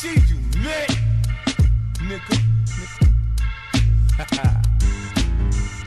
Ddg, you nigga.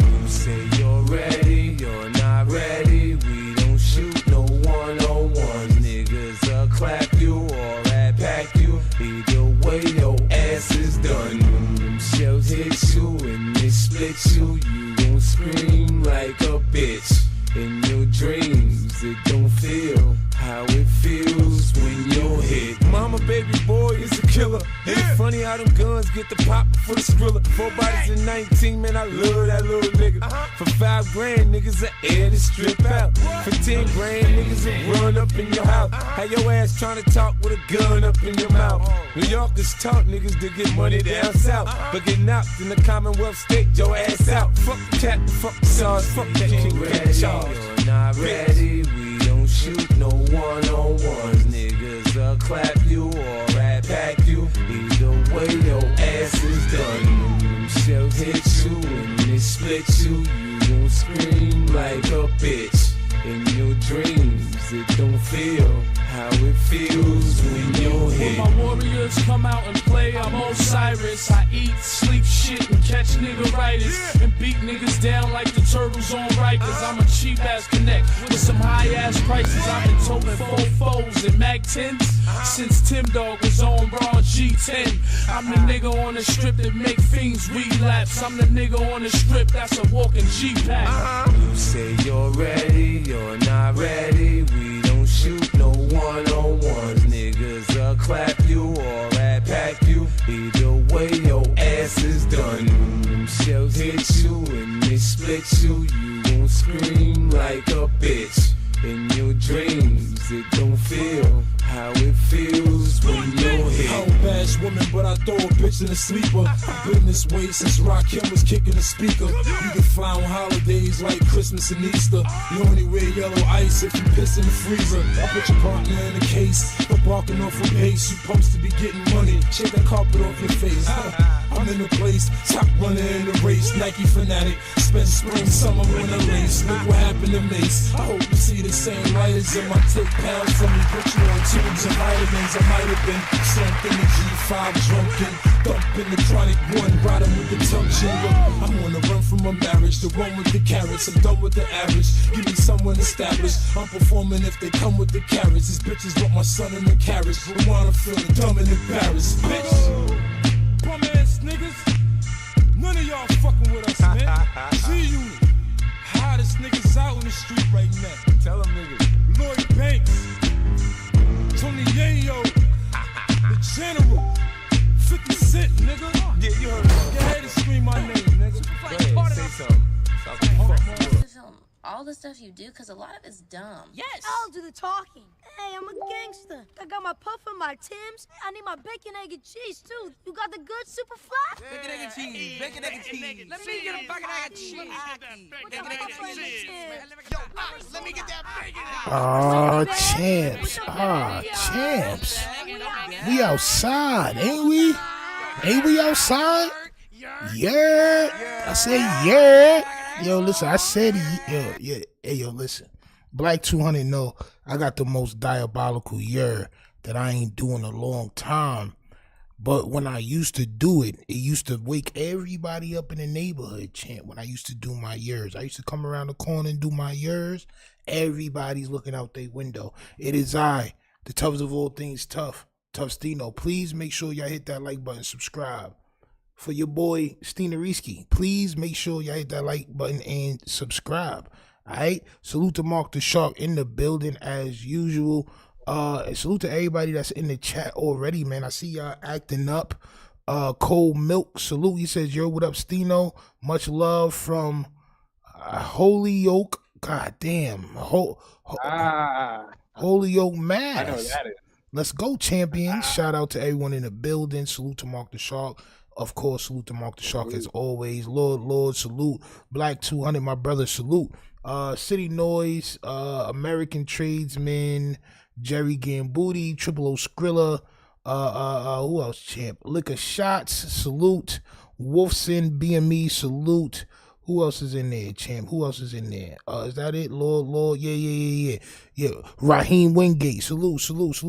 You say you're ready, you're not ready. We don't shoot no one-on-one. Niggas clap you or pack you. Either way, your ass is done. When them shells hit you and they split you, you gon' scream like a bitch. In your dreams, it don't feel how it feels when you're hit. Mama, baby boy is a killer. It's funny how them guns get the pop for the skrilla. 4 bodies in 19, man, I love that little nigga. For 5 grand, niggas are air to strip out. For 10 grand, niggas will run up in your house. Have your ass trying to talk with a gun up in your mouth. New Yorkers taught niggas to get money down south, but get knocked in the Commonwealth state, your ass out. Fuck the cat, fuck the SARS, fuck that king, get charged. You're not ready, we don't shoot no one-on-ones. Niggas clap you or pack you. Either way, your ass is done. When them shells hit you and they split you, you gon' scream like a bitch. In your dreams, it don't feel how it feels when you're hit. When my warriors come out and play, I'm Osiris. I eat, sleep, shit, and catch nigga-ritis. And beat niggas down like the turtles on Rikers. I'm a cheap-ass connect with some high-ass prices. I've been toting 4 foes and Mac 10s since Tim Dog was on Raw G10. I'm the nigga on the strip that make fiends relapse. I'm the nigga on the strip that's a walking G-Pack. You say you're ready, you're not ready. We don't shoot no one-on-ones. Niggas clap you or pack you. Either way, your ass is done. When them shells hit you and they split you, you gon' scream like a bitch. In your dreams, it don't feel how it feels when you're hit. I don't bash women, but I throw a bitch in a sleeper. I've been this way since Rakim was kicking the speaker. You can fly on holidays like Christmas and Easter. You only wear yellow ice if you piss in the freezer. I put your partner in a case for barking off a pace. You supposed to be getting money, shake that carpet off your face. I'm in the place, top runner in the race, Nike fanatic. Spend spring, summer, winter lace. Look what happened to Mace. I hope you see the same lighters in my take pounds from me. Put you on tubes and vitamins. I might have been slumped in the G5 drunken. Thumping the chronic one, riding with the tongue chin. I'm on the run from a marriage, the one with the carrots. I'm done with the average. Give me someone established. I'm performing if they come with the carrots. These bitches want my son in the carriage. But wanna feel dumb and embarrassed. Bitch. Bum ass niggas. None of y'all fucking with us, man. G-Unit. Hottest niggas out in the street right now. Tell them niggas. Lloyd Banks. Tony Yayo. The General. 50 Cent, nigga. Yeah, you heard me. Go ahead and scream my name, nigga. Go ahead, say something. All the stuff you do, because a lot of it's dumb. Yes! I'll do the talking. Hey, I'm a gangster. I got my puff and my Timbs. I need my bacon, egg, and cheese, too. You got the good super flat? Bacon, egg, and cheese. Bacon, egg, and cheese. Let me get a bacon, egg, and cheese. Bacon, egg, and cheese. Yo, let me get that bacon. Oh, champs. Oh, champs. We outside, ain't we? Ain't we outside? Yeah. I said yeah. Yo, listen, I said, yeah. Hey, yo, listen. Black 200 know I got the most diabolical year that I ain't doing a long time. But when I used to do it, it used to wake everybody up in the neighborhood, champ. When I used to do my years, I used to come around the corner and do my years. Everybody's looking out their window. It is I, the toughest of all things, Tuff STEENO. Please make sure y'all hit that like button, subscribe. For your boy, STEENO, please make sure y'all hit that like button and subscribe. All right? Salute to Mark the Shark in the building as usual. Salute to everybody that's in the chat already, man. I see y'all acting up. Cold Milk, salute. He says, yo, what up, STEENO? Much love from Holy Oak. God damn. Holy Oak Mass. I know that is. Let's go, champions. Shout out to everyone in the building. Salute to Mark the Shark. Of course, salute to Mark the Shark as always. Lord, salute. Black 200, my brother, salute. City Noise, American Tradesman, Jerry Gambooty, Triple O Skrilla, who else, champ? Liquor Shots, salute. Wolfson, BME, salute. Who else is in there, champ? Who else is in there? Is that it? Lord. Yeah. Raheem Wingate. Salute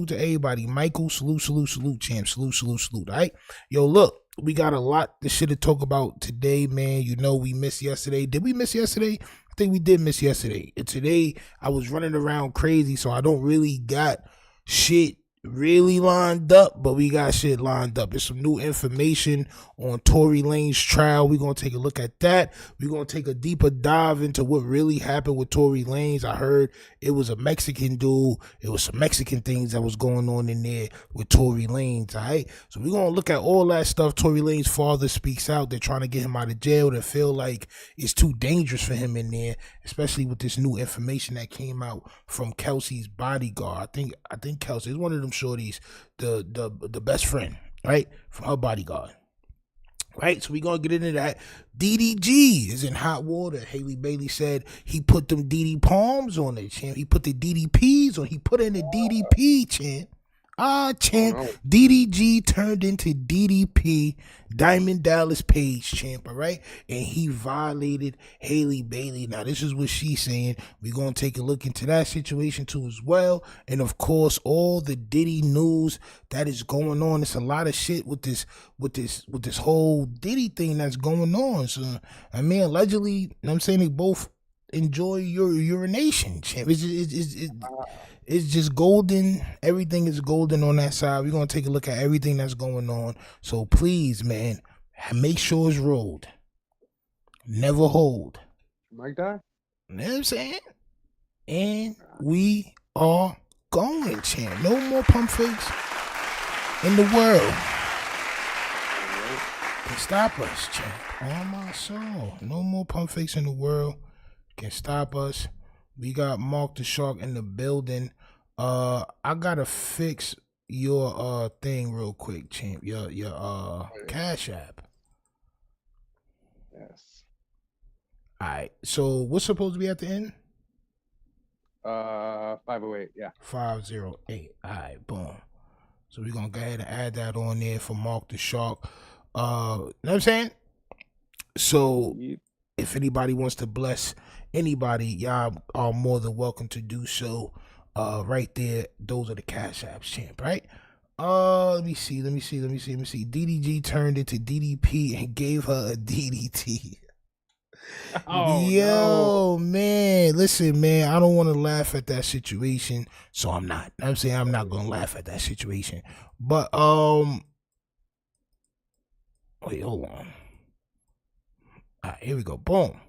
to everybody. Michael, salute, champ. Salute. All right. Yo, look, we got a lot of shit to talk about today, man. You know, we missed yesterday. Did we miss yesterday? I think we did miss yesterday. And today, I was running around crazy, so I don't really got shit really lined up, but we got shit lined up. There's some new information on Tory Lanez trial. We're going to take a look at that. We're going to take a deeper dive into what really happened with Tory Lanez. I heard it was a Mexican dude. It was some Mexican things that was going on in there with Tory Lanez, all right? So we're going to look at all that stuff. Tory Lanez's father speaks out. They're trying to get him out of jail. They feel like it's too dangerous for him in there, especially with this new information that came out from Kelsey's bodyguard. I think Kelsey is one of them shorties, the best friend, right, from her bodyguard. Right, so we're going to get into that. DDG is in hot water. Haley Bailey said he put them DD palms on it, champ. He put the DDPs on. He put in the DDP, champ. Champ. DDG turned into DDP, Diamond Dallas Page, champ, all right? And he violated Haley Bailey. Now, this is what she's saying. We're going to take a look into that situation, too, as well. And, of course, all the Diddy news that is going on. It's a lot of shit with this whole Diddy thing that's going on. So, I mean, allegedly, you know what I'm saying, they both enjoy urination, champ. It's just golden. Everything is golden on that side. We're going to take a look at everything that's going on. So please, man, make sure it's rolled. Never hold. Like that? You know what I'm saying? And we are going, champ. No more pump fakes in the world can stop us, champ. On my soul. No more pump fakes in the world can stop us. We got Mark the Shark in the building. I gotta fix your thing real quick, champ. Your Cash App. Yes. Alright, so what's supposed to be at the end? 508, yeah. 508. Alright, boom. So we're gonna go ahead and add that on there for Mark the Shark. You know what I'm saying? So if anybody wants to bless anybody, y'all are more than welcome to do so. Right there, those are the Cash Apps, champ, right? Let me see. DDG turned into DDP and gave her a DDT. Oh, Yo, no. man, listen, man, I don't want to laugh at that situation, so I'm not. I'm saying I'm not gonna laugh at that situation. But wait, hold on. All right, here we go. Boom.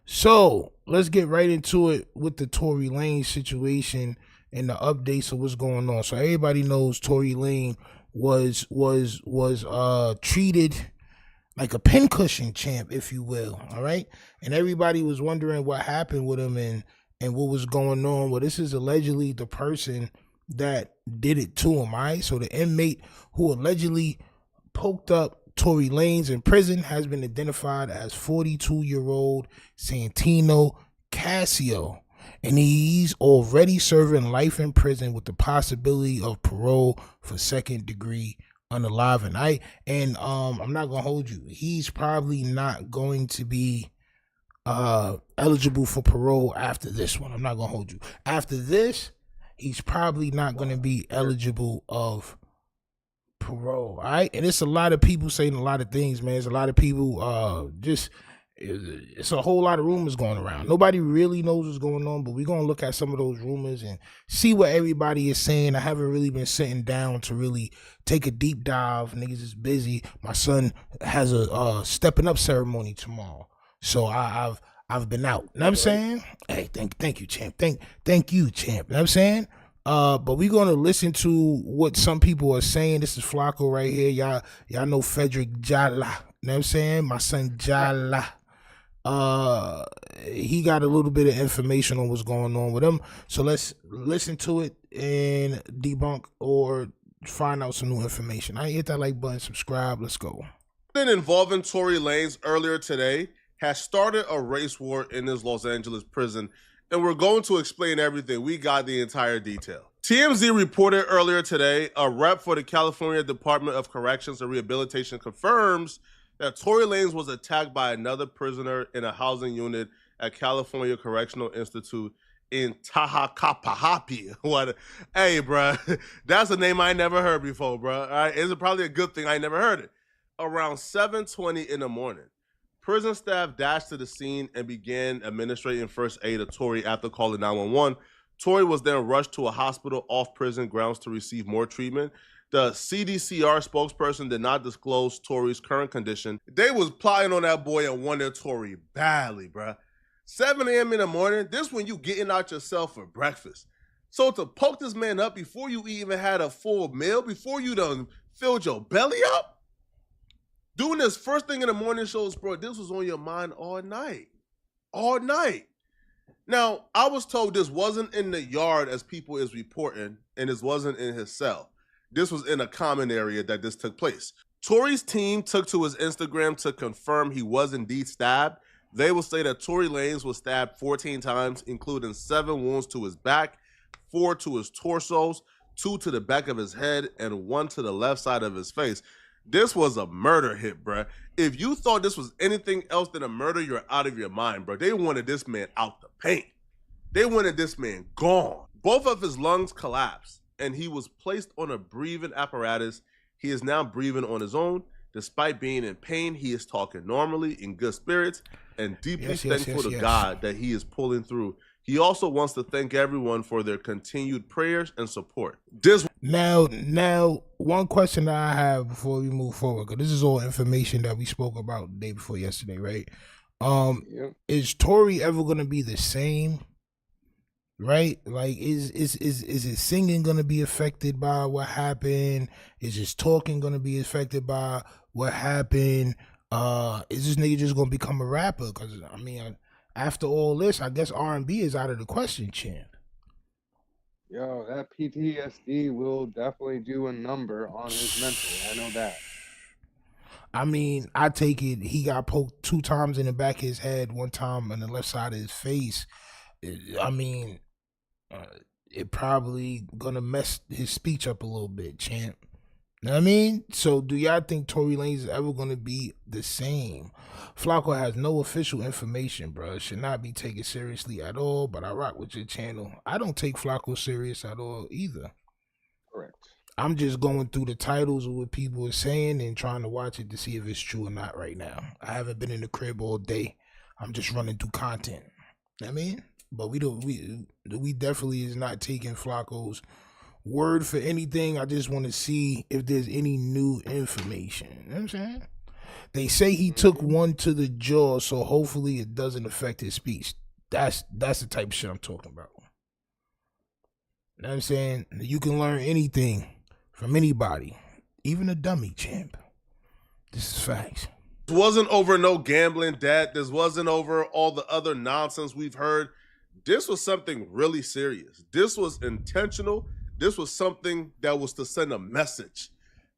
So let's get right into it with the Tory Lanez situation and the updates of what's going on. So everybody knows Tory Lanez was treated like a pincushion, champ, if you will. All right, and everybody was wondering what happened with him and what was going on. Well, this is allegedly the person that did it to him. All right, so the inmate who allegedly poked up Tory Lanez in prison has been identified as 42-year-old Santino Casio, and he's already serving life in prison with the possibility of parole for second-degree unaliving. And I'm not gonna hold you. He's probably not going to be eligible for parole after this one. I'm not gonna hold you. After this, he's probably not gonna be eligible of parole, all right? And it's a lot of people saying a lot of things, man. There's a lot of people it's a whole lot of rumors going around. Nobody really knows what's going on, but we're going to look at some of those rumors and see what everybody is saying. I haven't really been sitting down to really take a deep dive. Niggas is busy. My son has a stepping up ceremony tomorrow, so I've been out. You know what I'm saying? Hey, thank you, champ. Thank you, champ. You know what I'm saying? But we're gonna listen to what some people are saying. This is Flacco right here. Y'all know Frederick Jala. You know what I'm saying? My son Jala. He got a little bit of information on what's going on with him. So let's listen to it and debunk or find out some new information. I hit that like button, subscribe. Let's go. Involving Tory Lanez earlier today has started a race war in his Los Angeles prison, and we're going to explain everything. We got the entire detail. TMZ reported earlier today, a rep for the California Department of Corrections and Rehabilitation confirms that Tory Lanez was attacked by another prisoner in a housing unit at California Correctional Institute in Tahacapahapi. What? Hey, bro, that's a name I never heard before, bro. All right, it's probably a good thing I never heard it. Around 7:20 in the morning, prison staff dashed to the scene and began administering first aid to Tory after calling 911. Tory was then rushed to a hospital off prison grounds to receive more treatment. The CDCR spokesperson did not disclose Tory's current condition. They was plotting on that boy and wanted Tory badly, bruh. 7 a.m. in the morning, this when you getting out yourself for breakfast. So to poke this man up before you even had a full meal, before you done filled your belly up, doing this first thing in the morning shows, bro, this was on your mind all night. All night. Now, I was told this wasn't in the yard as people is reporting, and this wasn't in his cell. This was in a common area that this took place. Tory's team took to his Instagram to confirm he was indeed stabbed. They will say that Tory Lanez was stabbed 14 times, including 7 wounds to his back, 4 to his torsos, 2 to the back of his head, and 1 to the left side of his face. This was a murder hit, bruh. If you thought this was anything else than a murder, you're out of your mind, bro. They wanted this man out the paint. They wanted this man gone. Both of his lungs collapsed, and he was placed on a breathing apparatus. He is now breathing on his own. Despite being in pain, he is talking normally, in good spirits, and deeply thankful to God that he is pulling through. He also wants to thank everyone for their continued prayers and support. Now, one question that I have before we move forward, because this is all information that we spoke about the day before yesterday, right? Is Tory ever going to be the same? Right? Like, is his singing gonna be affected by what happened? Is his talking gonna be affected by what happened? Is this nigga just gonna become a rapper? Because I mean, after all this, I guess R&B is out of the question, champ. Yo, that PTSD will definitely do a number on his mental. I know that. I mean, I take it he got poked 2 times in the back of his head, 1 time on the left side of his face. I mean, it probably gonna mess his speech up a little bit, champ. Know what I mean? So do y'all think Tory Lanez is ever gonna be the same? Flacco has no official information, bro. It should not be taken seriously at all, but I rock with your channel. I don't take Flacco serious at all either. Correct. I'm just going through the titles of what people are saying and trying to watch it to see if it's true or not right now. I haven't been in the crib all day. I'm just running through content. Know what I mean? But we definitely is not taking Flacco's word for anything. I just want to see if there's any new information. You know what I'm saying? They say he took 1 to the jaw, so hopefully it doesn't affect his speech. That's the type of shit I'm talking about. You know what I'm saying? You can learn anything from anybody, even a dummy, champ. This is facts. This wasn't over no gambling debt. This wasn't over all the other nonsense we've heard. This was something really serious. This was intentional. This was something that was to send a message,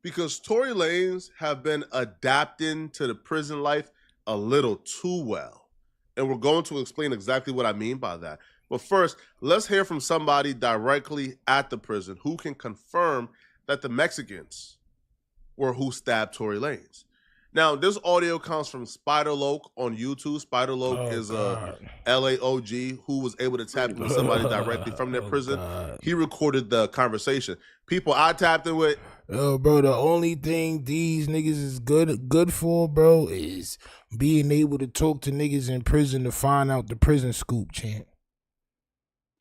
because Tory Lanez have been adapting to the prison life a little too well. And we're going to explain exactly what I mean by that. But first, let's hear from somebody directly at the prison who can confirm that the Mexicans were who stabbed Tory Lanez. Now, this audio comes from Spider-Loc on YouTube. Spider-Loc is a LAOG who was able to tap into somebody directly from their prison. He recorded the conversation. People I tapped in with. Bro, the only thing these niggas is good for, bro, is being able to talk to niggas in prison to find out the prison scoop, champ.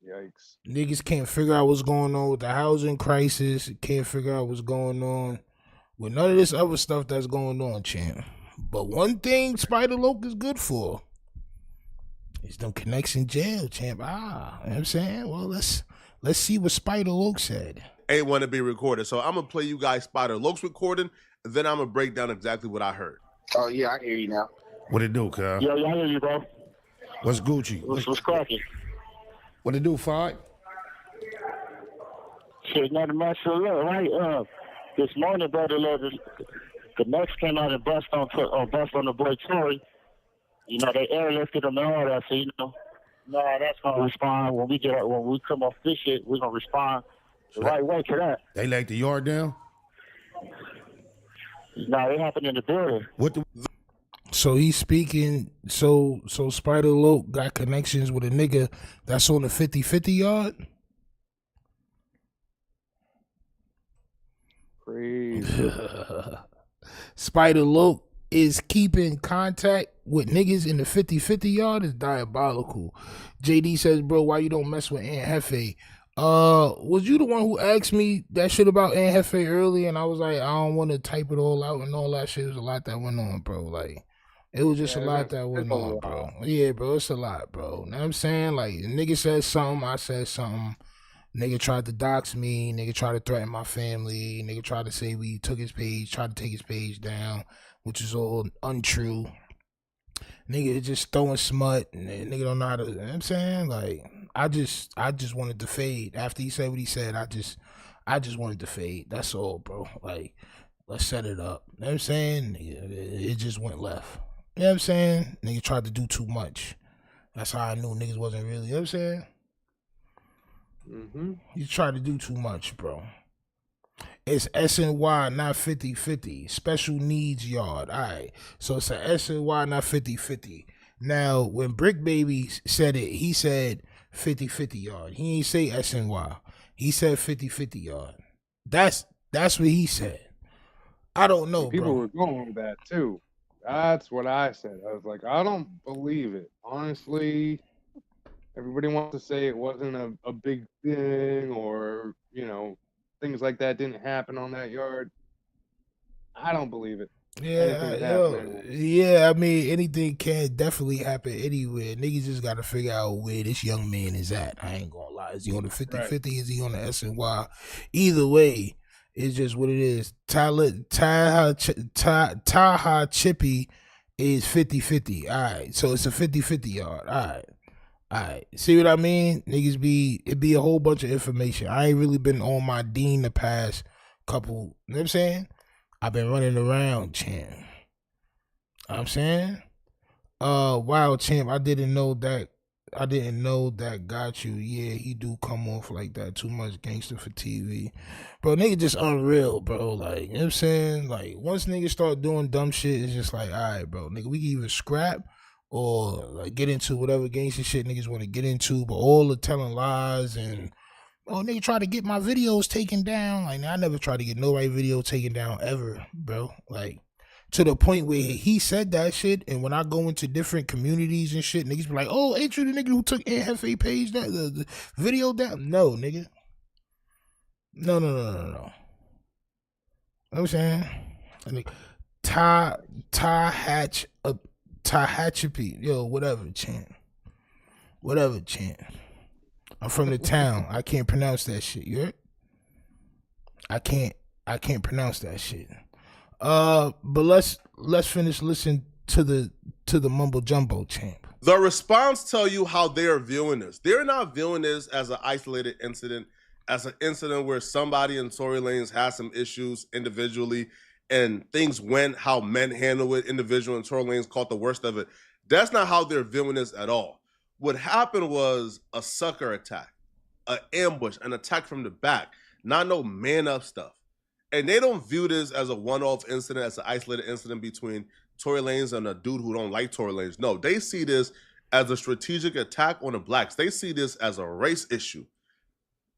Yikes. Niggas can't figure out what's going on with the housing crisis. Can't figure out what's going on with none of this other stuff that's going on, champ. But one thing Spider-Loc is good for is them connects in jail, champ. You know what I'm saying? Well, let's see what Spider-Loc said. Ain't want to be recorded. So I'm going to play you guys Spider-Loc's recording, and then I'm going to break down exactly what I heard. Oh, yeah, I hear you now. What it do, cuz? Yo, I hear you, bro. What's Gucci? What's cracking? What it do, Fod? Shit, nothing much to look, right? This morning, brother, the Mex came out and bust on the boy Tory. You know, they airlifted him and all that, so, you know, that's going to respond. When we come off this shit, we're going to respond the right way to that. They laid the yard down? No, it happened in the building. What the... So he's speaking. So Spider Loc got connections with a nigga that's on the 50-50 yard. Crazy. Spider Loc is keeping contact with niggas in the 50-50 yard is diabolical. JD says, bro, why you don't mess with Aunt Hefe? Was you the one who asked me that shit about Aunt Hefe early? And I was like, I don't want to type it all out and all that shit. It was a lot that went on, bro. Like, it was just a lot that went on, bro. Yeah, bro, it's a lot, bro. Know what I'm saying? Like, nigga said something, I said something. Nigga tried to dox me. Nigga tried to threaten my family. Nigga tried to say we took his page, tried to take his page down, which is all untrue. Nigga just throwing smut. And nigga don't know how to, you know what I'm saying? Like, I just wanted to fade. After he said what he said, I just wanted to fade. That's all, bro. Like, let's set it up. You know what I'm saying? It just went left. You know what I'm saying? Nigga tried to do too much. That's how I knew niggas wasn't really, you know what I'm saying? Mm-hmm. You tried to do too much, bro. It's SNY, not 50-50. Special needs yard. All right. So it's a SNY, not 50-50. Now, when Brick Baby said it, he said 50-50 yard. He ain't say SNY. He said 50-50 yard. That's what he said. I don't know, People bro. were going with that too. That's what I said. I was like, I don't believe it. Honestly, everybody wants to say it wasn't a big thing or, you know, things like that didn't happen on that yard. I don't believe it. Yeah, I mean, anything can definitely happen anywhere. Niggas just got to figure out where this young man is at. I ain't gonna lie. Is he on the 50-50? Right. Is he on the SNY? Either way, it's just what it is. Taha Chippy is 50-50. All right, so it's a 50-50 yard. All right. See what I mean? Niggas it be a whole bunch of information. I ain't really been on my Dean the past couple, you know what I'm saying? I've been running around, champ. You know what I'm saying? Wow, champ, I didn't know that got you. Yeah, he do come off like that. Too much gangster for TV. Bro, nigga just unreal, bro. Like, you know what I'm saying? Like, once niggas start doing dumb shit, it's just like, all right, bro, nigga, we can either scrap or like get into whatever gangster shit niggas want to get into, but all the telling lies and nigga try to get my videos taken down. Like, I never tried to get nobody video taken down ever, bro. Like, to the point where he said that shit, and when I go into different communities and shit, niggas be like, oh, ain't you the nigga who took Aunt Hefe page that the video down? No, nigga. No. You know what I'm saying? I mean, Tahachipi, yo, whatever, champ. I'm from the town. I can't pronounce that shit. You heard? I can't pronounce that shit. But let's finish listening to the mumbo jumbo, champ. The response tell you how they are viewing this. They're not viewing this as an isolated incident, as an incident where somebody in Tory Lanez has some issues individually and things went how men handle it individually, and Tory Lanez caught the worst of it. That's not how they're viewing this at all. What happened was a sucker attack, an ambush, an attack from the back, not no man up stuff. And they don't view this as a one-off incident, as an isolated incident between Tory Lanez and a dude who don't like Tory Lanez. No, they see this as a strategic attack on the blacks. They see this as a race issue.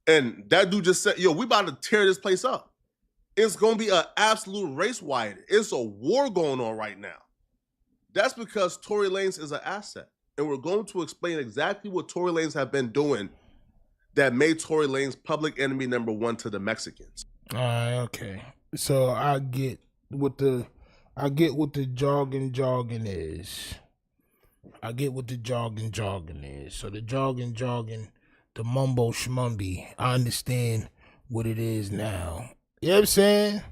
And that dude just said, yo, we about to tear this place up. It's going to be an absolute race riot. It's a war going on right now. That's because Tory Lanez is an asset. And we're going to explain exactly what Tory Lanez have been doing that made Tory Lanez public enemy number one to the Mexicans. Okay. So I get what the jogging is. I get what the jogging is. So the jogging, the mumbo shmumby, I understand what it is now. You know what I'm saying?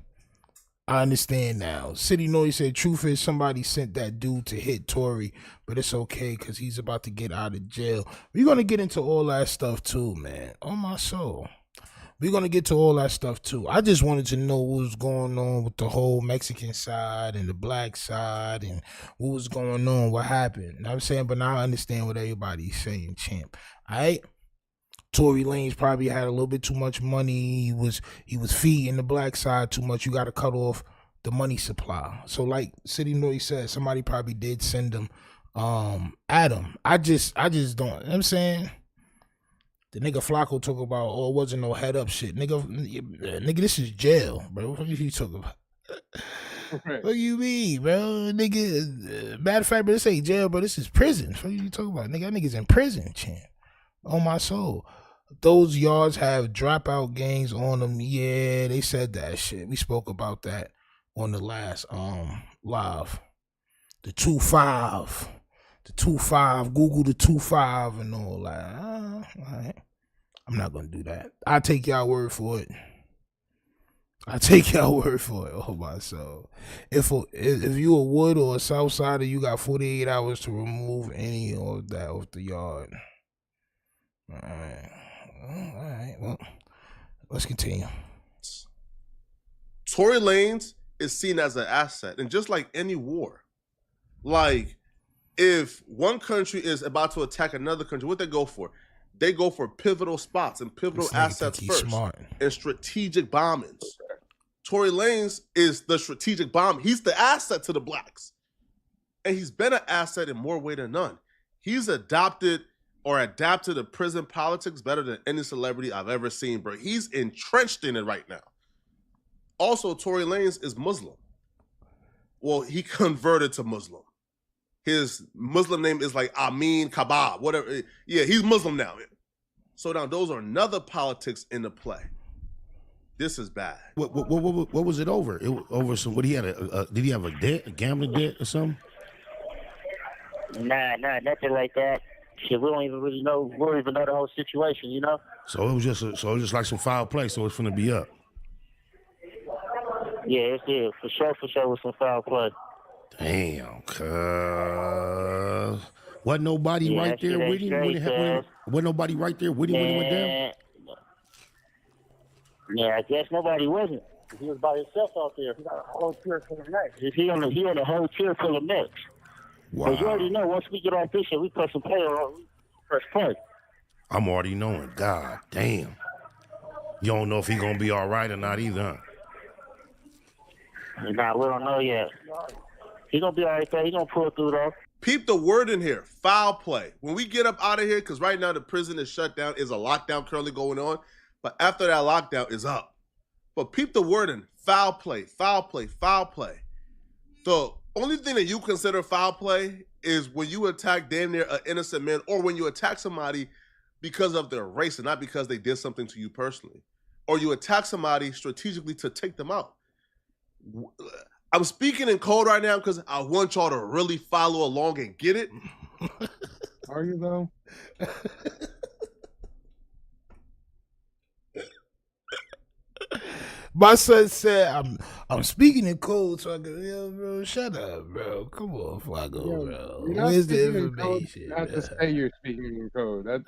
I understand now. City Noise said, truth is somebody sent that dude to hit Tory, but it's okay because he's about to get out of jail. We're going to get into all that stuff too, man. On my soul. We're going to get to all that stuff too. I just wanted to know what was going on with the whole Mexican side and the black side and what was going on, what happened. You know what I'm saying? But now I understand what everybody's saying, champ. All right? Tory Lanez probably had a little bit too much money. He was feeding the black side too much. You got to cut off the money supply. So like City Noise said, somebody probably did send them Adam. I just don't, you know what I'm saying? The nigga Flacco talk about, oh, it wasn't no head up shit. Nigga, this is jail, bro. What are you talking about? Right. What you mean, bro? Nigga, matter of fact, bro, this ain't jail, bro. This is prison. What are you talking about? Nigga, that nigga's in prison, champ. On my soul. Those yards have dropout gains on them. Yeah, they said that shit. We spoke about that on the last live. The 2.5. The 2.5. Google the 2.5 and all that. All right. I'm not gonna do that. I'll take y'all word for it. Oh my soul. If you a Wood or a South Sider, you got 48 hours to remove any of that off the yard. All right. Well, let's continue. Tory Lanez is seen as an asset, and just like any war, like if one country is about to attack another country, what they go for? They go for pivotal spots and pivotal assets first, and strategic bombings. Tory Lanez is the strategic bomb. He's the asset to the blacks, and he's been an asset in more way than none. He's adapted the prison politics better than any celebrity I've ever seen, bro. He's entrenched in it right now. Also, Tory Lanez is Muslim. Well, he converted to Muslim. His Muslim name is like Amin Kabab, whatever. Yeah, he's Muslim now. So now those are another politics in the play. This is bad. What was it over? It was over some. What he had did he have a debt, a gambling debt or something? Nah, nothing like that. Shit, we don't even really know. We don't even know the whole situation, you know. So it was just like some foul play. So it's finna be up. Yeah, for sure, with some foul play. Damn, cuz. Wasn't nobody right there with him when it happened? Wasn't nobody right there with him when it went down? Yeah, I guess nobody wasn't. He was by himself out there. He got a whole tier full of necks. He on a whole tier full of necks. Wow. Because you already know, once we get off this shit, we press some play on. We press play. I'm already knowing. God damn. You don't know if he gonna be all right or not either, huh? Nah, we don't know yet. He gonna be all right there. He gonna pull through though. Peep the word in here, foul play. When we get up out of here, because right now the prison is shut down, is a lockdown currently going on, but after that lockdown is up. But peep the word in, foul play, foul play, foul play. The only thing that you consider foul play is when you attack damn near an innocent man, or when you attack somebody because of their race and not because they did something to you personally. Or you attack somebody strategically to take them out. I'm speaking in code right now because I want y'all to really follow along and get it. Are you though? My son said, I'm speaking in code, so I can, yo, bro, shut up, bro. Come on, Flacco, bro. Where's the information? Not to say you're speaking in code. That's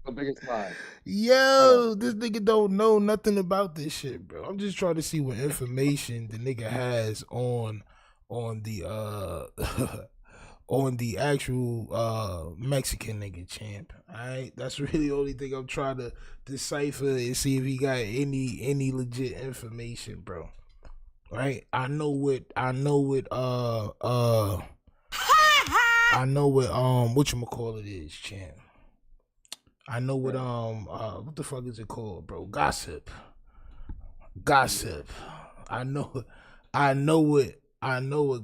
the biggest lie. Yo, this nigga don't know nothing about this shit, bro. I'm just trying to see what information the nigga has on the on the actual Mexican nigga, champ. Alright? That's really the only thing I'm trying to decipher and see if he got any legit information, bro. Right? I know what whatchamacallit is, champ. I know what the fuck is it called, bro? Gossip. I know what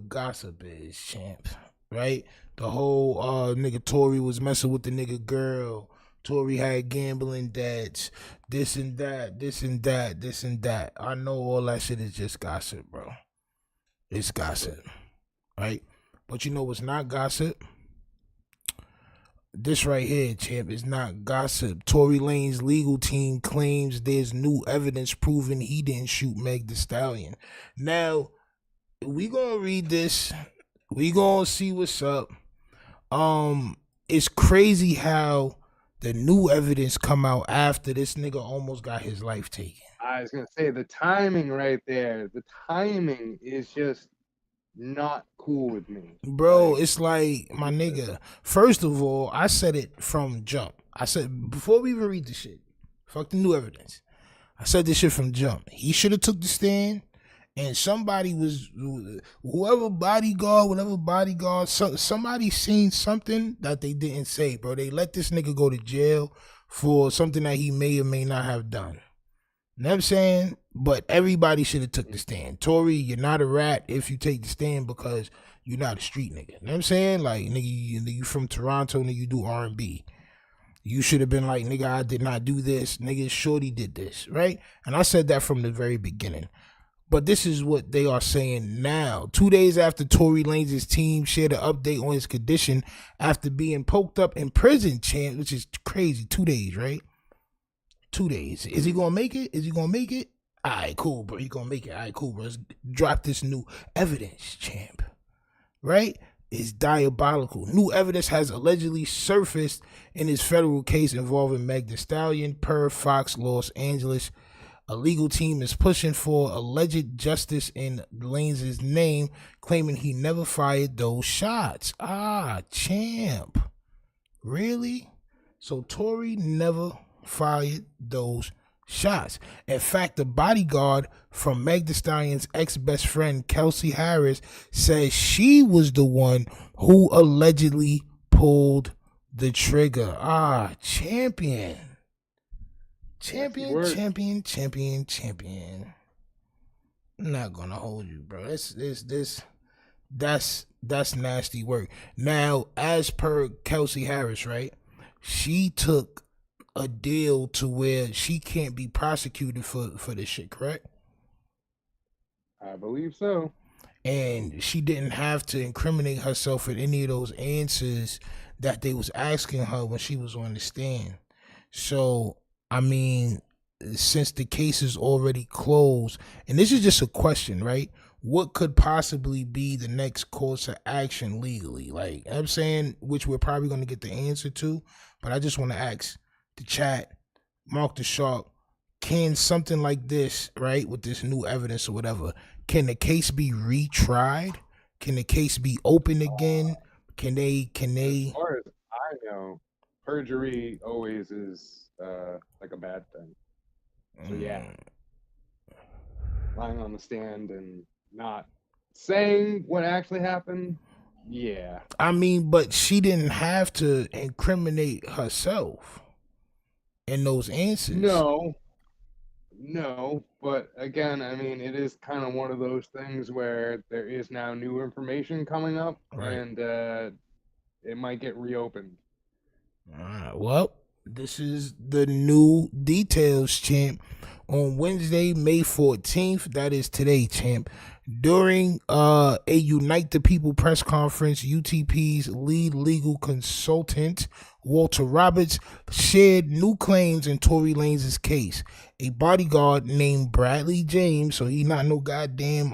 gossip is, champ. Right? The whole nigga Tory was messing with the nigga girl. Tory had gambling debts. This and that. I know all that shit is just gossip, bro. It's gossip. Right? But you know what's not gossip? This right here, champ, is not gossip. Tory Lanez's legal team claims there's new evidence proving he didn't shoot Meg Thee Stallion. Now, we gonna read this. We gonna see what's up. It's crazy how the new evidence come out after this nigga almost got his life taken. I was gonna say the timing right there. The timing is just not cool with me, bro. It's like, my nigga. First of all, I said it from jump. I said before we even read the shit, fuck the new evidence. I said this shit from jump. He should have took the stand And somebody was, whatever bodyguard, somebody seen something that they didn't say, bro. They let this nigga go to jail for something that he may or may not have done. You know what I'm saying? But everybody should have took the stand. Tory, you're not a rat if you take the stand because you're not a street nigga. You know what I'm saying? Like, nigga, you from Toronto, nigga, you do R&B. You should have been like, nigga, I did not do this. Nigga, Shorty did this, right? And I said that from the very beginning. But this is what they are saying now. 2 days after Tory Lanez's team shared an update on his condition after being poked up in prison, champ, which is crazy. 2 days, right? 2 days. Is he going to make it? Is he going to make it? All right, cool, bro. He going to make it. All right, cool, bro. Let's drop this new evidence, champ. Right? It's diabolical. New evidence has allegedly surfaced in his federal case involving Meg Thee Stallion per Fox Los Angeles. A legal team is pushing for alleged justice in LANEZ's name, claiming he never fired those shots. Champ. Really? So Tory never fired those shots. In fact, the bodyguard from Meg Thee Stallion's ex-best friend, Kelsey Harris, says she was the one who allegedly pulled the trigger. Champion. Champion. I'm not gonna hold you, bro. That's nasty work. Now, as per Kelsey Harris, right? She took a deal to where she can't be prosecuted for this shit, correct? I believe so. And she didn't have to incriminate herself with any of those answers that they was asking her when she was on the stand. So, I mean, since the case is already closed, and this is just a question, right? What could possibly be the next course of action legally? Like, I'm saying, which we're probably going to get the answer to, but I just want to ask the chat, Mark the Shark, can something like this, right, with this new evidence or whatever, can the case be retried? Can the case be opened again? Can they? As far as I know, perjury always is like a bad thing. So yeah, lying on the stand and not saying what actually happened, yeah. I mean, but she didn't have to incriminate herself in those answers. No, but again, I mean, it is kind of one of those things where there is now new information coming up, right, and it might get reopened. All right, well, this is the new details, champ. On Wednesday, May 14th, that is today, champ, during a Unite the People press conference, UTP's lead legal consultant, Walter Roberts, shared new claims in Tory Lanez's case. A bodyguard named Bradley James, so he not no goddamn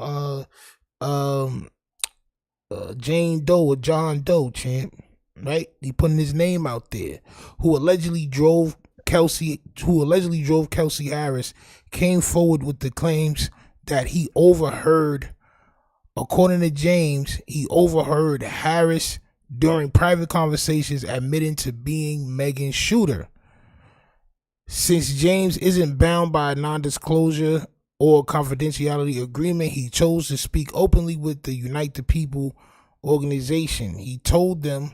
Jane Doe or John Doe, champ, right? He putting his name out there, who allegedly drove Kelsey Harris, came forward with the claims that he overheard. According to James, he overheard Harris during private conversations admitting to being Megan's shooter. Since James isn't bound by a non-disclosure or confidentiality agreement, he chose to speak openly with the Unite the People organization. He told them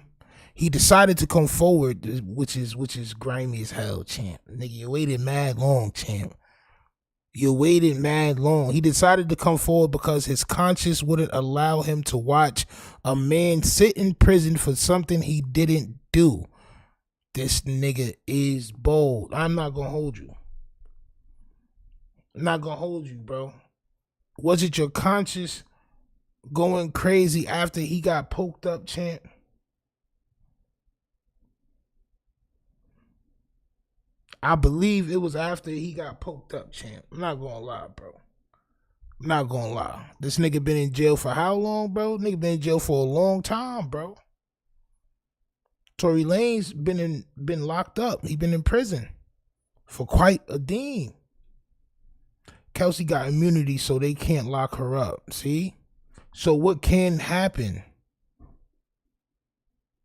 he decided to come forward, which is grimy as hell, champ. Nigga, you waited mad long, champ. You waited mad long. He decided to come forward because his conscience wouldn't allow him to watch a man sit in prison for something he didn't do. This nigga is bold. I'm not gonna hold you. I'm not gonna hold you, bro. Was it your conscience going crazy after he got poked up, champ? I believe it was after he got poked up, champ. I'm not gonna lie, bro. I'm not gonna lie. This nigga been in jail for how long, bro? Nigga been in jail for a long time, bro. Tory Lanez been locked up. He been in prison for quite a deem. Kelsey got immunity, so they can't lock her up. See? So what can happen?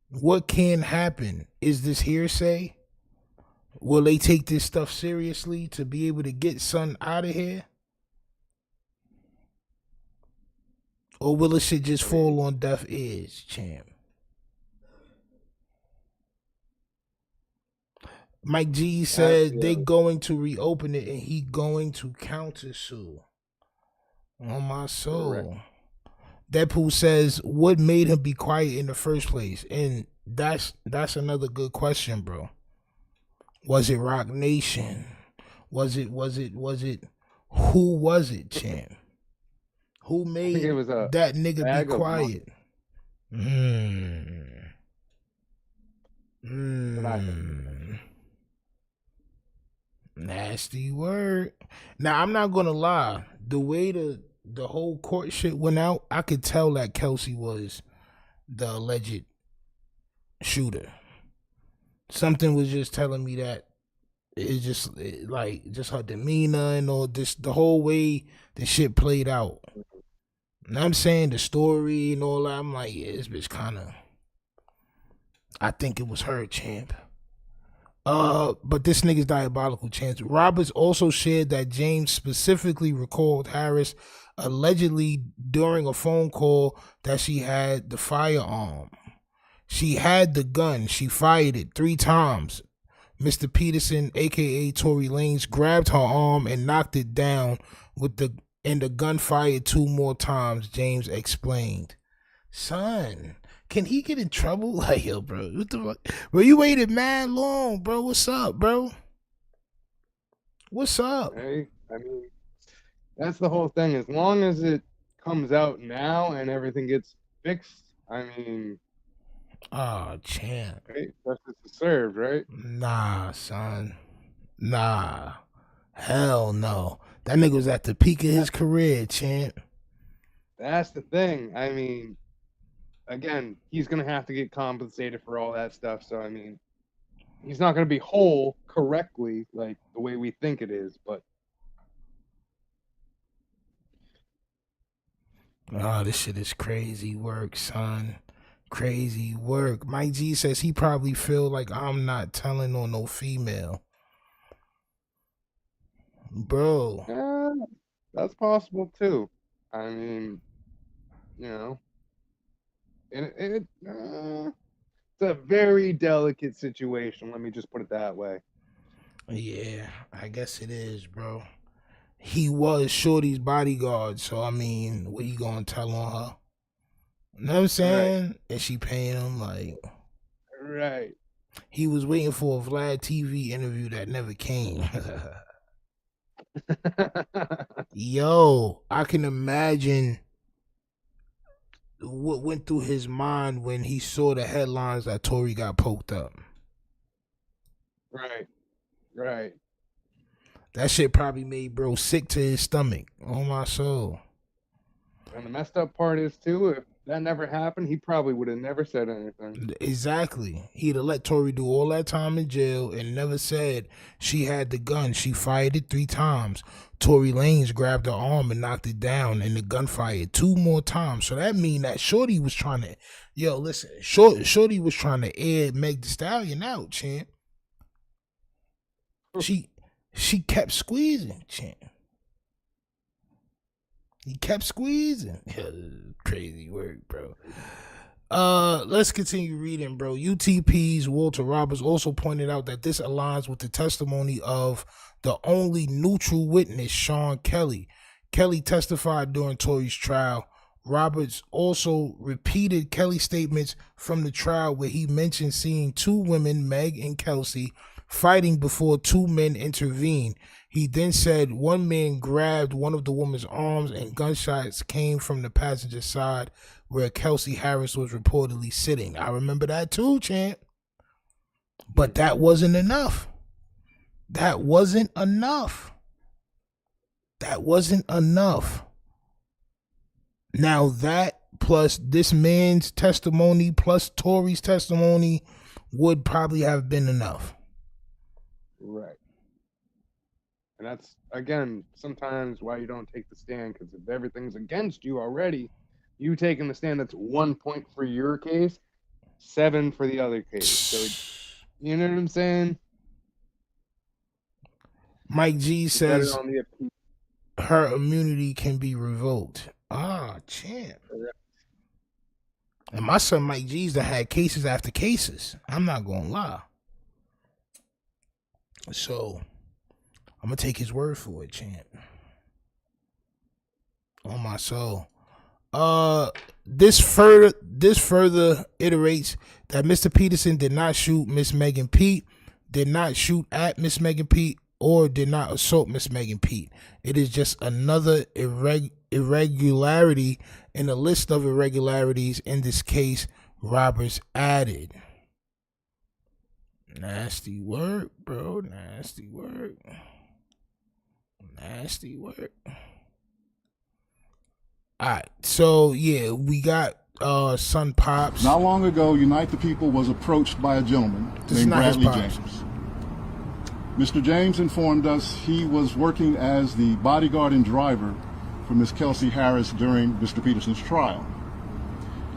What can happen? Is this hearsay? Will they take this stuff seriously to be able to get son out of here? Or will it shit just fall on deaf ears, champ? Mike G said they going to reopen it and he going to countersue. On my soul. Correct. Deadpool says, what made him be quiet in the first place? And that's another good question, bro. Was it Rock Nation? Was it who was it, champ? Who made that nigga be quiet? Nasty word. Now, I'm not gonna lie. The way the whole court shit went out, I could tell that Kelsey was the alleged shooter. Something was just telling me that it's just just her demeanor and all this, the whole way the shit played out. And I'm saying the story and all that, I'm like, yeah, this bitch kind of, I think it was her, champ. But this nigga's diabolical, chance. Roberts also shared that James specifically recalled Harris allegedly during a phone call that she had the firearm. She had the gun. She fired it 3 times. Mr. Peterson, aka Tory Lanez, grabbed her arm and knocked it down and the gun fired 2 more times, James explained. Son, can he get in trouble? Like, yo, bro, what the fuck? Bro, you waited mad long, bro. What's up, bro? What's up? Hey, I mean, that's the whole thing. As long as it comes out now and everything gets fixed, I mean... Oh, champ. Right? Justice is served, right? Nah, son. Nah. Hell no. That nigga was at the peak of his career, champ. That's the thing. I mean... Again, he's going to have to get compensated for all that stuff. So, I mean, he's not going to be whole correctly, like the way we think it is, but. Oh, this shit is crazy work, son. Crazy work. Mike G says he probably feel like I'm not telling on no female. Bro. Yeah, that's possible too. I mean, you know. It's a very delicate situation. Let me just put it that way. Yeah, I guess it is, bro. He was Shorty's bodyguard, so I mean, what you gonna tell on her? You know what I'm saying? Right. Is she paying him? Like, right. He was waiting for a Vlad TV interview that never came. Yo, I can imagine what went through his mind when he saw the headlines that Tory got poked up. Right. That shit probably made bro sick to his stomach. Oh my soul. And the messed up part is too, if that never happened, he probably would have never said anything. Exactly. He'd have let Tory do all that time in jail and never said she had the gun. She fired it 3 times. Tory Lanez grabbed her arm and knocked it down, and the gun fired 2 more times. So that mean that Shorty was trying to, Shorty was trying to air Meg Thee Stallion out, champ. She kept squeezing, champ. He kept squeezing. Crazy work, bro. Let's continue reading, bro. UTP's Walter Roberts also pointed out that this aligns with the testimony of the only neutral witness, Sean Kelly. Kelly testified during Tory's trial. Roberts also repeated Kelly's statements from the trial where he mentioned seeing 2 women, Meg and Kelsey, fighting before 2 men intervened. He then said one man grabbed one of the woman's arms and gunshots came from the passenger side where Kelsey Harris was reportedly sitting. I remember that too, champ. But that wasn't enough. That wasn't enough. Now that plus this man's testimony plus Tory's testimony would probably have been enough. Right. And that's, again, sometimes why you don't take the stand, because if everything's against you already, you taking the stand, that's 1 point for your case, 7 for the other case. So, you know what I'm saying? Mike G says her immunity can be revoked. Champ. And my son Mike G's done had cases after cases. I'm not gonna lie. So I'm gonna take his word for it, champ. On my soul. This further iterates that Mr. Peterson did not shoot Miss Megan Pete, did not shoot at Miss Megan Pete, or did not assault Miss Megan Pete. It is just another irregularity in the list of irregularities in this case, Roberts added. Nasty work, bro. Nasty work. Nasty work. Alright, so yeah, we got Son Pops. Not long ago, Unite the People was approached by a gentleman named Bradley James. Mr. James informed us he was working as the bodyguard and driver for Miss Kelsey Harris during Mr. Peterson's trial.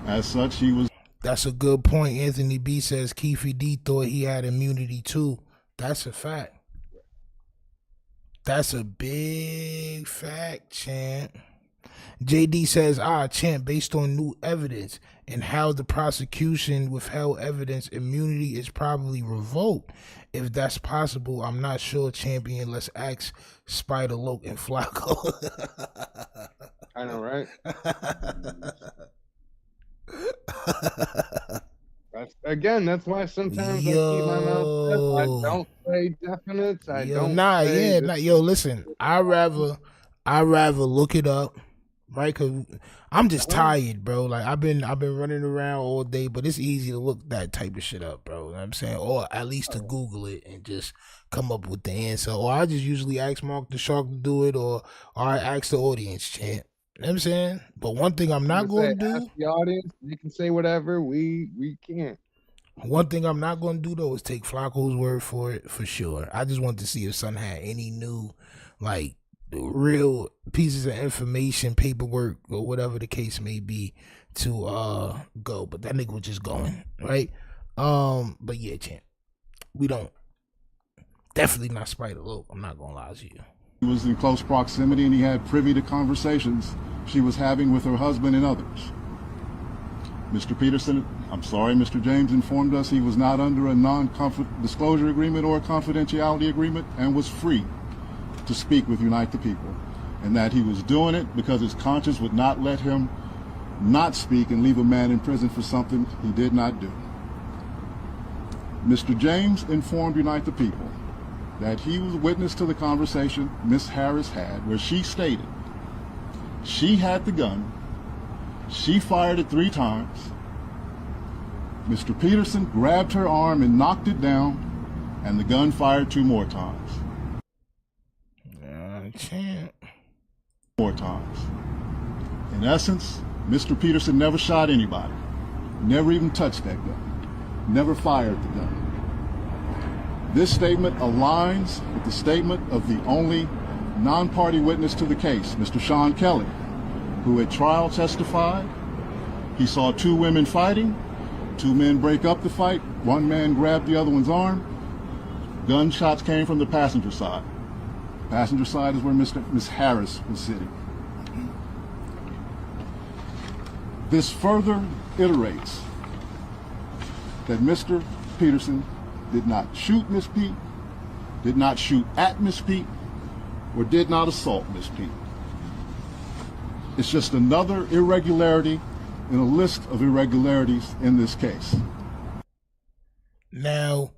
As such, he was... That's a good point. Anthony B says Keefe D thought he had immunity too. That's a fact. That's a big fact, champ. JD says, champ, based on new evidence and how the prosecution withheld evidence, immunity is probably revoked. If that's possible, I'm not sure, champion. Let's ask Spider Loke and Flacco. I know, right? That's why sometimes I keep my mouth shut. I don't say definites. Listen, I'd rather look it up. Right, cause I'm just tired, bro. Like I've been running around all day, but it's easy to look that type of shit up, bro. You know what I'm saying, or at least to Google it and just come up with the answer. Or I just usually ask Mark the Shark to do it, or I ask the audience, champ. You know what I'm saying? But one thing I'm not going to do, ask the audience, they can say whatever. We can't. One thing I'm not going to do though is take Flacco's word for it for sure. I just want to see if Son had any new, like, real pieces of information, paperwork, or whatever the case may be to go. But that nigga was just going, right? But yeah, champ. We don't. Definitely not Spider Loke. I'm not gonna lie to you. He was in close proximity and he had privy to conversations she was having with her husband and others. Mr. James informed us he was not under a non-disclosure agreement or a confidentiality agreement and was free to speak with Unite the People, and that he was doing it because his conscience would not let him not speak and leave a man in prison for something he did not do. Mr. James informed Unite the People that he was witness to the conversation Miss Harris had, where she stated she had the gun, she fired it 3 times, Mr. Peterson grabbed her arm and knocked it down, and the gun fired 2 more times. More times. In essence, Mr. Peterson never shot anybody, never even touched that gun, never fired the gun. This statement aligns with the statement of the only non-party witness to the case, Mr. Sean Kelly, who at trial testified he saw 2 women fighting, 2 men break up the fight, 1 man grabbed the other one's arm. Gunshots came from the passenger side. Passenger side is where Miss Harris was sitting. This further iterates that Mr. Peterson did not shoot Miss Pete, did not shoot at Miss Pete, or did not assault Miss Pete. It's just another irregularity in a list of irregularities in this case. Now,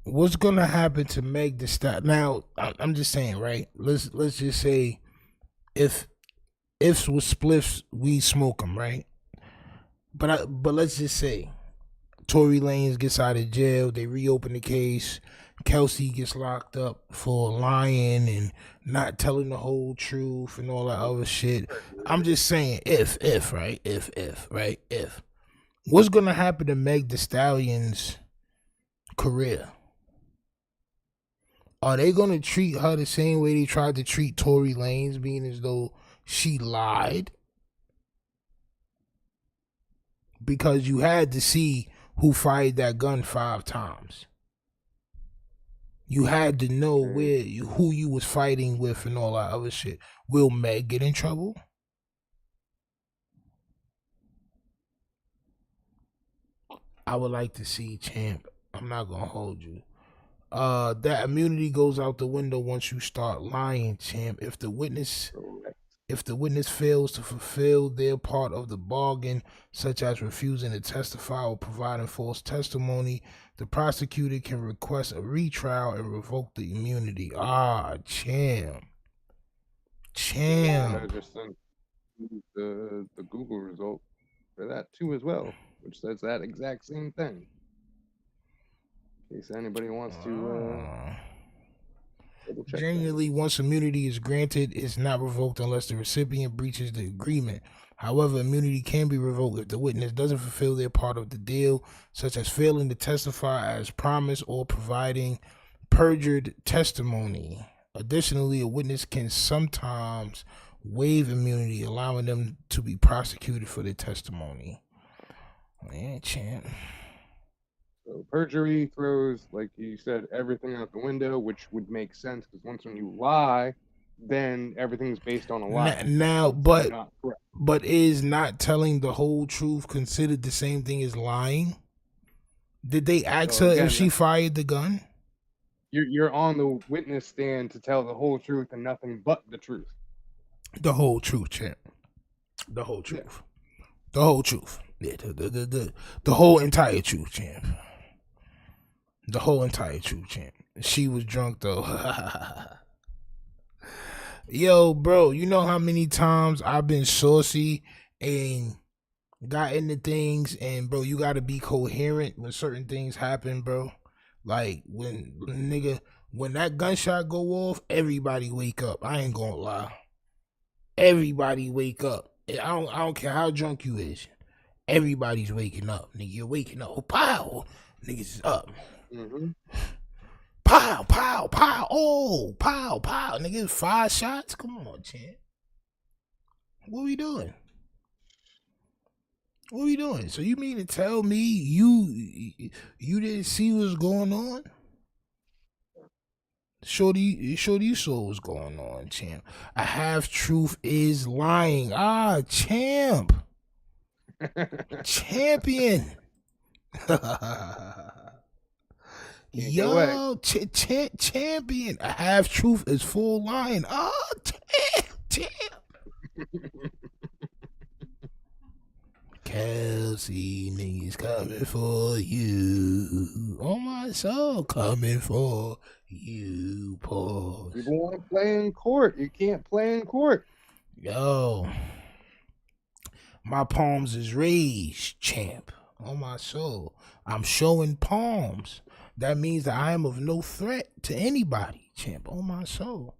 what's gonna happen to Meg Thee Stallion? Now, I'm just saying, right? Let's just say, if with spliffs, we smoke them, right? But let's just say, Tory Lanez gets out of jail, they reopen the case, Kelsey gets locked up for lying and not telling the whole truth and all that other shit. I'm just saying, if, what's gonna happen to Meg Thee Stallion's career? Are they gonna treat her the same way they tried to treat Tory Lanez, being as though she lied? Because you had to see who fired that gun 5 times. You had to know who you was fighting with and all that other shit. Will Meg get in trouble? I would like to see, champ. I'm not gonna hold you. That immunity goes out the window once you start lying, champ. If the witness fails to fulfill their part of the bargain, such as refusing to testify or providing false testimony, the prosecutor can request a retrial and revoke the immunity. Champ. I just sent the Google result for that too as well, which says that exact same thing. In case anybody wants to Generally, once immunity is granted, it's not revoked unless the recipient breaches the agreement. However, immunity can be revoked if the witness doesn't fulfill their part of the deal, such as failing to testify as promised or providing perjured testimony. Additionally, a witness can sometimes waive immunity, allowing them to be prosecuted for their testimony. Man, champ. So perjury throws, like you said, everything out the window, which would make sense because once when you lie, then everything's based on a lie. Now, but is not telling the whole truth considered the same thing as lying? Did they ask her if she fired the gun? You're on the witness stand to tell the whole truth and nothing but the truth. The whole truth, champ. The whole truth. Yeah. The whole truth. Yeah, the whole entire truth, champ. The whole entire truth, champ. She was drunk though. Yo, bro, you know how many times I've been saucy and got into things, and bro, you gotta be coherent when certain things happen, bro. Like when that gunshot go off, everybody wake up. I ain't gonna lie. Everybody wake up. I don't care how drunk you is. Everybody's waking up. Nigga, you're waking up. Oh, pow. Niggas is up. Mm-hmm. Pow, pow, pow. Oh, pow, pow. Nigga, 5 shots? Come on, champ. What we doing? What we doing? So you mean to tell me you didn't see what's going on? Shorty, you saw what's going on, champ. A half-truth is lying. Champ. Champion. Yo, champion. A half-truth is full lying. Champ. Kelsey, niggas coming for you. Oh, my soul, coming for you, pause. People want to play in court. You can't play in court. Yo, my palms is raised, champ. On my soul, I'm showing palms. That means that I am of no threat to anybody, champ. On my soul.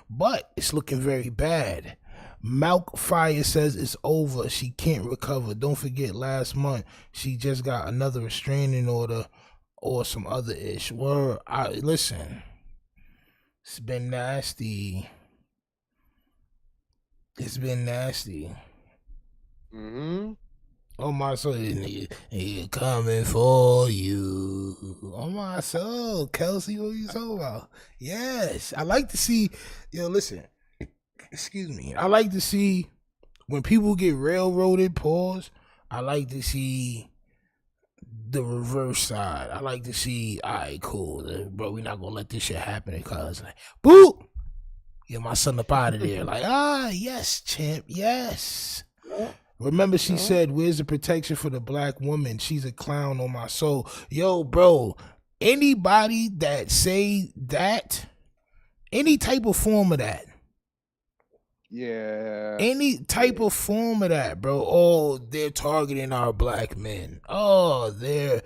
But it's looking very bad. Malk Fire says it's over. She can't recover. Don't forget last month she just got another restraining order or some other ish. Listen, it's been nasty. It's been nasty. Mm-hmm. Oh my soul, nigga coming for you. Oh my soul, Kelsey, what are you talking about? Yes, I like to see. Listen. Excuse me. I like to see when people get railroaded. Pause. I like to see the reverse side. I like to see, all right, cool, bro. We're not gonna let this shit happen because, like, boop, get my son up out of there. Like, yes, champ, yes. Remember, she said, "Where's the protection for the black woman? She's a clown on my soul." Yo, bro. Anybody that say that, any type of form of that. Yeah. Any type of form of that, bro. Oh, they're targeting our black men. Oh, the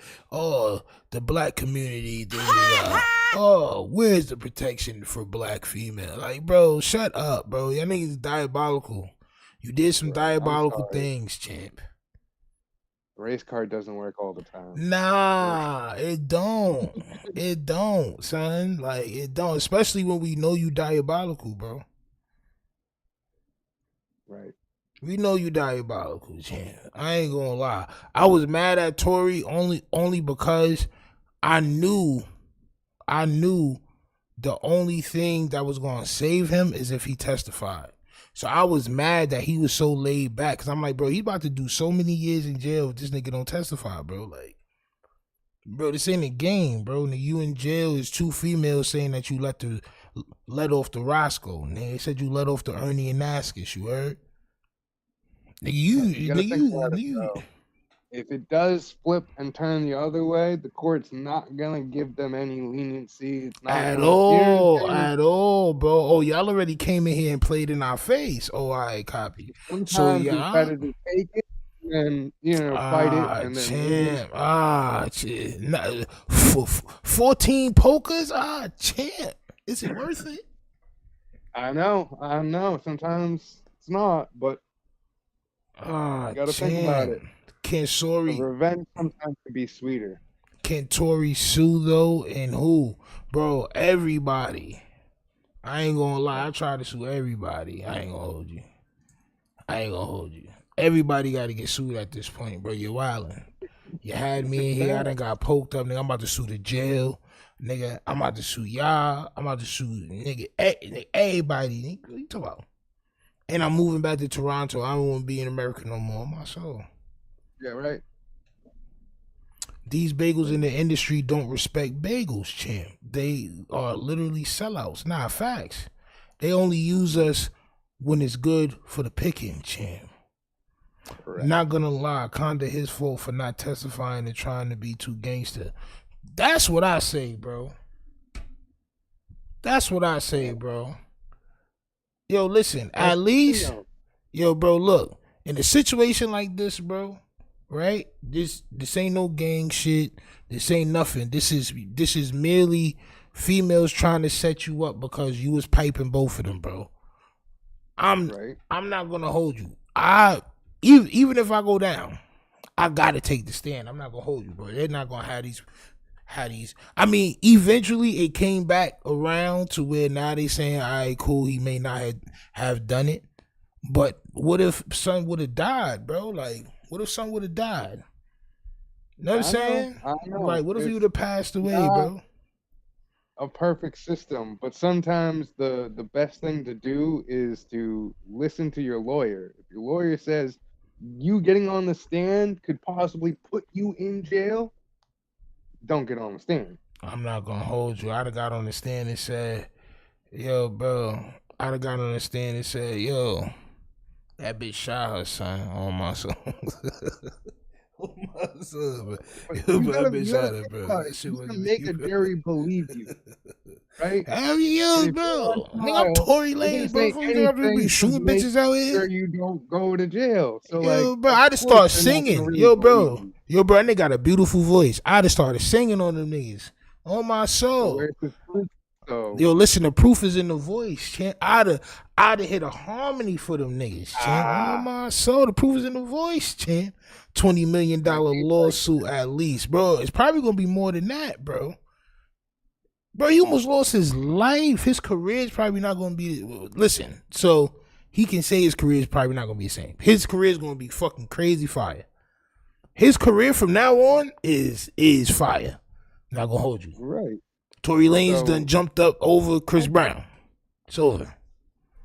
black community. Where's the protection for black female? Like, bro, shut up, bro. Y'all niggas diabolical. You did some diabolical things, champ. The race card doesn't work all the time. Nah, it don't. It don't, son. Like, it don't. Especially when we know you diabolical, bro. Right. We know you diabolical, champ. I ain't gonna lie. I was mad at Tory only because I knew the only thing that was gonna save him is if he testified. So I was mad that he was so laid back because I'm like, bro, he about to do so many years in jail if this nigga don't testify, bro. Like, Bro, this ain't a game, bro. Nigga, you in jail is 2 females saying that you let off the Roscoe. Nigga, they said you let off the Ernie and Naskus, you heard? Nigga, You gotta think about it, bro. If it does flip and turn the other way, the court's not gonna give them any leniency. It's not At gonna, all, bro. Oh, y'all already came in here and played in our face. Oh, all right, copy. Sometimes So, it's better to take it and, fight it. And then champ. 14 pokers? Champ. Is it worth it? I know. Sometimes it's not, but you gotta think about it. Kensori. Revenge sometimes can be sweeter. Kentori sue though, and who? Bro, everybody. I ain't gonna lie, I try to sue everybody. I ain't gonna hold you. Everybody gotta get sued at this point, bro. You're wildin'. You had me in here, I done got poked up, nigga. I'm about to sue the jail. Nigga, I'm about to sue y'all. I'm about to sue nigga everybody. Nigga, what you talking about? And I'm moving back to Toronto. I don't want to be in America no more. My soul. Yeah, right. These bagels in the industry don't respect bagels, champ. They are literally sellouts. Nah, facts. They only use us when it's good for the picking, champ. Correct. Not gonna lie, kinda his fault for not testifying and trying to be too gangster. That's what I say, bro. Yo, listen, at least, bro, look, in a situation like this, bro, right? This ain't no gang shit. This ain't nothing. This is merely females trying to set you up because you was piping both of them, bro. I'm not gonna hold you. Even if I go down, I gotta take the stand. I'm not gonna hold you, bro. They're not gonna have these. I mean, eventually it came back around to where now they saying, all right, cool, he may not have done it. But what if son would have died, bro? Like, what if son would have died? You know what I'm saying? I know. Like, what if he would have passed away, bro? A perfect system, but sometimes the best thing to do is to listen to your lawyer. If your lawyer says you getting on the stand could possibly put you in jail, don't get on the stand. I'm not gonna hold you. I'd have got on the stand and said, yo, bro, that bitch shot her son on my son. On my son, bro. You gotta make a jury believe you. Right? Hell yeah, bro. Nigga, I'm Tory Lane, bro. I'm be shooting bitches out here. Sure you don't go to jail. So bro, I just start singing. Yo, bro, that nigga got a beautiful voice. I just started singing on them niggas. On my soul. Yo, listen, the proof is in the voice, champ. I'd have hit a harmony for them niggas, champ. On my soul, the proof is in the voice, champ. $20 million lawsuit at least, bro. It's probably gonna be more than that, bro. Bro, he almost lost his life. His career is probably not gonna be. Listen, so he can say his career is probably not gonna be the same. His career is gonna be fucking crazy fire. His career from now on is fire. Not gonna hold you. Right. Tory Lanez done jumped up over Chris Brown. It's over.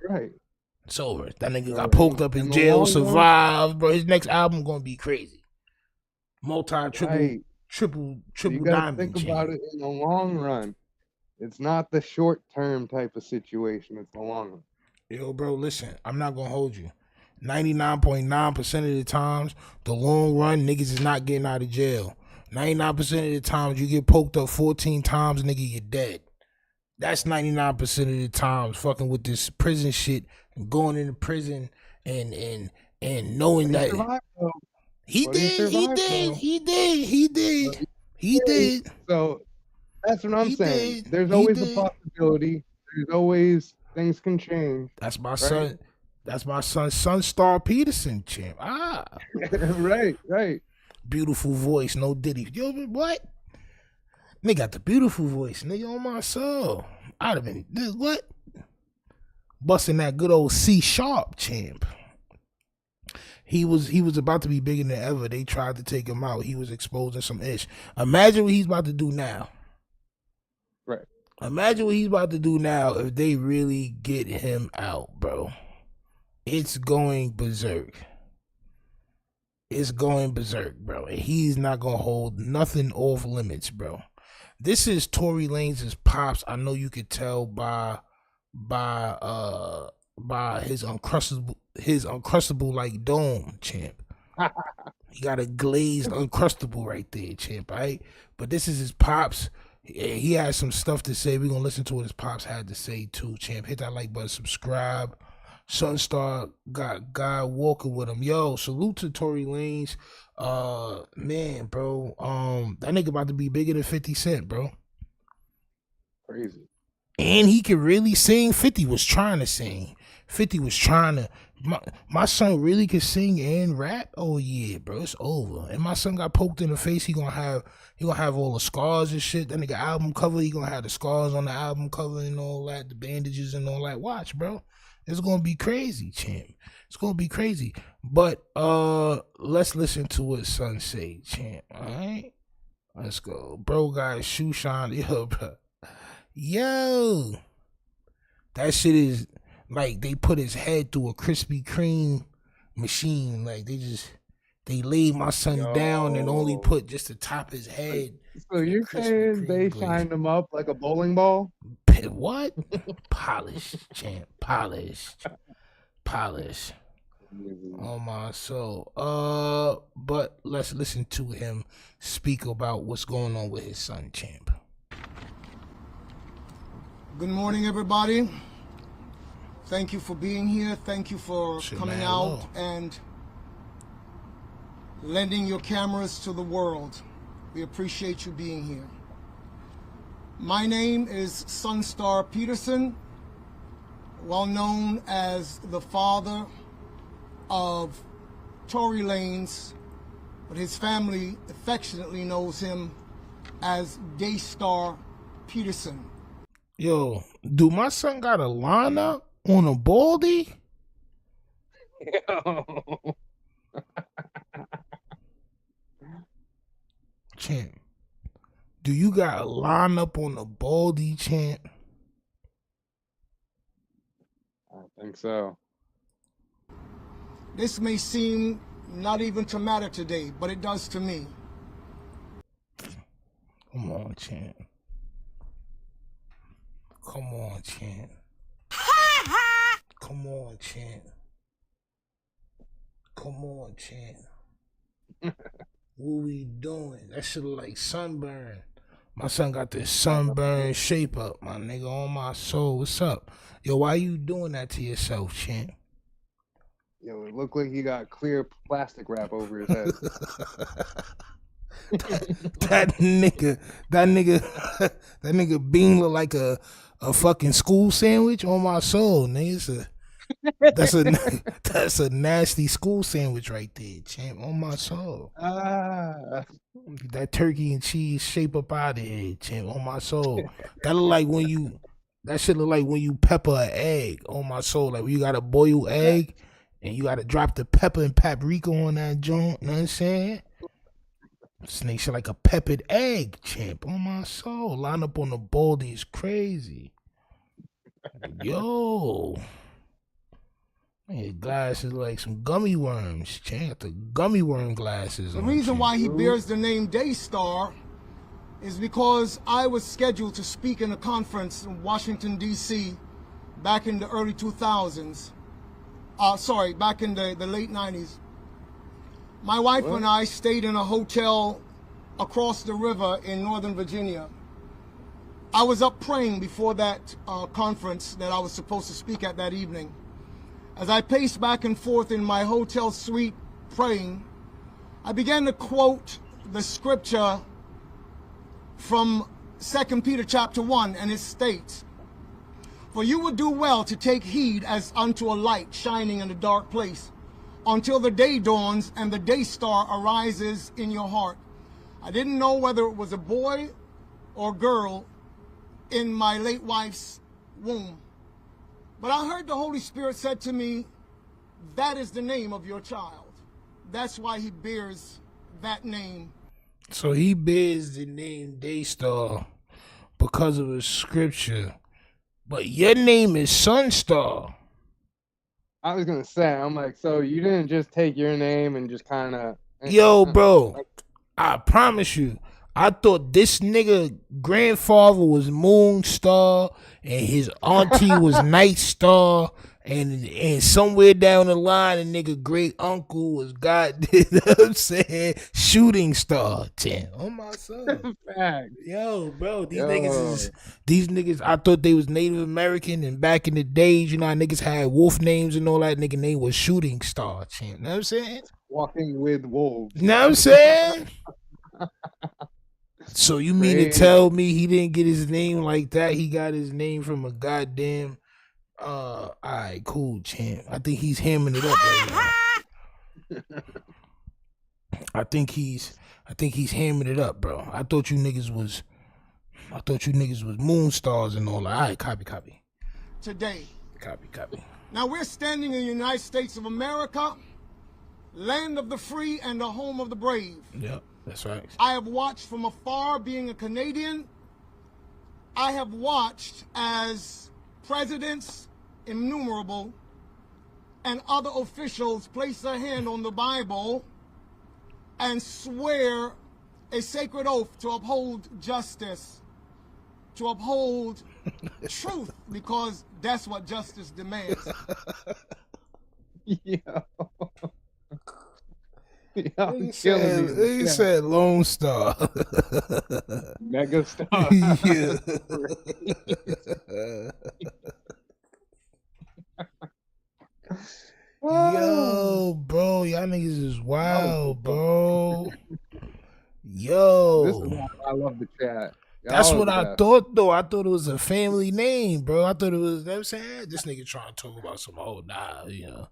Right. It's over. That nigga got poked up in jail, survived, bro. His next album gonna be crazy. Triple you diamond. Think about it in the long run. It's not the short term type of situation. It's the long run. Yo, bro, listen. I'm not gonna hold you. 99.9% of the times, the long run, niggas is not getting out of jail. 99% of the times you get poked up 14 times, nigga, you're dead. That's 99% of the times fucking with this prison shit and going into prison and knowing that he did. So that's what I'm saying. There's always a possibility. There's always things can change. That's my son. That's my son, Sunstar Peterson, champ. Right. Beautiful voice, no Diddy. Yo, what? Nigga got the beautiful voice, nigga, on my soul. I'd have been, what? Busting that good old C sharp, champ. He was about to be bigger than ever. They tried to take him out. He was exposing some ish. Imagine what he's about to do now. Right. Imagine what he's about to do now if they really get him out, bro. It's going berserk. is going berserk, bro. And he's not gonna hold nothing off limits, bro. This is Tory Lanez's pops. I know you could tell by his uncrustable like dome, champ. He got a glazed uncrustable right there, champ, right? But this is his pops. He has some stuff to say. We're gonna listen to what his pops had to say too, champ. Hit that like button, subscribe. Sunstar got God walking with him. Yo, salute to Tory Lanez. Man, bro. That nigga about to be bigger than 50 Cent, bro. Crazy. And he could really sing. 50 was trying to sing. 50 was trying to. My son really could sing and rap. Oh yeah, bro, it's over. And my son got poked in the face. He gonna have all the scars and shit. That nigga album cover, he gonna have the scars on the album cover and all that, the bandages and all that. Watch, bro. It's gonna be crazy, champ. It's gonna be crazy. But let's listen to what son say, champ. All right, let's go. Bro got shoe shine. Yo, bro. Yo, that shit is like they put his head through a Krispy Kreme machine. Like they laid my son down and only put just the top of his head. So you're saying they shined him up like a bowling ball? What? Polished, champ. Polished. Oh my soul. But let's listen to him speak about what's going on with his son, champ. Good morning, everybody. Thank you for being here. Thank you for coming out and lending your cameras to the world. We appreciate you being here. My name is Sunstar Peterson, well known as the father of Tory Lanez, but his family affectionately knows him as Daystar Peterson. Yo, do my son got a lineup on a baldy? Yo. Champ, do you got a lineup on the baldy, champ? I think so. This may seem not even to matter today, but it does to me. Come on, champ. Come on, champ. Come on, champ. Come on, champ. What we doing? That shit look like sunburn. My son got this sunburn shape up, my nigga, on my soul. What's up? Yo, why you doing that to yourself, champ? Yo, it looked like he got clear plastic wrap over his head. that nigga bean look like a fucking school sandwich on my soul, nigga. That's a nasty school sandwich right there, champ, on my soul. That turkey and cheese shape up out of here, champ, on my soul. That shit look like when you pepper an egg, on my soul. Like when you got a boiled egg and you gotta drop the pepper and paprika on that joint, you know what I'm saying? This nigga shit like a peppered egg, champ, on my soul. Line up on the baldy is crazy. Yo. Man, glasses like some gummy worms, champ. The gummy worm glasses. The reason why he bears the name Daystar is because I was scheduled to speak in a conference in Washington, D.C. back in the early 2000s. Back in the late 90s. My wife and I stayed in a hotel across the river in Northern Virginia. I was up praying before that conference that I was supposed to speak at that evening. As I paced back and forth in my hotel suite praying, I began to quote the scripture from 2 Peter chapter 1, and it states, "For you would do well to take heed as unto a light shining in a dark place, until the day dawns and the day star arises in your heart." I didn't know whether it was a boy or girl in my late wife's womb. But I heard the Holy Spirit said to me, that is the name of your child. That's why he bears that name. So he bears the name Daystar because of a scripture. But your name is Sunstar. I was gonna say, I'm like, so you didn't just take your name and just kind of. Yo, bro, I promise you, I thought this nigga grandfather was Moon Star and his auntie was Night Star, and somewhere down the line, a nigga great uncle was you know what I'm saying, Shooting Star. Damn, on my son. Fact. Yo, bro, these niggas, I thought they was Native American, and back in the days, you know how niggas had wolf names and all that. Nigga name was Shooting Star. You know what I'm saying? Walking with wolves. You know what I'm saying? So you mean to tell me he didn't get his name like that? He got his name from a goddamn. All right, cool, champ. I think he's hamming it up right now. I think he's hamming it up, bro. I thought you niggas was moon stars and all that. All right, copy. Today. Copy. Now we're standing in the United States of America, land of the free and the home of the brave. Yep, that's right. I have watched from afar, being a Canadian. I have watched as presidents, innumerable, and other officials place their hand on the Bible and swear a sacred oath to uphold justice, to uphold truth, because that's what justice demands. He said Lone Star. Mega Star. Yeah. Yo, bro, y'all niggas is wild, bro. Yo. This is why I love the chat. That's what I thought, though. I thought it was a family name, bro. I thought it was, you know what I'm saying? This nigga trying to talk about some, you know.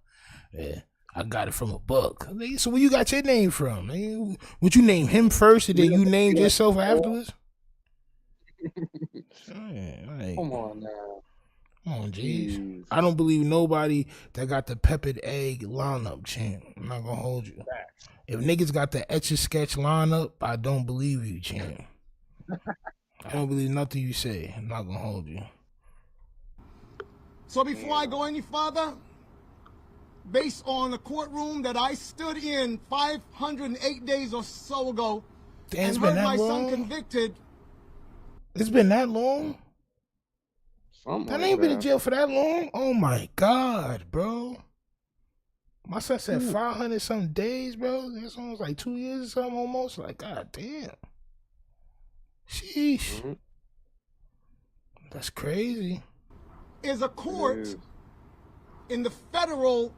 Yeah, I got it from a book. So where you got your name from? Man? Would you name him first and then you named yourself afterwards? Come on now. Come on, jeez. I don't believe nobody that got the peppered egg lineup, champ. I'm not gonna hold you. If niggas got the Etch-a-Sketch lineup, I don't believe you, champ. I don't believe nothing you say. I'm not gonna hold you. So before I go any further, based on the courtroom that I stood in 508 days or so ago, and heard my son convicted. It's been that long? That ain't been in jail for that long? Oh my God, bro. My son said 500 some days, bro. That's almost like 2 years or something almost. Like, God damn. Sheesh. That's crazy. Is a court in the federal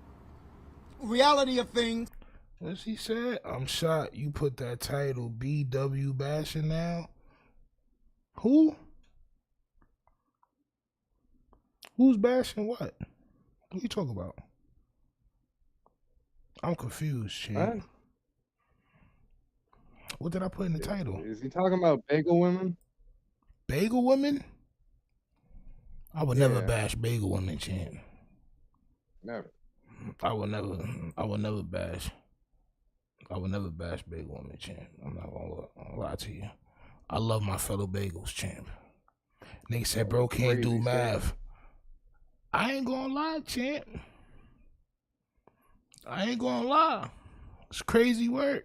reality of things. What's he said? I'm shocked you put that title BW bashing now. Who? Who's bashing what? What you talking about? I'm confused, shit. What did I put in the title? Is he talking about bagel women? Bagel women? I would never bash bagel women, champ. Never. I would never bash bagel women, champ. I'm not gonna lie to you. I love my fellow bagels, champ. Nigga said, bro, can't do math. I ain't gonna lie, champ. I ain't gonna lie. It's crazy work.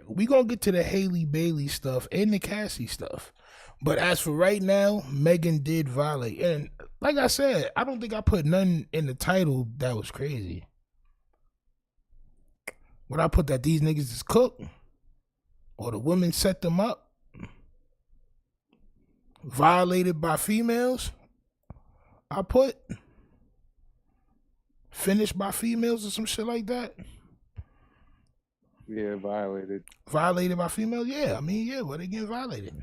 We gonna get to the Haley Bailey stuff and the Cassie stuff. But as for right now, Megan did violate. And like I said, I don't think I put nothing in the title that was crazy. When I put that these niggas is cooked, or the women set them up, violated by females, I put finished by females or some shit like that. Yeah, violated. Violated by females? Yeah, I mean, yeah, well, they getting violated.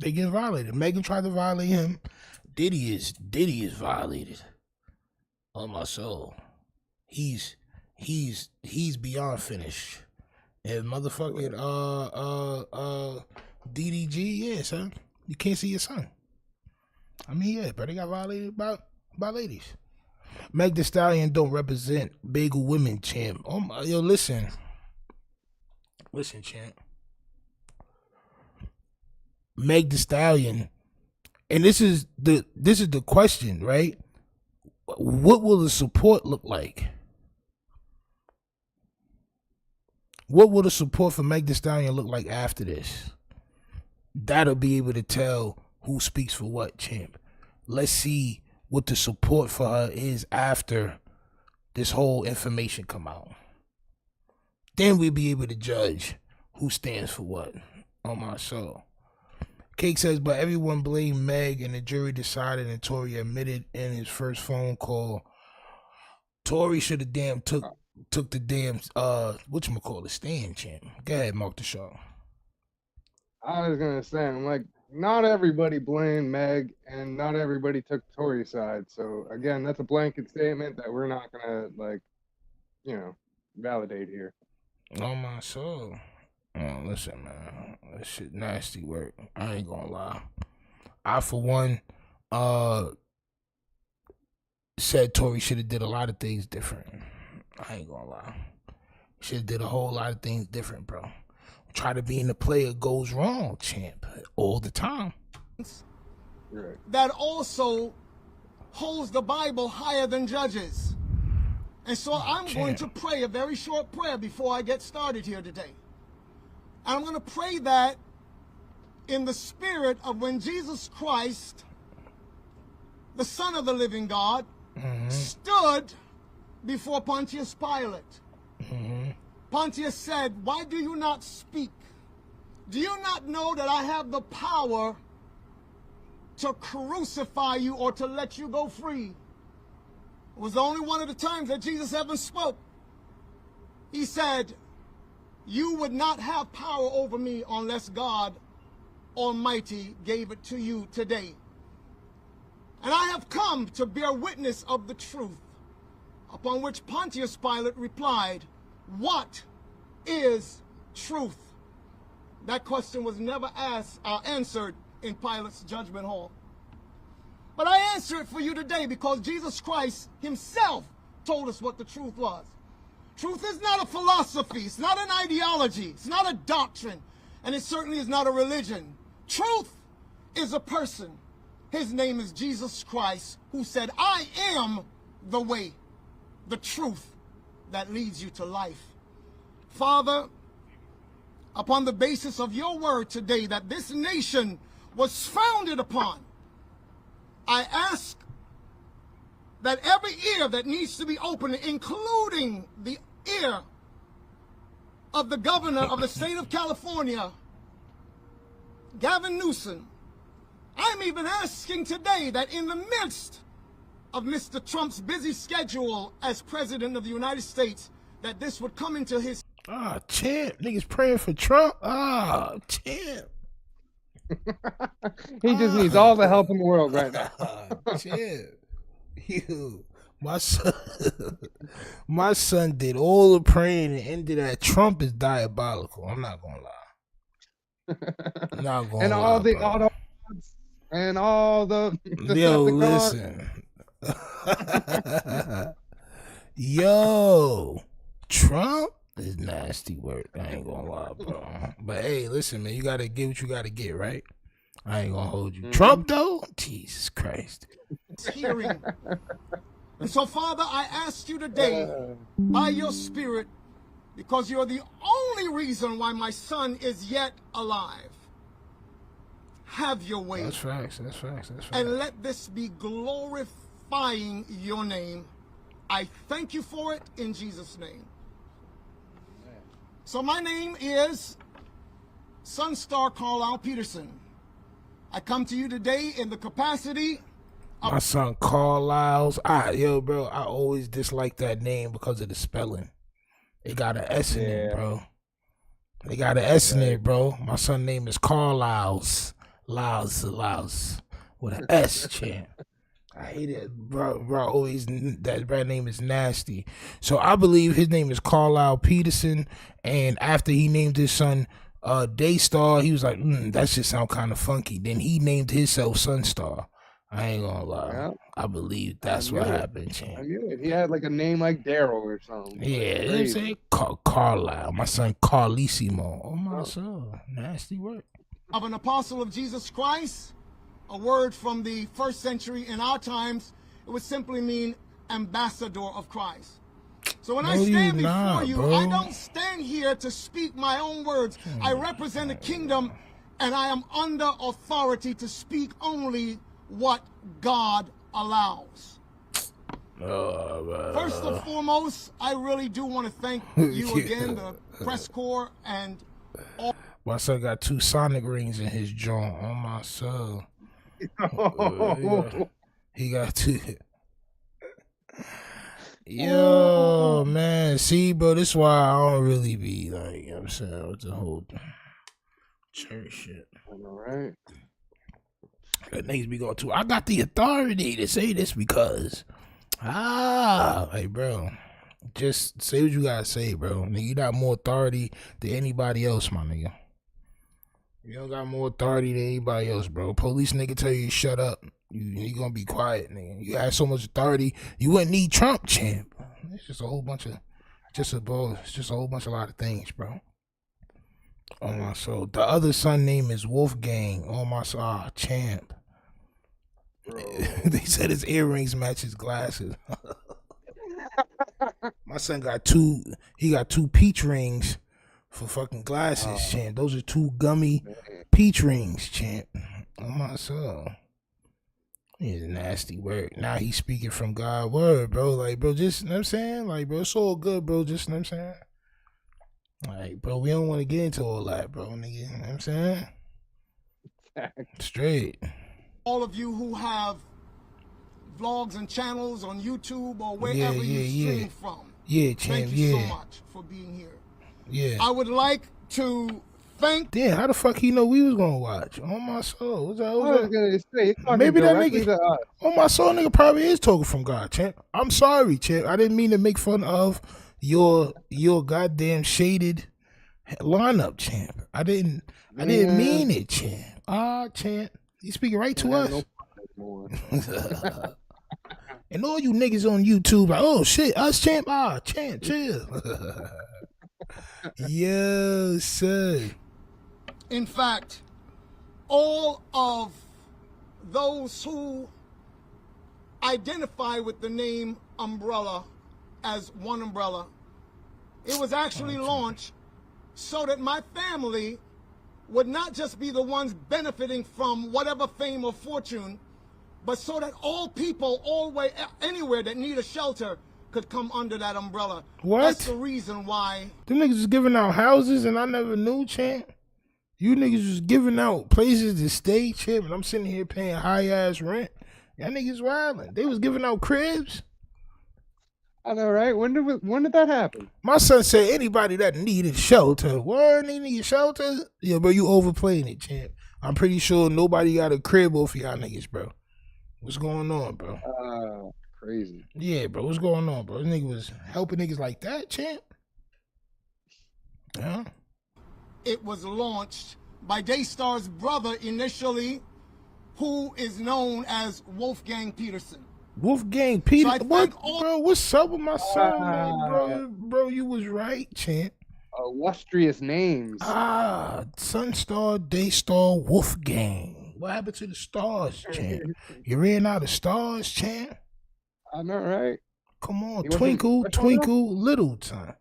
They getting violated. Megan tried to violate him. Diddy is violated. On my soul. He's beyond finished. And motherfucking DDG, yeah, son. You can't see your son. I mean, yeah, but they got violated by ladies. Meg Thee Stallion don't represent bagel women, champ. Oh my, yo, listen, champ. Meg Thee Stallion And this is the question, right? What will the support look like? What will the support for Meg Thee Stallion look like after this? That'll be able to tell who speaks for what, champ. Let's see what the support for her is after this whole information come out. Then we'll be able to judge who stands for what on my soul. Cake says, but everyone blamed Meg and the jury decided and Tory admitted in his first phone call. Tory should have took the damn whatchamacallit stand, champ. Go ahead, Mark the Shaw. I was gonna say, I'm like, not everybody blamed Meg and not everybody took Tory's side. So again, that's a blanket statement that we're not gonna validate here. On my soul. Oh, listen, man. That shit nasty work. I ain't gonna lie. I, for one, said Tory should have did a lot of things different. I ain't gonna lie. Should have did a whole lot of things different, bro. Try to be in the player goes wrong, champ, all the time. Right. That also holds the Bible higher than judges. And so I'm going to pray a very short prayer before I get started here today. And I'm going to pray that in the spirit of when Jesus Christ, the Son of the living God, stood before Pontius Pilate. Pontius said, why do you not speak? Do you not know that I have the power to crucify you or to let you go free? It was only one of the times that Jesus ever spoke. He said, you would not have power over me unless God Almighty gave it to you today. And I have come to bear witness of the truth. Upon which Pontius Pilate replied, what is truth? That question was never answered in Pilate's judgment hall. But I answer it for you today because Jesus Christ himself told us what the truth was. Truth is not a philosophy, it's not an ideology, it's not a doctrine, and it certainly is not a religion. Truth is a person. His name is Jesus Christ, who said, I am the way, the truth that leads you to life. Father, upon the basis of your word today that this nation was founded upon, I ask that every ear that needs to be opened, including the ear of the governor of the state of California, Gavin Newsom, I'm even asking today that in the midst of Mr. Trump's busy schedule as president of the United States, that this would come into his... champ. Niggas praying for Trump. Champ. He just needs all the help in the world right now. Champ. My son did all the praying and ended at Trump is diabolical. I'm not gonna lie. Not gonna and lie, all the bro. auto and all the Yo, listen. Yo, Trump is nasty work. I ain't gonna lie, bro. But hey, listen, man, you gotta get what you gotta get, right? I ain't gonna hold you. Trump, though? Jesus Christ. Hearing. And so, Father, I ask you today, by your Spirit, because you're the only reason why my son is yet alive, have your way. That's facts. That's facts. That's facts. And let this be glorifying your name. I thank you for it in Jesus' name. So my name is Sunstar Carlisle Peterson. I come to you today in the capacity of... My son Carlisle's. Yo, bro, I always dislike that name because of the spelling. They got an S in it, bro. They got an S in it, bro. My son's name is Carlisle's. Laus. With an S, champ. I hate it, bro. Always that brand name is nasty. So I believe his name is Carlisle Peterson, and after he named his son Daystar, he was like, that shit sound kind of funky. Then he named himself Sunstar. I ain't gonna lie. Yeah. I believe that's what happened, champ. I knew it. He had like a name like Daryl or something. Yeah, you know what I'm saying? Carlisle. My son Carlissimo. Oh my son. Nasty work. Of an apostle of Jesus Christ, a word from the 1st century. In our times, it would simply mean ambassador of Christ. So when I stand before you, I don't stand here to speak my own words. I represent a kingdom, and I am under authority to speak only what God allows. First and foremost, I really do want to thank you again, the press corps, and all. My son got 2 sonic rings in his joint. On my soul. He got 2. Yo, man. See, bro, this is why I don't really be like, you know what I'm saying, with the whole church shit. All right. That niggas be going to. I got the authority to say this because, like, bro, just say what you gotta say, bro. Nigga, you got more authority than anybody else, my nigga. You don't got more authority than anybody else, bro. Police nigga tell you to shut up. You gonna be quiet, nigga. You have so much authority, you wouldn't need Trump, champ. It's just a whole bunch of, a lot of things, bro. Oh my soul. The other son name is Wolfgang. Oh my soul, champ. They said his earrings match his glasses. My son got 2. He got 2 peach rings for fucking glasses, champ. Those are 2 gummy peach rings, champ. Oh my soul. He's a nasty word. Now he's speaking from God's word, bro. Like, bro, just, you know what I'm saying? Like, bro, it's all good, bro. Just, you know what I'm saying? Like, bro, we don't want to get into all that, bro, nigga. You know what I'm saying? Straight. All of you who have vlogs and channels on YouTube or wherever you stream from. Yeah, champ, thank you so much for being here. Yeah. I would like to thank. Damn, how the fuck he know we was gonna watch? On my soul. What's that? I was gonna say, maybe that nigga. On my soul, nigga probably is talking from God, champ. I'm sorry, champ. I didn't mean to make fun of your goddamn shaded lineup, champ. I didn't mean it, champ. Champ. He's speaking right to us. And all you niggas on YouTube, like, oh shit, us, champ. Champ, chill. Yo, sir. In fact, all of those who identify with the name Umbrella as one umbrella, it was actually launched so that my family would not just be the ones benefiting from whatever fame or fortune, but so that all people, anywhere that need a shelter could come under that umbrella. What? That's the reason why. Them niggas was giving out houses and I never knew, champ. You niggas was giving out places to stay, champ, and I'm sitting here paying high-ass rent. Y'all niggas wildin'. They was giving out cribs. I know, right? When did that happen? My son said anybody that needed shelter. Word, they need shelter? Yeah, bro, you overplaying it, champ. I'm pretty sure nobody got a crib off y'all niggas, bro. What's going on, bro? Crazy. Yeah, bro, what's going on, bro? This nigga was helping niggas like that, champ? Yeah. It was launched by Daystar's brother initially, who is known as Wolfgang Peterson. Wolfgang Peterson? So what, bro? What's up with my son, man, bro? Bro, you was right, champ. Illustrious names. Sunstar, Daystar, Wolfgang. What happened to the stars, champ? You ran out of stars, champ? I know, right? Come on, Twinkle, Little Time.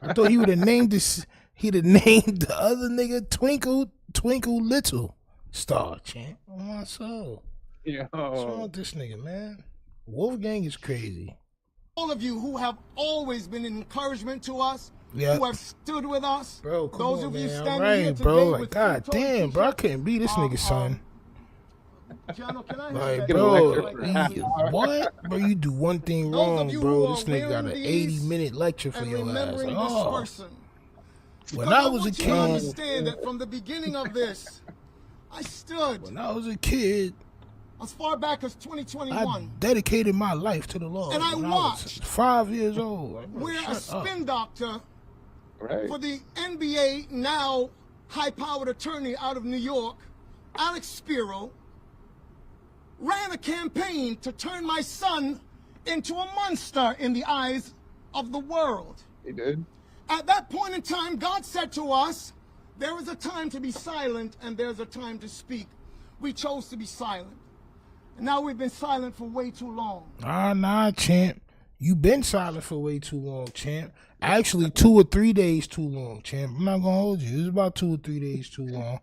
I thought he would have named this. He'd have named the other nigga Twinkle Little Star, champ. Oh my soul. Yo. What's wrong with this nigga, man? Wolfgang is crazy. All of you who have always been an encouragement to us, yep, who have stood with us, bro. Come those on, of you man. standing right, here today, bro. Like, with god damn, bro. I couldn't be this nigga, son. Jano, can I like, bro, what? Bro, you do one thing wrong, bro. This nigga got an 80-minute lecture for your ass. Like, oh. When I was a kid, understand that from the beginning of this, I stood. When I was a kid, as far back as 2021, I dedicated my life to the Lord. And I watched 5 years old. Like, bro, where a spin doctor right, for the NBA, now high-powered attorney out of New York, Alex Spiro, ran a campaign to turn my son into a monster in the eyes of the world. He did. At that point in time, God said to us, there is a time to be silent and there's a time to speak. we chose to be silent. And now we've been silent for way too long. Nah, champ. You been silent for way too long, champ. Actually, 2 or 3 days too long, champ. I'm not gonna hold you. It's about 2 or 3 days too long.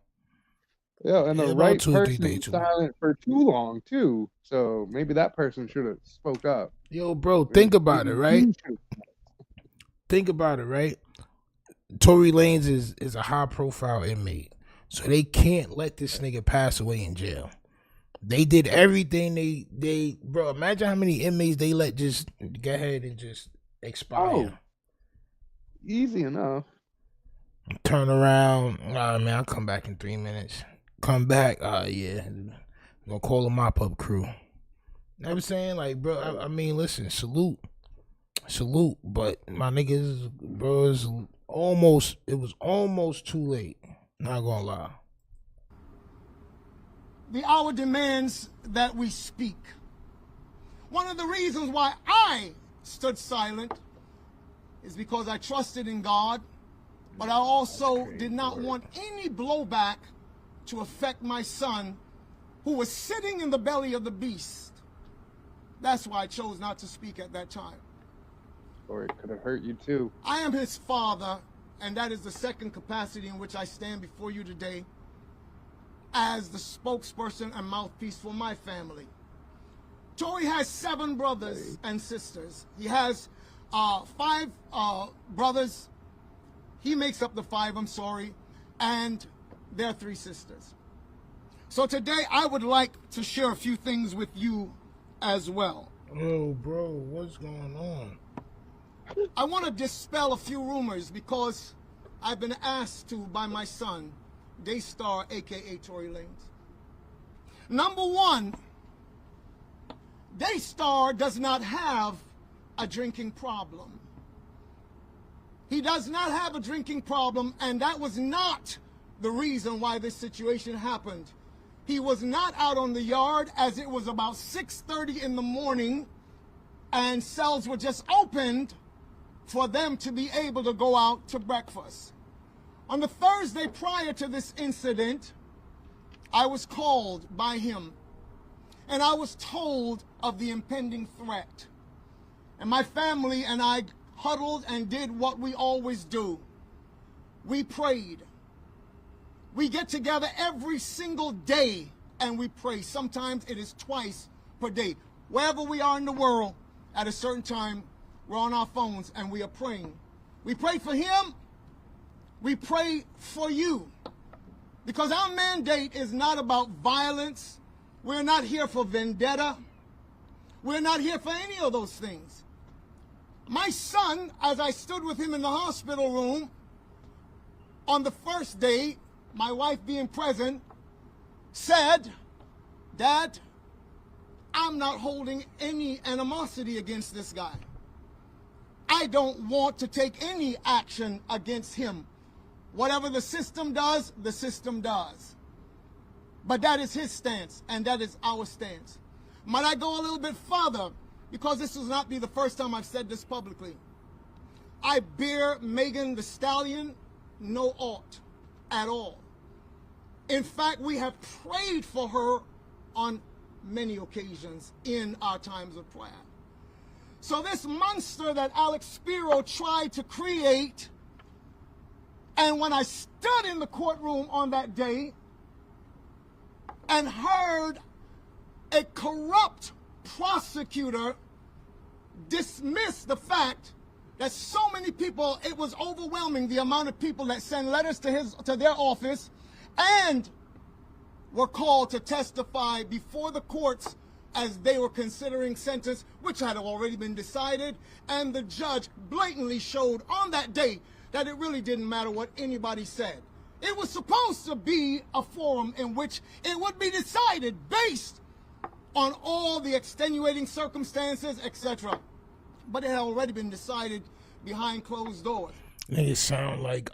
Yeah, and the It's right about 2 or 3 person days was too long. silent for too long too. So maybe that person should have spoke up. Yo, bro, think about it, right? Think about it, right? Tory Lanez is a high profile inmate. So they can't let this nigga pass away in jail. They did everything they bro, imagine how many inmates they let just go ahead and just expire. Oh, easy enough. Turn around. Nah, man, I'll come back in 3 minutes. Come back. Yeah. Gonna call a mop-up crew. You know what I'm saying? Like, bro, I mean, listen, salute. But my niggas, bro, it was almost too late. Not gonna lie. The hour demands that we speak. One of the reasons why I stood silent is because I trusted in God, but I also did not want any blowback to affect my son, who was sitting in the belly of the beast. That's why I chose not to speak at that time. Or it could have hurt you too. I am his father, and that is the second capacity in which I stand before you today as the spokesperson and mouthpiece for my family. Tory has 7 brothers and sisters. He has 5 brothers. He makes up the 5, I'm sorry, and there are 3 sisters. So today I would like to share a few things with you as well. Oh, bro, what's going on? I want to dispel a few rumors because I've been asked to by my son, Daystar, aka Tory Lanez. Number 1, Daystar does not have a drinking problem. He does not have a drinking problem, and that was not the reason why this situation happened. He was not out on the yard, as it was about 6:30 in the morning, and cells were just opened for them to be able to go out to breakfast. On the Thursday prior to this incident, I was called by him, and I was told of the impending threat. And my family and I huddled and did what we always do. We prayed. We get together every single day and we pray. Sometimes it is twice per day. Wherever we are in the world, at a certain time, we're on our phones and we are praying. We pray for him. We pray for you. Because our mandate is not about violence. We're not here for vendetta. We're not here for any of those things. My son, as I stood with him in the hospital room, on the first day, my wife being present, said, "Dad, I'm not holding any animosity against this guy. I don't want to take any action against him. Whatever the system does, the system does." But that is his stance, and that is our stance. Might I go a little bit further? Because this will not be the first time I've said this publicly. I bear Megan Thee Stallion no aught at all. In fact, we have prayed for her on many occasions in our times of prayer. So this monster that Alex Spiro tried to create, and when I stood in the courtroom on that day and heard a corrupt prosecutor dismiss the fact that so many people, it was overwhelming the amount of people that sent letters to their office and were called to testify before the courts as they were considering sentence, which had already been decided, and the judge blatantly showed on that day that it really didn't matter what anybody said. It was supposed to be a forum in which it would be decided based on all the extenuating circumstances, etc. But it had already been decided behind closed doors. Niggas sound like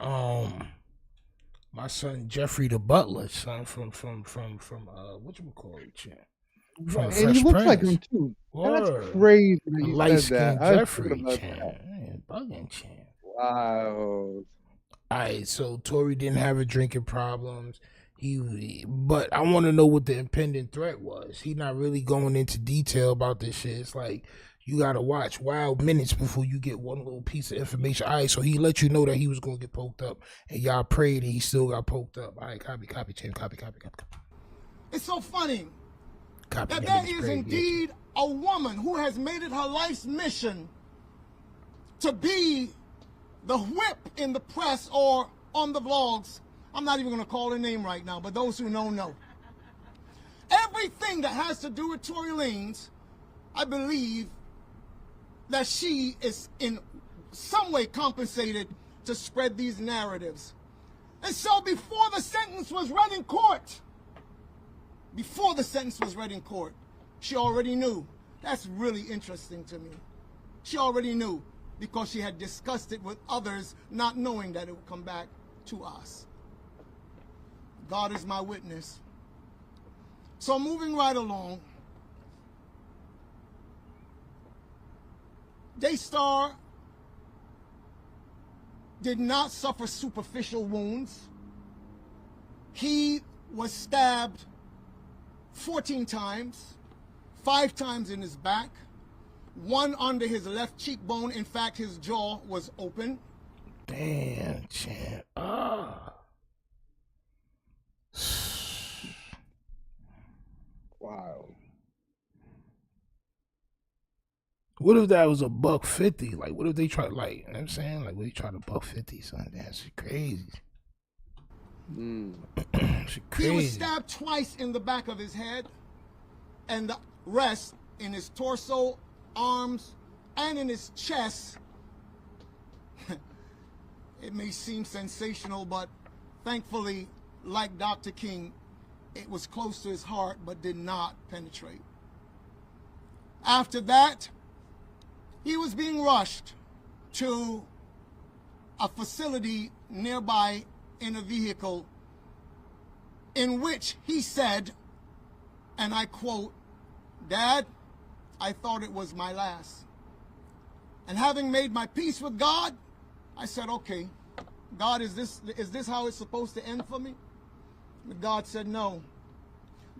my son Jeffrey the Butler, son from whatchamacallit, champ. From And Fresh he looks Prince. like him too. That's Word. crazy that you Light said that. skinned I was Jeffrey, thinking about champ. that. Man, bugging, champ. Wow. Alright, so Tory didn't have a drinking problems. But I want to know what the impending threat was. He not really going into detail about this shit. It's like you gotta watch wild minutes before you get one little piece of information. All right, so he let you know that he was gonna get poked up, and y'all prayed, and he still got poked up. All right, copy, champ, copy. It's so funny Copy, that nigga, there just is prayed, indeed a woman who has made it her life's mission to be the whip in the press or on the vlogs. I'm not even going to call her name right now, but those who know. Everything that has to do with Tory Lanez, I believe that she is in some way compensated to spread these narratives. And so before the sentence was read in court, she already knew. That's really interesting to me. She already knew because she had discussed it with others, not knowing that it would come back to us. God is my witness. So moving right along, Daystar did not suffer superficial wounds. He was stabbed 14 times, 5 times in his back, 1 under his left cheekbone. In fact, his jaw was open. Damn, champ. Wow. What if that was a $150? Like, what if they try, like, you know what I'm saying? Like, what if they try to $150, son? That's crazy. He was stabbed twice in the back of his head, and the rest in his torso, arms, and in his chest. It may seem sensational, but thankfully, like Dr. King, it was close to his heart but did not penetrate. After that, he was being rushed to a facility nearby in a vehicle in which he said, and I quote, "Dad, I thought it was my last. And having made my peace with God, I said, okay, God, is this how it's supposed to end for me?" But God said no.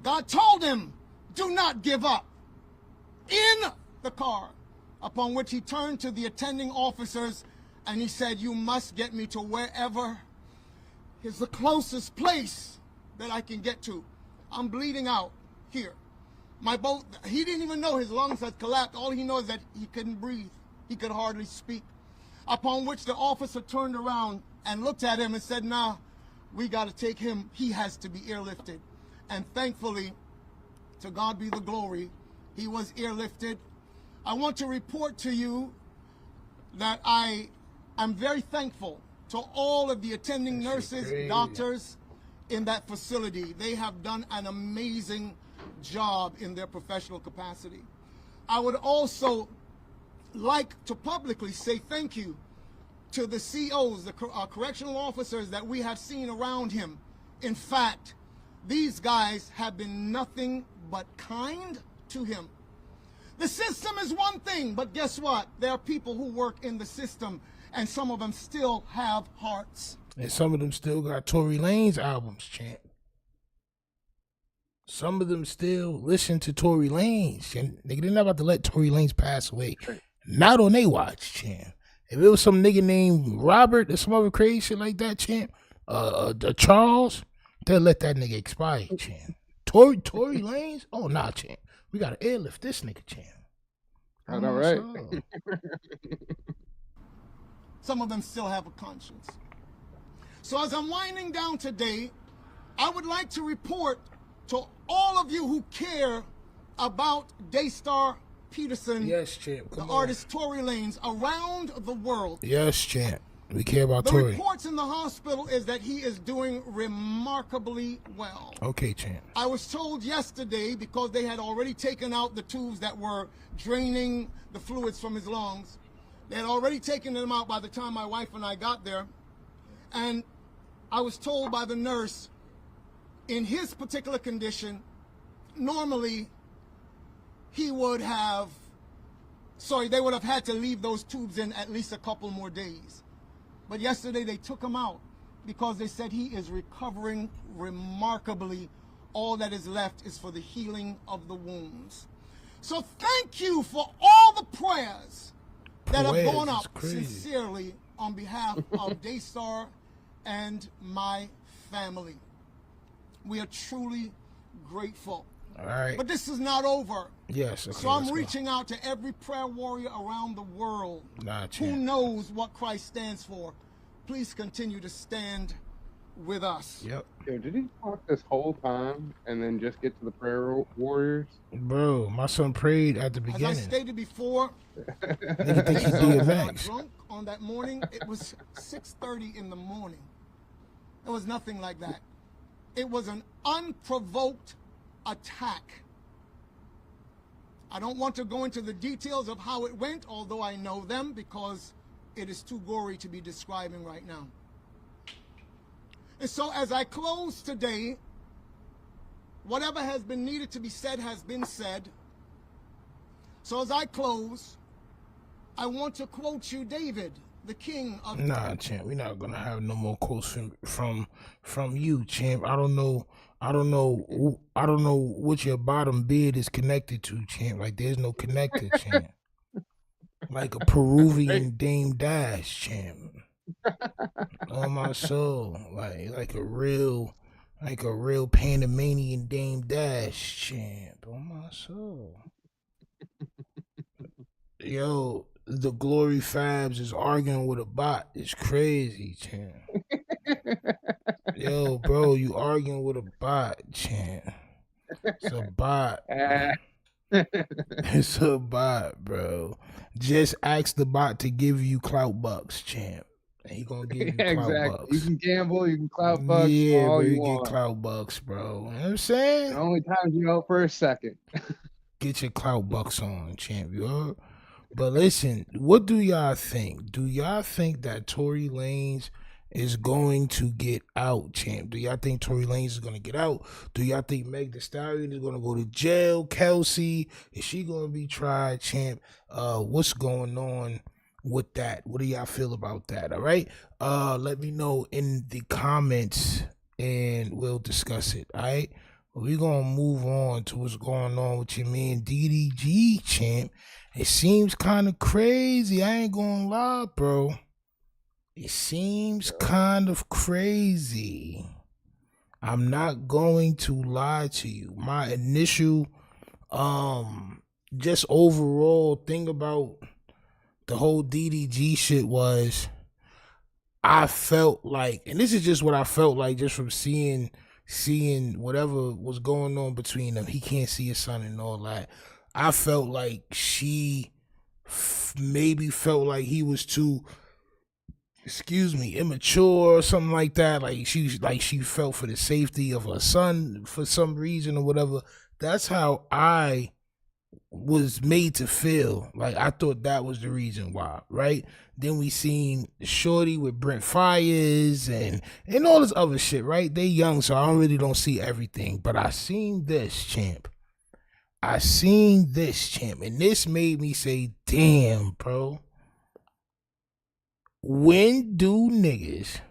God told him, "Do not give up," in the car, upon which he turned to the attending officers and he said, "You must get me to wherever is the closest place that I can get to. I'm bleeding out here." He didn't even know his lungs had collapsed. All he knows is that he couldn't breathe. He could hardly speak. Upon which the officer turned around and looked at him and said, "Nah, we got to take him. He has to be airlifted." And thankfully, to God be the glory, he was airlifted. I want to report to you that I am very thankful to all of the attending nurses, doctors in that facility. They have done an amazing job in their professional capacity. I would also like to publicly say thank you to the COs, the correctional officers that we have seen around him. In fact, these guys have been nothing but kind to him. The system is one thing, but guess what? There are people who work in the system, and some of them still have hearts. And some of them still got Tory Lanez albums, champ. Some of them still listen to Tory Lanez. Nigga, they're not about to let Tory Lanez pass away. Not on they watch, champ. If it was some nigga named Robert or some other crazy shit like that, champ, Charles, they'll let that nigga expire, champ. Tory Lanez? Oh, nah, champ. We gotta airlift this nigga, champ. I know, right? Some of them still have a conscience. So as I'm winding down today, I would like to report to all of you who care about Daystar Peterson, yes, champ. the artist Tory Lanez, around the world. Yes, champ. We care about the Tory. The reports in the hospital is that he is doing remarkably well. Okay, champ. I was told yesterday, because they had already taken out the tubes that were draining the fluids from his lungs, they had already taken them out by the time my wife and I got there. And I was told by the nurse, in his particular condition, normally he would have, they would have had to leave those tubes in at least a couple more days. But yesterday they took him out because they said he is recovering remarkably. All that is left is for the healing of the wounds. So thank you for all the prayers that have gone up sincerely on behalf of Daystar and my family. We are truly grateful. All right. But this is not over. Yes. Okay, so I'm reaching out to every prayer warrior around the world who knows what Christ stands for. Please continue to stand with us. Yep. Yo, did he talk this whole time and then just get to the prayer warriors? Bro, my son prayed at the beginning. As I stated before, Nigga think he DMX. drunk on that morning. It was 6:30 in the morning. It was nothing like that. It was an unprovoked attack. I don't want to go into the details of how it went, although I know them, because it is too gory to be describing right now. And so as I close today, whatever has been needed to be said has been said. So as I close, I want to quote you, David, the king of... Nah, champ, we're not gonna have no more quotes from you, champ. I don't know what your bottom bid is connected to, champ. Like there's no connector, champ. Like a Peruvian Dame Dash, champ. On my soul, like a real Panamanian Dame Dash, champ. On my soul. Yo, the Glory Fabs is arguing with a bot. It's crazy, champ. Yo, bro, you arguing with a bot, champ. It's a bot. It's a bot, bro. Just ask the bot to give you clout bucks, champ. And he gonna give you clout bucks. You can gamble, you can clout bucks. Yeah, all bro, you you want. get clout bucks, bro. You know what I'm saying? The only time you know for a second. Get your clout bucks on, champ. You heard? But listen, what do y'all think? Do y'all think that Tory Lanez is going to get out, champ? Do y'all think Tory Lanez is going to get out? Do y'all think Meg Thee Stallion is going to go to jail? Kelsey, is she going to be tried, champ? What's going on with that? What do y'all feel about that? All right? Let me know in the comments and we'll discuss it. All right? We're going to move on to what's going on with your man Ddg, champ. It seems kind of crazy. I ain't going to lie, bro. It seems kind of crazy. I'm not going to lie to you. My initial, just overall thing about the whole Ddg shit was, I felt like, and this is just what I felt like just from seeing whatever was going on between them. He can't see his son and all that. I felt like she maybe felt like he was too, immature or something like that. Like she felt for the safety of her son for some reason or whatever. That's how I was made to feel. Like I thought that was the reason why, right? Then we seen Shorty with Brent Fires and all this other shit, right? They young, so I don't see everything. But I seen this, champ. And this made me say, damn, bro. When do niggas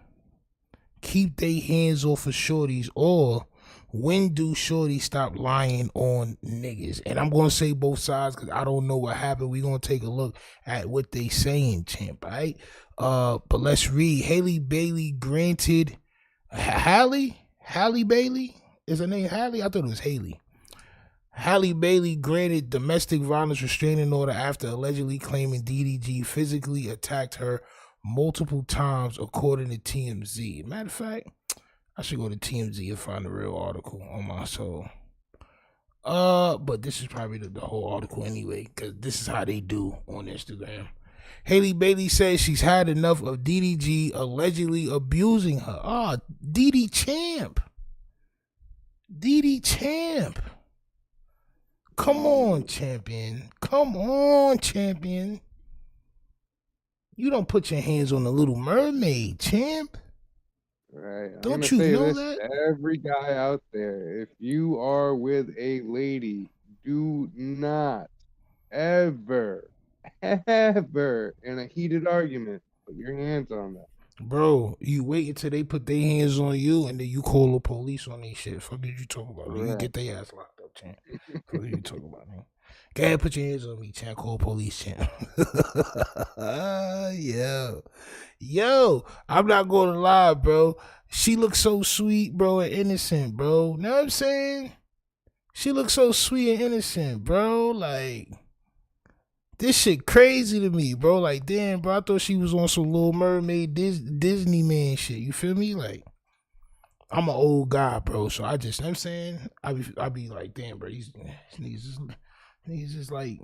keep their hands off of shorties, or when do shorties stop lying on niggas? And I'm going to say both sides because I don't know what happened. We're going to take a look at what they saying, champ, all right? But let's read. Halle Bailey granted... Halle Bailey? Is her name Halle? I thought it was Haley. Halle Bailey granted domestic violence restraining order after allegedly claiming Ddg physically attacked her multiple times, according to TMZ. Matter of fact, I should go to TMZ and find the real article on my soul. But this is probably the whole article anyway, because this is how they do on Instagram. Halle Bailey says she's had enough of Ddg allegedly abusing her. Diddy champ. Come on, champion. You don't put your hands on the Little Mermaid, champ. Right. Don't you know that? To every guy out there, if you are with a lady, do not ever in a heated argument put your hands on that. Bro, you wait until they put their hands on you and then you call the police on their shit. Fuck did you talk about? You get their ass locked up, champ. Fuck did you talk about, man? Go ahead, put your hands on me, champ. Call police, champ. Yo, I'm not gonna lie, bro. She looks so sweet, bro, and innocent, bro. Know what I'm saying? She looks so sweet and innocent, bro. Like, this shit crazy to me, bro. Like, damn, bro, I thought she was on some Little Mermaid Disney man shit. You feel me? Like, I'm an old guy, bro. So I just, you know what I'm saying? I be like, damn, bro, he's just like,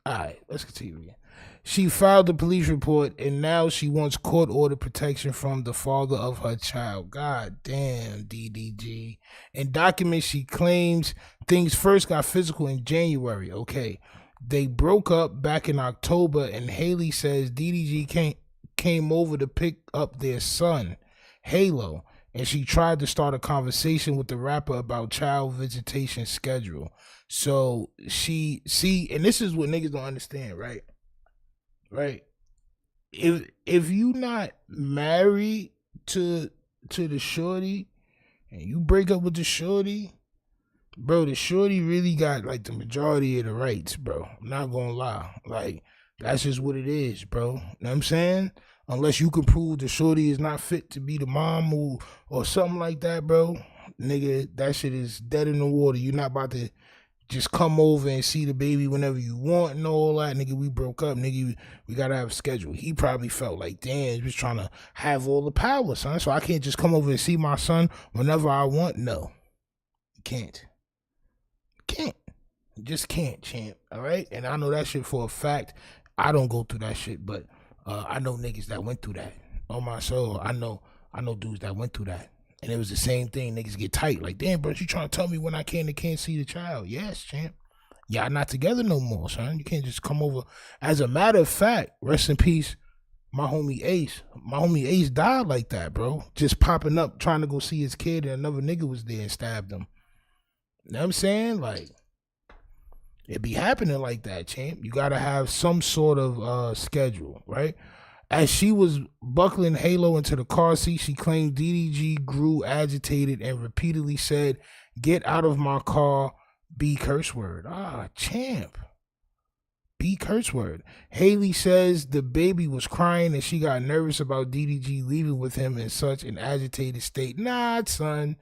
all right, let's continue again. She filed a police report and now she wants court order protection from the father of her child. God damn, DDG. In documents, she claims things first got physical in January. Okay. They broke up back in October and Haley says DDG came over to pick up their son, Halo, and she tried to start a conversation with the rapper about child visitation schedule. So and this is what niggas don't understand, right? Right. If you not married to the shorty and you break up with the shorty, bro, the shorty really got like the majority of the rights, bro. I'm not gonna lie. Like, that's just what it is, bro. Know what I'm saying? Unless you can prove the shorty is not fit to be the mom or something like that, bro. Nigga, that shit is dead in the water. You're not about to just come over and see the baby whenever you want and all that. Nigga, we broke up. Nigga, we gotta have a schedule. He probably felt like, damn, he was trying to have all the power, son. So I can't just come over and see my son whenever I want. No. You can't. You just can't, champ. All right? And I know that shit for a fact. I don't go through that shit, but I know niggas that went through that. On my soul, I know dudes that went through that. And it was the same thing. Niggas get tight. Like, damn, bro, you trying to tell me when I can and can't see the child? Yes, champ. Y'all not together no more, son. You can't just come over. As a matter of fact, rest in peace, my homie Ace. My homie Ace died like that, bro. Just popping up, trying to go see his kid, and another nigga was there and stabbed him. You know what I'm saying? Like, it be happening like that, champ. You gotta have some sort of schedule, right? As she was buckling Halo into the car seat, she claimed DDG grew agitated and repeatedly said, "Get out of my car, B curse word." Ah, champ. B curse word. Haley says the baby was crying and she got nervous about DDG leaving with him in such an agitated state. Nah, son.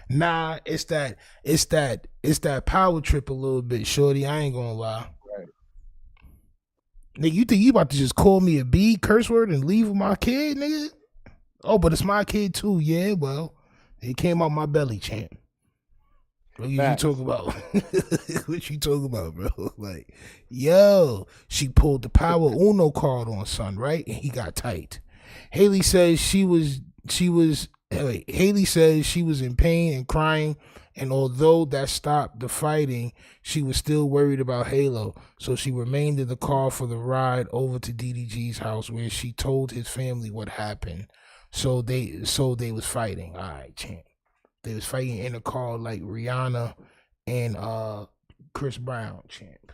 Nah, it's that power trip a little bit, shorty. I ain't gonna lie. Nigga, you think you about to just call me a B curse word and leave with my kid, nigga? Oh, but it's my kid too. Yeah, well, it came out my belly, champ. What you talking about? What you talking about, bro? Like, yo, she pulled the power Uno card on son, right? And he got tight. Haley says she was in pain and crying, and although that stopped the fighting, she was still worried about Halo, so she remained in the car for the ride over to DDG's house, where she told his family what happened. So they was fighting. All right, champ. They was fighting in a car like Rihanna and Chris Brown, champ.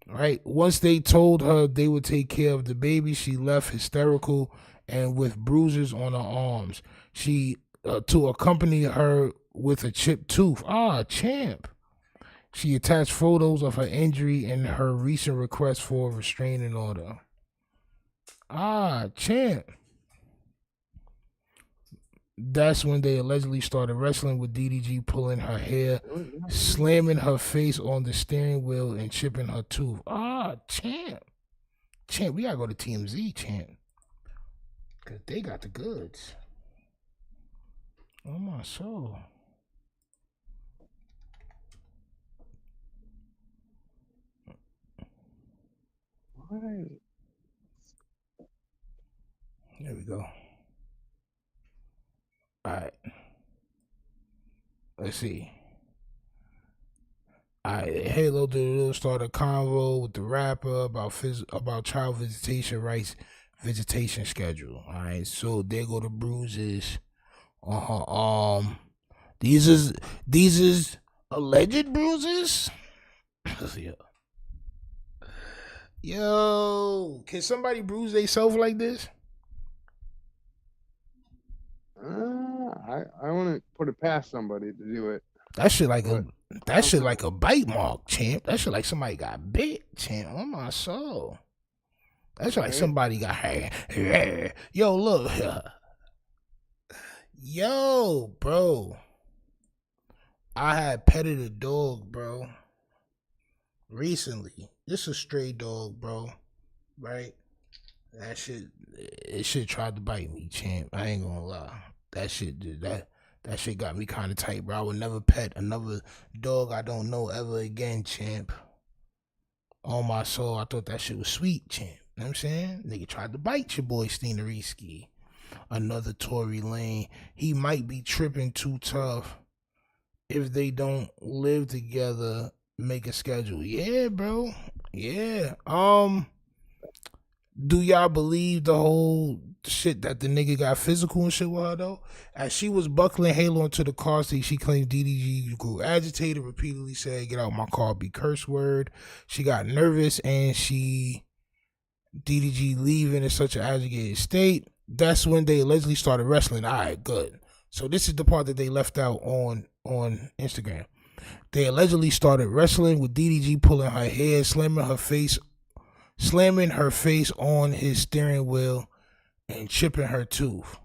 All right. Once they told her they would take care of the baby, she left hysterical and with bruises on her arms. She to accompany her with a chipped tooth. Ah, champ. She attached photos of her injury and her recent request for a restraining order. Ah, champ. That's when they allegedly started wrestling, with DDG pulling her hair, slamming her face on the steering wheel, and chipping her tooth. Ah, champ. Champ, we gotta go to TMZ, champ. Because they got the goods. Oh, my soul. There we go. All right. Let's see. All right. Halo Doodle started a convo with the rapper about child visitation rights, visitation schedule. All right. So there go the bruises on her arm. These is alleged bruises. Yeah. Yo, can somebody bruise themselves like this? I wouldn't put it past somebody to do it. That shit like a bite mark, champ. That shit like somebody got bit, champ. Oh my soul. That's like somebody got yo, look. Yo, bro. I had petted a dog, bro. Recently. This a stray dog, bro. Right? It shit tried to bite me, champ. I ain't gonna lie. That shit got me kind of tight, bro. I would never pet another dog I don't know ever again, champ. On my soul, I thought that shit was sweet, champ. You know what I'm saying? Nigga tried to bite your boy STEENO. Another Tory Lane. He might be tripping too tough if they don't live together, make a schedule. Yeah, bro. Yeah. Do y'all believe the whole shit that the nigga got physical and shit with her though? As she was buckling Halo into the car seat, she claimed Ddg grew agitated, repeatedly said, "Get out my car, be curse word." She got nervous and Ddg leaving in such an agitated state. That's when they allegedly started wrestling. All right, good. So this is the part that they left out on Instagram. They allegedly started wrestling with Ddg pulling her hair, slamming her face on his steering wheel and chipping her tooth.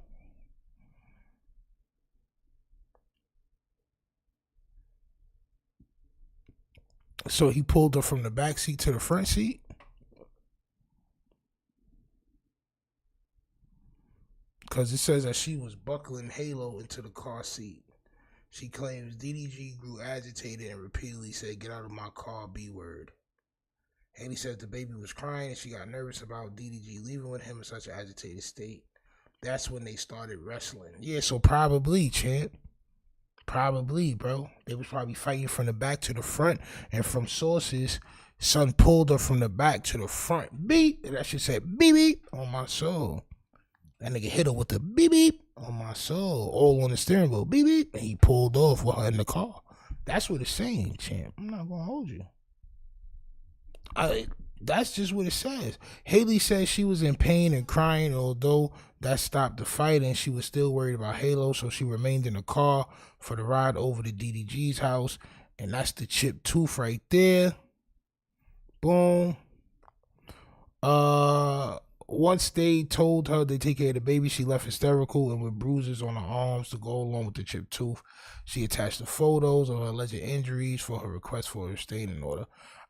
So he pulled her from the back seat to the front seat. Because it says that she was buckling Halo into the car seat. She claims Ddg grew agitated and repeatedly said, "Get out of my car, B-word." Haley said the baby was crying and she got nervous about Ddg leaving with him in such an agitated state. That's when they started wrestling. Yeah, so probably, champ. Probably, bro. They was probably fighting from the back to the front. And from sources, son pulled her from the back to the front. Beep. And that shit said beep beep on my soul. That nigga hit her with the beep beep on my soul. All on the steering wheel. Beep beep. And he pulled off with her in the car. That's what it's saying, champ. I'm not gonna hold you. That's just what it says. Haley says she was in pain and crying, although that stopped the fight and she was still worried about Halo, so she remained in the car for the ride over to Ddg's house. And that's the chipped tooth right there. Boom. Once they told her they take care of the baby, she left hysterical and with bruises on her arms to go along with the chipped tooth. She attached the photos of her alleged injuries for her request for a restraining order.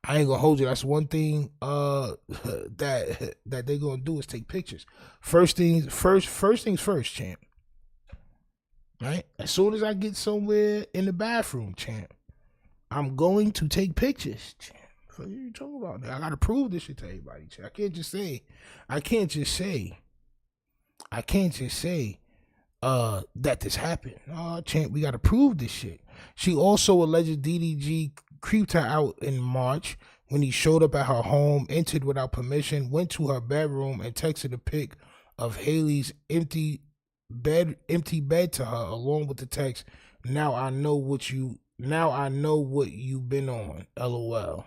I ain't gonna hold you. That's one thing that they gonna do is take pictures. First things first, champ. Right? As soon as I get somewhere in the bathroom, champ, I'm going to take pictures, champ. What are you talking about? I gotta prove this shit to everybody, champ. I can't just say that this happened. Champ, we gotta prove this shit. She also alleged Ddg creeped her out in March when he showed up at her home, entered without permission, went to her bedroom and texted a pic of Haley's empty bed to her, along with the text, now I know what you've been on. LOL.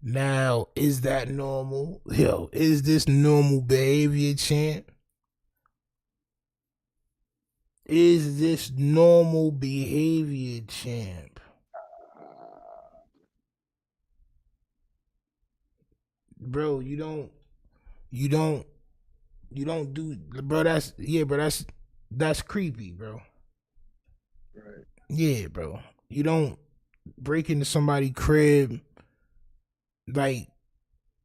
Now, is that normal? Yo, is this normal behavior, champ? Is this normal behavior, champ? Bro, you don't do, bro, that's creepy, bro. Right. Yeah, bro. You don't break into somebody's crib like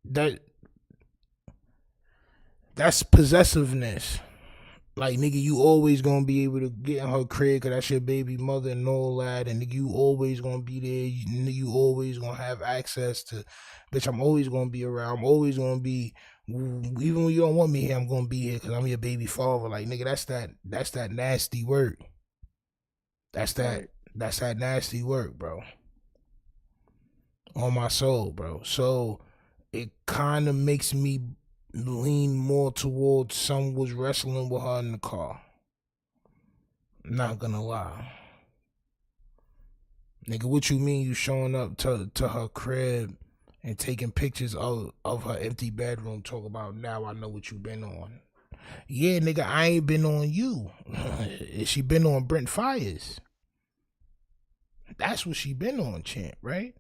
that. That's possessiveness. Like, nigga, you always gonna be able to get in her crib because that's your baby mother and all that. And nigga, you always gonna be there. You always gonna have access to, bitch, I'm always gonna be around. I'm always gonna be, even when you don't want me here, I'm gonna be here because I'm your baby father. Like, nigga, that's that nasty work. That's that nasty work, bro. On my soul, bro. So it kind of makes me lean more towards someone was wrestling with her in the car. Not gonna lie. Nigga, what you mean you showing up to her crib and taking pictures of her empty bedroom, talk about now I know what you been on. Yeah, nigga, I ain't been on you. She been on Brent Fires. That's what she been on, champ, right?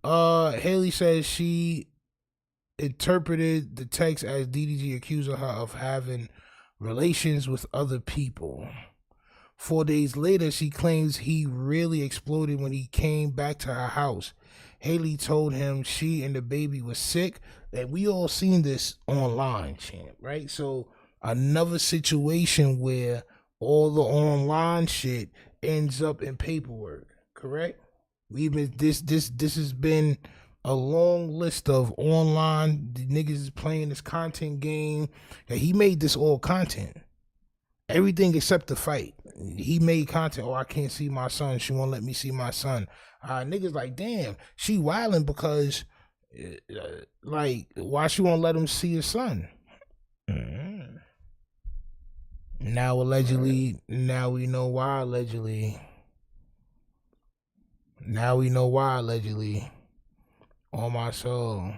Haley says she interpreted the text as DDG accusing her of having relations with other people. 4 days later, she claims he really exploded when he came back to her house. Haley told him she and the baby was sick, and we all seen this online, champ, right? So another situation where all the online shit ends up in paperwork, correct? We've been this has been a long list of online the niggas is playing this content game. And he made this all content. Everything except the fight. He made content. Oh, I can't see my son. She won't let me see my son. Niggas like, damn, she wilding because, like, why she won't let him see his son? Now allegedly, now we know why allegedly. Now we know why allegedly. On my soul.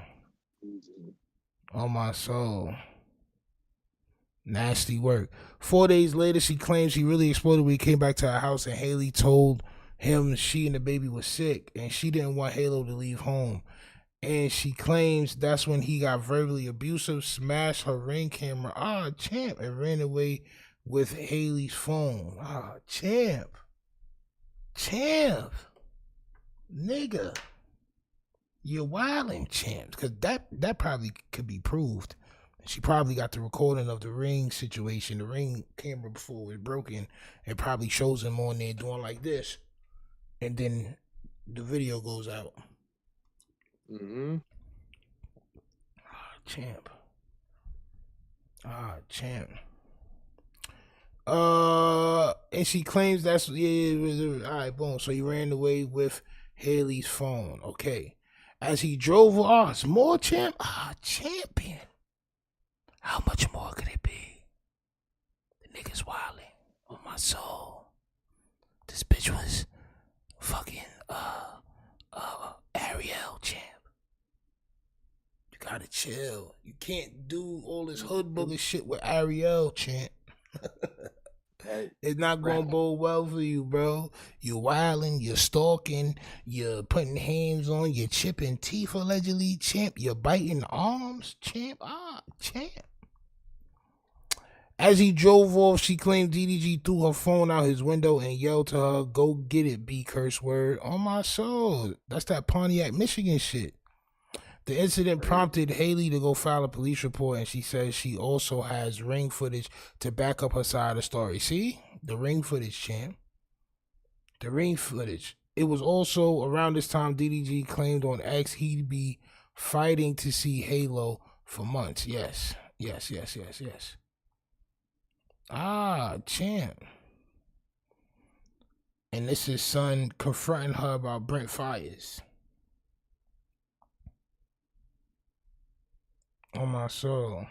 On my soul. Nasty work. 4 days later, she claims he really exploded when he came back to her house, and Haley told him she and the baby was sick and she didn't want Halo to leave home. And she claims that's when he got verbally abusive, smashed her Ring camera, champ, and ran away with Haley's phone. Champ. Nigga. You're wilding, champ. Because that probably could be proved. She probably got the recording of the Ring situation, the Ring camera before it was broken, and probably shows him on there doing like this. And then the video goes out. Mm-hmm. Champ. And she claims that's, all right, boom. So he ran away with Haley's phone. Okay. As he drove, it's more, champ. Champion. How much more could it be? The nigga's wilding on my soul. This bitch was fucking Ariel, champ. You gotta chill. You can't do all this hood booger shit with Ariel, champ. It's not gonna bode well for you, bro. You're wilding, you're stalking, you're putting hands on, you're chipping teeth allegedly, champ. You're biting arms, champ. Champ. As he drove off, she claimed DDG threw her phone out his window and yelled to her, "Go get it, B curse word." On my soul. That's that Pontiac, Michigan shit. The incident prompted Haley to go file a police report, and she says she also has Ring footage to back up her side of the story. See? The Ring footage, champ. The Ring footage. It was also around this time DDG claimed on X he'd be fighting to see Halo for months. Yes. Champ. And this is son confronting her about Brent Fires. On my soul.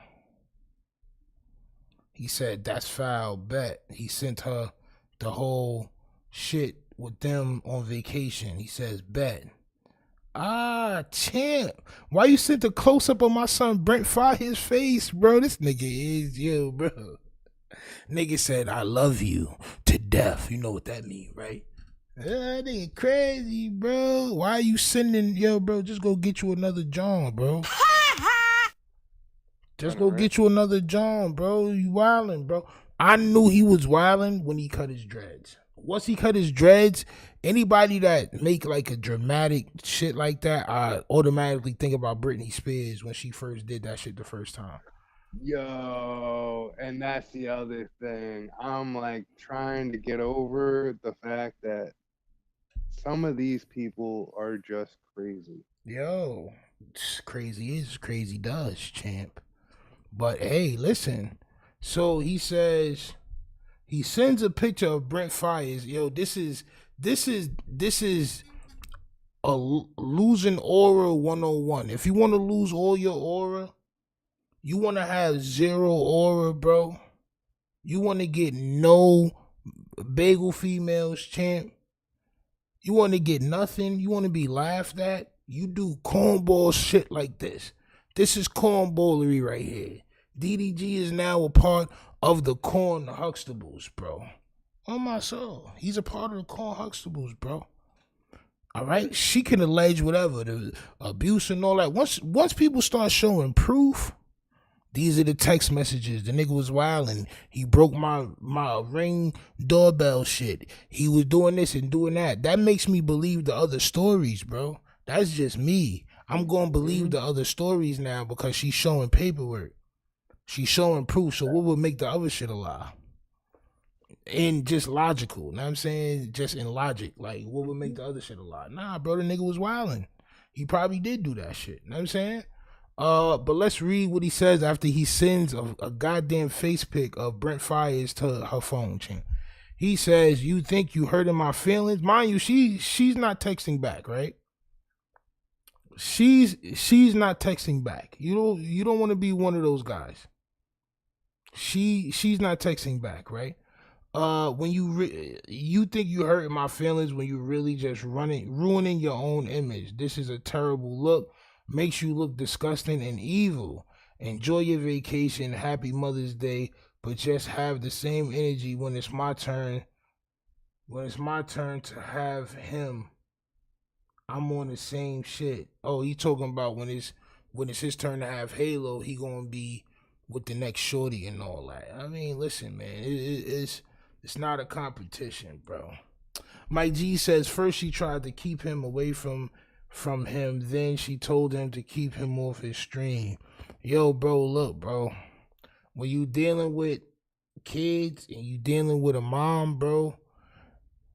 He said, that's foul, bet. He sent her the whole shit with them on vacation. He says, bet. Champ. Why you sent a close-up of my son Brent Fires' face, bro? This nigga is you, bro. Nigga said, I love you to death. You know what that mean, right? That nigga crazy, bro. Why you sending, bro, just go get you another John, bro. Just go get you another John, bro. You wildin', bro. I knew he was wildin' when he cut his dreads. Once he cut his dreads, anybody that make like a dramatic shit like that, I automatically think about Britney Spears when she first did that shit the first time. Yo, and that's the other thing. I'm like trying to get over the fact that some of these people are just crazy. Yo, crazy is crazy does, champ. But hey, listen. So he says he sends a picture of Brent Fires. Yo, this is a losing aura 101. If you want to lose all your aura, you want to have zero aura, bro. You want to get no bagel females, champ. You want to get nothing? You want to be laughed at? You do cornball shit like this. This is cornballery right here. DDG is now a part of the Corn Huxtables, bro. On my soul. He's a part of the Corn Huxtables, bro. All right? She can allege whatever, the abuse and all that. Once people start showing proof, these are the text messages. The nigga was wilding. He broke my Ring doorbell shit. He was doing this and doing that. That makes me believe the other stories, bro. That's just me. I'm going to believe the other stories now because she's showing paperwork. She's showing proof. So what would make the other shit a lie? And just logical. You know what I'm saying? Just in logic. Like, what would make the other shit a lie? Nah, bro, the nigga was wilding. He probably did do that shit. You know what I'm saying? But let's read what he says after he sends a goddamn face pic of Brent Fires to her phone, champ. He says, "You think you hurting my feelings?" Mind you, she's not texting back, right? She's not texting back. You don't want to be one of those guys. She's not texting back, right? When you think you hurting my feelings when you really just ruining your own image. This is a terrible look. Makes you look disgusting and evil. Enjoy your vacation. Happy Mother's Day. But just have the same energy when it's my turn. When it's my turn to have him, I'm on the same shit. Oh, he talking about when it's his turn to have Halo, he gonna be with the next shorty and all that. I mean, listen, man, it's not a competition, bro. Mike G says first she tried to keep him away from him, then she told him to keep him off his stream. Yo, bro, look, bro. When you dealing with kids and you dealing with a mom, bro,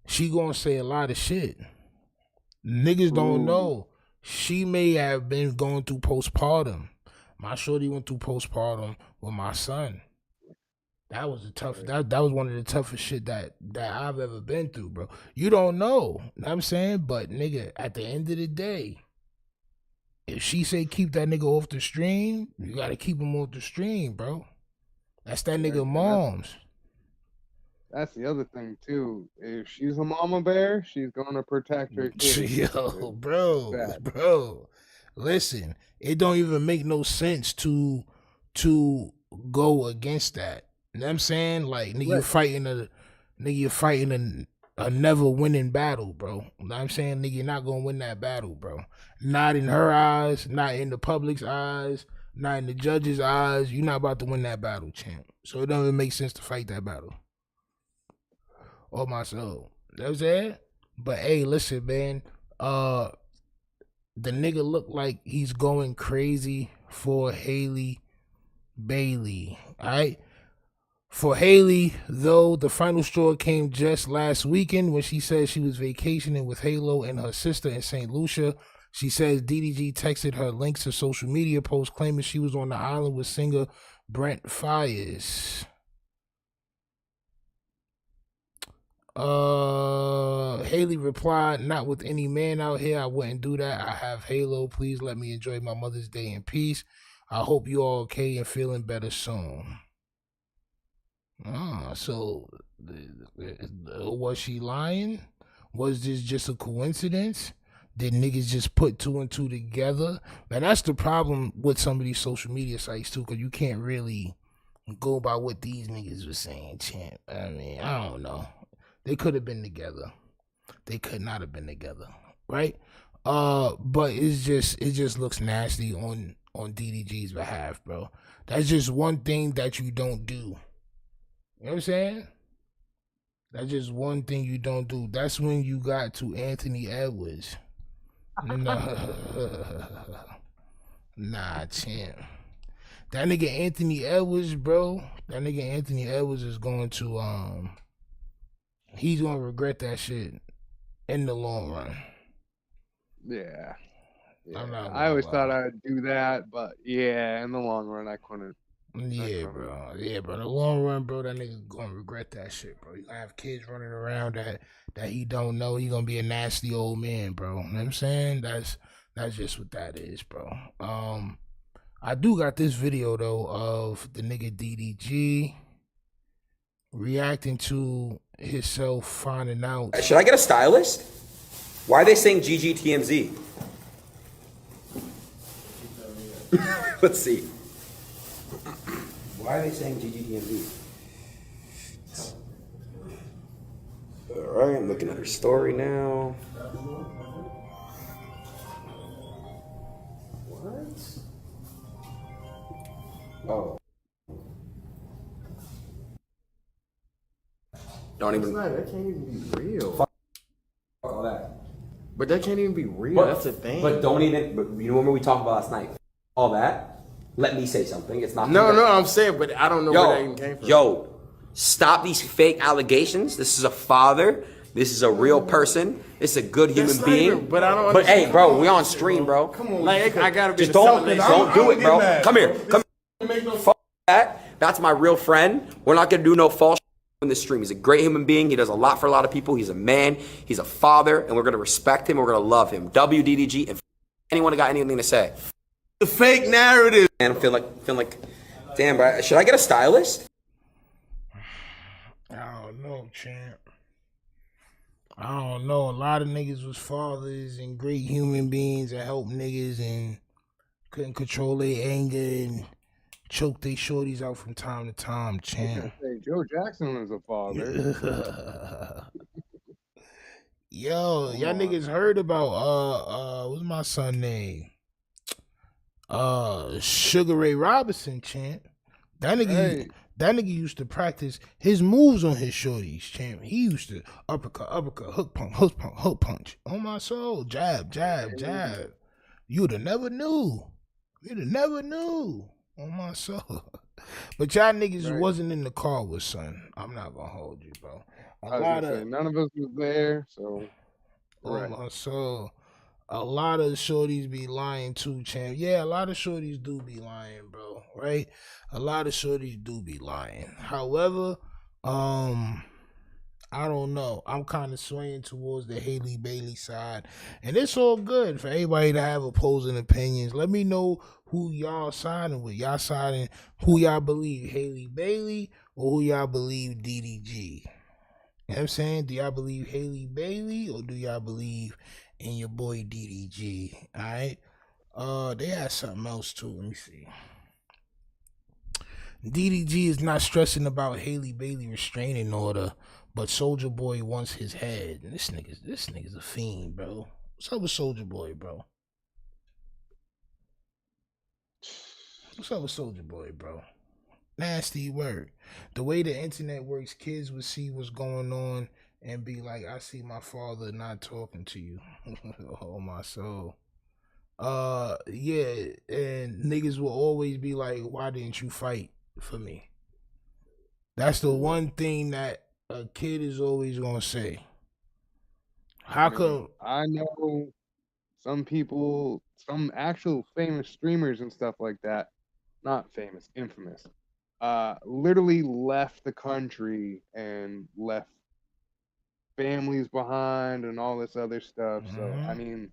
she gonna say a lot of shit. Niggas don't know. She may have been going through postpartum. My shorty went through postpartum with my son. That was that was one of the toughest shit that I've ever been through, bro. You don't know. Know what I'm saying? But nigga, at the end of the day, if she say keep that nigga off the stream, you gotta keep him off the stream, bro. That's that nigga mom's. That's the other thing too. If she's a mama bear, she's gonna protect her kids. Yo, bro. Listen, it don't even make no sense to go against that. You know what I'm saying? Like, nigga, you're fighting a never winning battle, bro. You know what I'm saying? Nigga, you're not gonna win that battle, bro. Not in her eyes, not in the public's eyes, not in the judge's eyes. You're not about to win that battle, champ. So it don't even make sense to fight that battle. Oh my soul. You know what I'm saying? But hey, listen, man. The nigga look like he's going crazy for Haley Bailey. Alright? For Haley, though, the final straw came just last weekend when she said she was vacationing with Halo and her sister in St. Lucia. She says DDG texted her links to social media posts claiming she was on the island with singer Brent Fires. Haley replied, "Not with any man out here. I wouldn't do that. I have Halo. Please let me enjoy my Mother's Day in peace. I hope you all okay and feeling better soon." So was she lying? Was this just a coincidence? Did niggas just put two and two together? Man, that's the problem with some of these social media sites too, because you can't really go by what these niggas were saying, champ. I mean, I don't know. They could have been together. They could not have been together, right? But it just looks nasty on DDG's behalf, bro. That's just one thing that you don't do. You know what I'm saying? That's just one thing you don't do. That's when you got to Anthony Edwards. Nah, champ. That nigga Anthony Edwards, bro. That nigga Anthony Edwards is going to he's gonna regret that shit in the long run. Yeah. I always thought I'd do that, but yeah, in the long run, I couldn't. Yeah, bro. Yeah, bro. In the long run, bro, that nigga gonna regret that shit, bro. You gonna have kids running around that he don't know. He gonna be a nasty old man, bro. You know what I'm saying? That's just what that is, bro. I do got this video though of the nigga DDG reacting to himself finding out. Should I get a stylist? Why are they saying GGTMZ? Let's see. Why are they saying GGTMZ? Alright, I'm looking at her story now. What? Oh. Don't even. That can't even be real. Fuck all that. But that can't even be real. But, that's the thing. But don't even. But you remember we talked about last night? All that. Let me say something. It's not. No, I'm saying, but I don't know where that even came from. Yo, stop these fake allegations. This is a father. This is a real person. This is a good human being. Even, but I don't. But hey, bro, we on stream, bro. Come on, like I gotta be. Just don't do it, bro. Come here. Fuck that. That's my real friend. We're not gonna do no false in this stream. He's a great human being. He does a lot for a lot of people. He's a man. He's a father, and we're gonna respect him. We're gonna love him. Ddg, and anyone got anything to say? The fake narrative. And I feel like, damn, bro. Should I get a stylist? I don't know, champ. I don't know. A lot of niggas was fathers and great human beings that helped niggas and couldn't control their anger and choke their shorties out from time to time, champ. Hey, Joe Jackson was a father. Yo, y'all niggas heard about what's my son name? Sugar Ray Robinson, champ. That nigga used to practice his moves on his shorties, champ. He used to uppercut, hook punch. On my soul, jab. You'd have never knew. On my soul. But y'all niggas wasn't in the car with son. I'm not gonna hold you, bro. None of us was there, so. On my soul. A lot of shorties be lying too, champ. Yeah, a lot of shorties do be lying, bro. Right? A lot of shorties do be lying. However, I don't know. I'm kind of swaying towards the Haley Bailey side. And it's all good for everybody to have opposing opinions. Let me know who y'all siding with. Y'all siding who y'all believe, Haley Bailey or who y'all believe DDG? You know what I'm saying? Do y'all believe Haley Bailey or do y'all believe in your boy DDG? Alright? They had something else too. Let me see. DDG is not stressing about Haley Bailey restraining order, but Soulja Boy wants his head. This nigga's a fiend, bro. What's up with Soulja Boy, bro? What's up with Soulja Boy, bro? Nasty word. The way the internet works, kids would see what's going on and be like, I see my father not talking to you. Oh, my soul. Yeah, and niggas will always be like, why didn't you fight for me? That's the one thing that a kid is always gonna say. How come? I know some people, some actual famous streamers and stuff like that, not famous, infamous, literally left the country and left families behind and all this other stuff. So, I mean,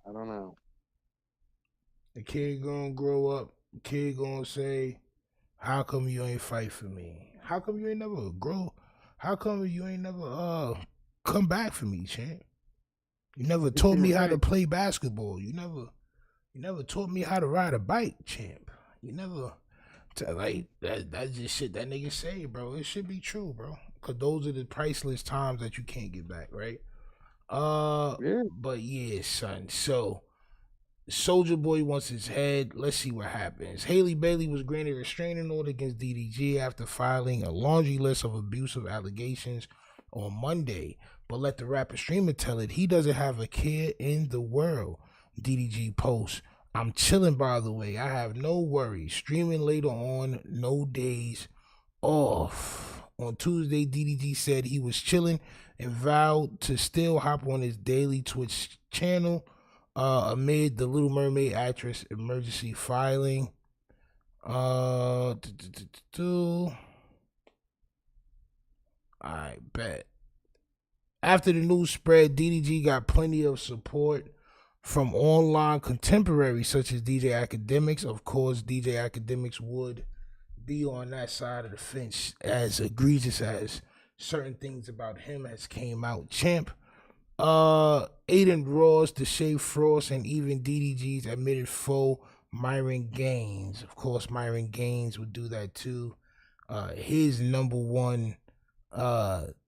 I don't know. The kid gonna grow up, the kid gonna say, how come you ain't fight for me? How come you ain't never grow? How come you ain't never come back for me, champ? You never taught me how to play basketball. You never taught me how to ride a bike, champ. You never like that's just shit that niggas say, bro. It should be true, bro. Cause those are the priceless times that you can't get back, right? But yeah, son. So Soulja Boy wants his head. Let's see what happens. Haley Bailey was granted a restraining order against DDG after filing a laundry list of abusive allegations on Monday. But let the rapper streamer tell it he doesn't have a care in the world. DDG posts, I'm chilling, by the way. I have no worries. Streaming later on, no days off. On Tuesday, DDG said he was chilling and vowed to still hop on his daily Twitch channel amid the Little Mermaid actress emergency filing. I bet. After the news spread, DDG got plenty of support from online contemporaries such as DJ Academics. Of course, DJ Academics would be on that side of the fence, as egregious as certain things about him has came out, champ. Aiden Ross, Deshae Frost, and even DDG's admitted foe Myron Gaines. Of course, Myron Gaines would do that too. His number one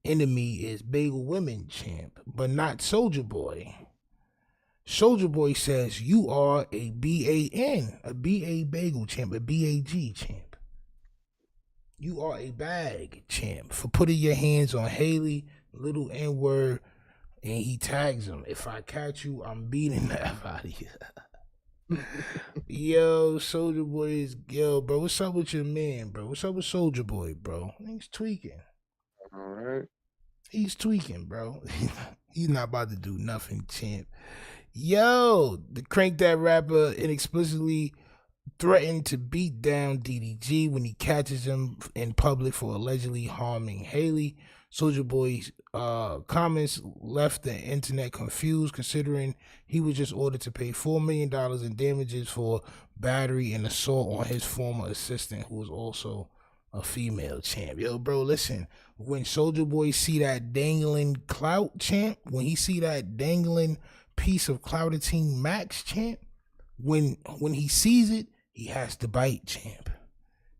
enemy is Bagel Women, champ, but not Soulja Boy. Soulja Boy says you are a BAN, a BA Bagel champ, a BAG champ. You are a bag champ for putting your hands on Haley, little N-word, and he tags him. If I catch you, I'm beating the F out of you. Yo, Soulja Boy is, yo, bro, what's up with your man, bro? What's up with Soulja Boy, bro? He's tweaking. All right. He's tweaking, bro. He's not about to do nothing, champ. Yo, the Crank That rapper inexplicitly threatened to beat down DDG when he catches him in public for allegedly harming Haley. Soulja Boy's comments left the internet confused, considering he was just ordered to pay $4 million in damages for battery and assault on his former assistant, who was also a female, champ. Yo, bro, listen, when Soulja Boy see that dangling clout, champ, when he see that dangling piece of Cloudatine Max, champ, when he sees it, he has to bite, champ.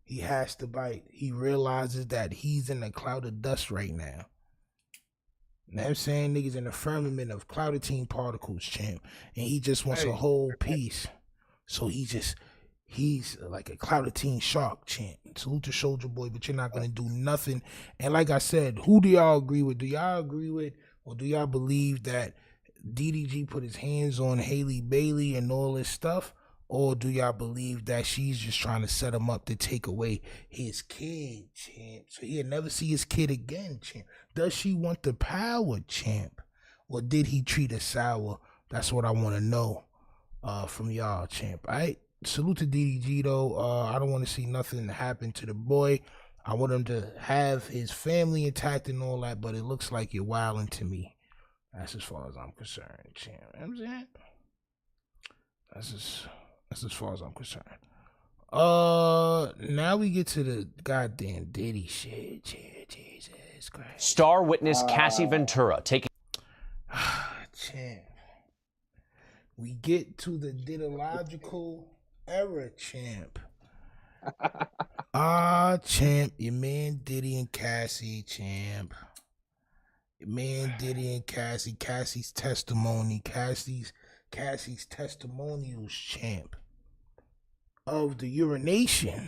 He has to bite. He realizes that he's in a cloud of dust right now. You know what I'm saying? Niggas in the firmament of Cloudatine particles, champ. And he just wants a whole piece. So he's like a Cloudatine shark, champ. Salute to Soulja Boy, but you're not going to do nothing. And like I said, who do y'all agree with? Do y'all agree with, or do y'all believe that DDG put his hands on Haley Bailey and all this stuff? Or do y'all believe that she's just trying to set him up to take away his kid, champ? So he'll never see his kid again, champ. Does she want the power, champ? Or did he treat her sour? That's what I want to know from y'all, champ. All right? Salute to DDG, though. I don't want to see nothing happen to the boy. I want him to have his family intact and all that, but it looks like you're wilding to me. That's as far as I'm concerned, champ. You know what I'm saying? That's as far as I'm concerned. Now we get to the goddamn Diddy shit. Jesus Christ. Star witness Cassie Ventura taking. Champ. We get to the Diddological era, champ. Champ. Your man Diddy and Cassie, champ. Your man Diddy and Cassie. Cassie's testimony. Cassie's testimonials, champ, of the urination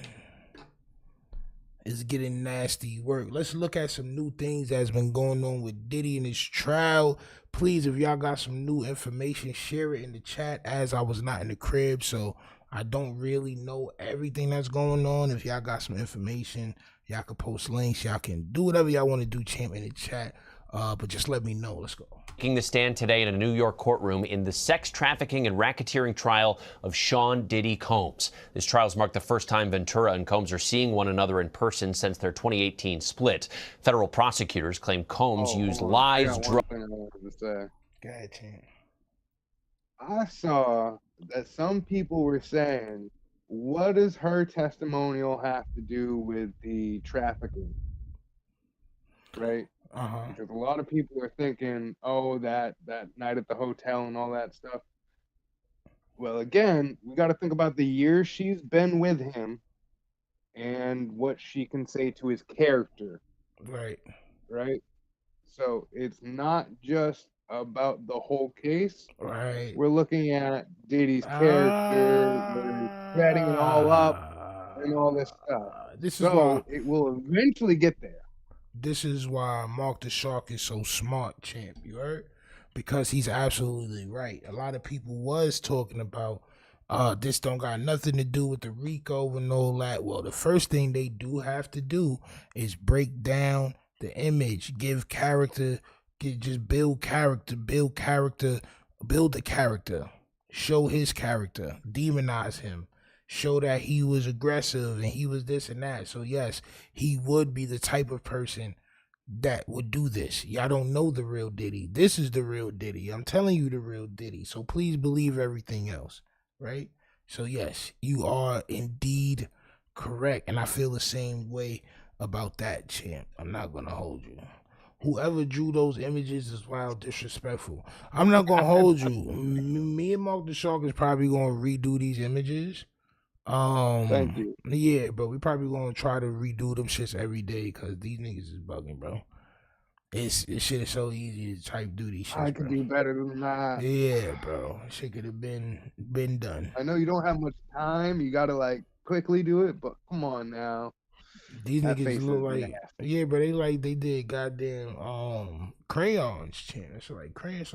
is getting nasty work. Let's look at some new things that's been going on with Diddy and his trial. Please, if y'all got some new information, share it in the chat, as I was not in the crib, so I don't really know everything that's going on. If y'all got some information, y'all can post links. Y'all can do whatever y'all want to do, champ, in the chat. But just let me know. Let's go. Taking the stand today in a New York courtroom in the sex trafficking and racketeering trial of Sean Diddy Combs. This trial's marked the first time Ventura and Combs are seeing one another in person since their 2018 split. Federal prosecutors claim Combs used lies, drugs. I saw that some people were saying, what does her testimonial have to do with the trafficking? Right? Because a lot of people are thinking, oh, that night at the hotel and all that stuff. Well, again, we got to think about the years she's been with him and what she can say to his character. Right. So it's not just about the whole case. Right. We're looking at Diddy's character, we're setting it all up and all this stuff. It will eventually get there. This is why Mark the Shark is so smart, champ. You heard? Because he's absolutely right. A lot of people was talking about this don't got nothing to do with the RICO and all that. Well, the first thing they do have to do is break down the image, give character, just build the character, show his character, demonize him. Show that he was aggressive and he was this and that. So yes, he would be the type of person that would do this. Y'all don't know the real Diddy. This is the real Diddy. I'm telling you the real Diddy. So please believe everything else, right? So yes, you are indeed correct. And I feel the same way about that, champ. I'm not gonna hold you. Whoever drew those images is wild disrespectful. I'm not gonna hold you. Me and Mark the Shark is probably gonna redo these images. Thank you. Yeah, but we probably gonna try to redo them shits every day because these niggas is bugging, bro. This shit is so easy to type do these shits, I could do better than that. Yeah, bro. Shit could have been done. I know you don't have much time. You gotta like quickly do it, but come on now. These That niggas face look is like, yeah, but they did goddamn crayons, champ. It's like crayons,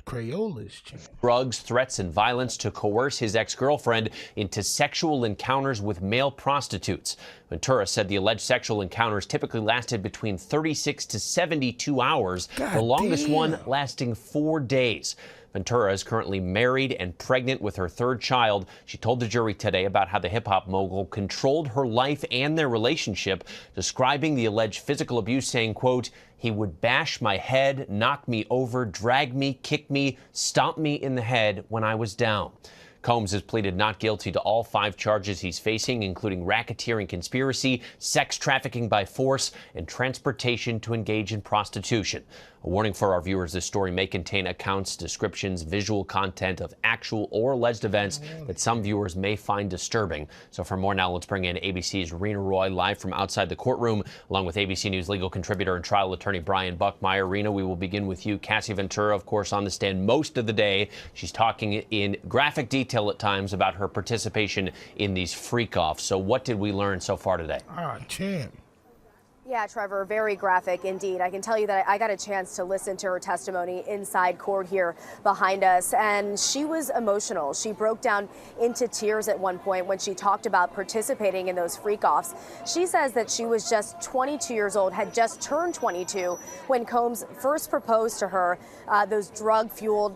Crayolas, champ. Drugs, threats, and violence to coerce his ex-girlfriend into sexual encounters with male prostitutes. Ventura said the alleged sexual encounters typically lasted between 36 to 72 hours, the longest one lasting 4 days. Ventura is currently married and pregnant with her third child. She told the jury today about how the hip-hop mogul controlled her life and their relationship, describing the alleged physical abuse, saying, quote, "He would bash my head, knock me over, drag me, kick me, stomp me in the head when I was down." Combs has pleaded not guilty to all 5 charges he's facing, including racketeering conspiracy, sex trafficking by force, and transportation to engage in prostitution. A warning for our viewers, this story may contain accounts, descriptions, visual content of actual or alleged events that some viewers may find disturbing. So for more now, let's bring in ABC's Rena Roy live from outside the courtroom, along with ABC News legal contributor and trial attorney Brian Buckmeyer. Rena, we will begin with you. Cassie Ventura, of course, on the stand most of the day. She's talking in graphic detail at times about her participation in these freak-offs. So what did we learn so far today? Champ. Yeah, Trevor, very graphic indeed. I can tell you that I got a chance to listen to her testimony inside court here behind us, and she was emotional. She broke down into tears at one point when she talked about participating in those freak-offs. She says that she was just 22 years old, had just turned 22 when Combs first proposed to her those drug-fueled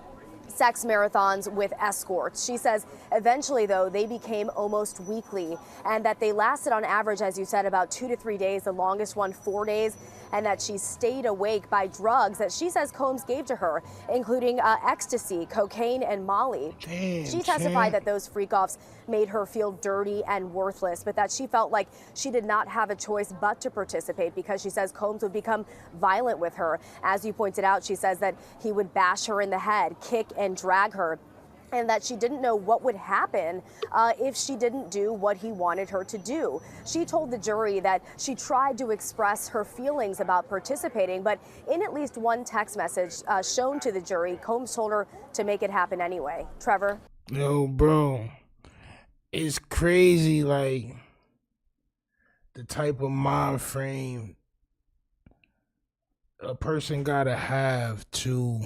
sex marathons with escorts. She says eventually, though, they became almost weekly, and that they lasted on average, as you said, about 2 to 3 days, the longest one 4 days, and that she stayed awake by drugs that she says Combs gave to her, including ecstasy, cocaine, and Molly. She testified that those freak-offs made her feel dirty and worthless, but that she felt like she did not have a choice but to participate because she says Combs would become violent with her. As you pointed out, she says that he would bash her in the head, kick and drag her, and that she didn't know what would happen if she didn't do what he wanted her to do. She told the jury that she tried to express her feelings about participating, but in at least one text message shown to the jury, Combs told her to make it happen anyway. Trevor? Yo, bro, it's crazy, like, the type of mind frame a person gotta have to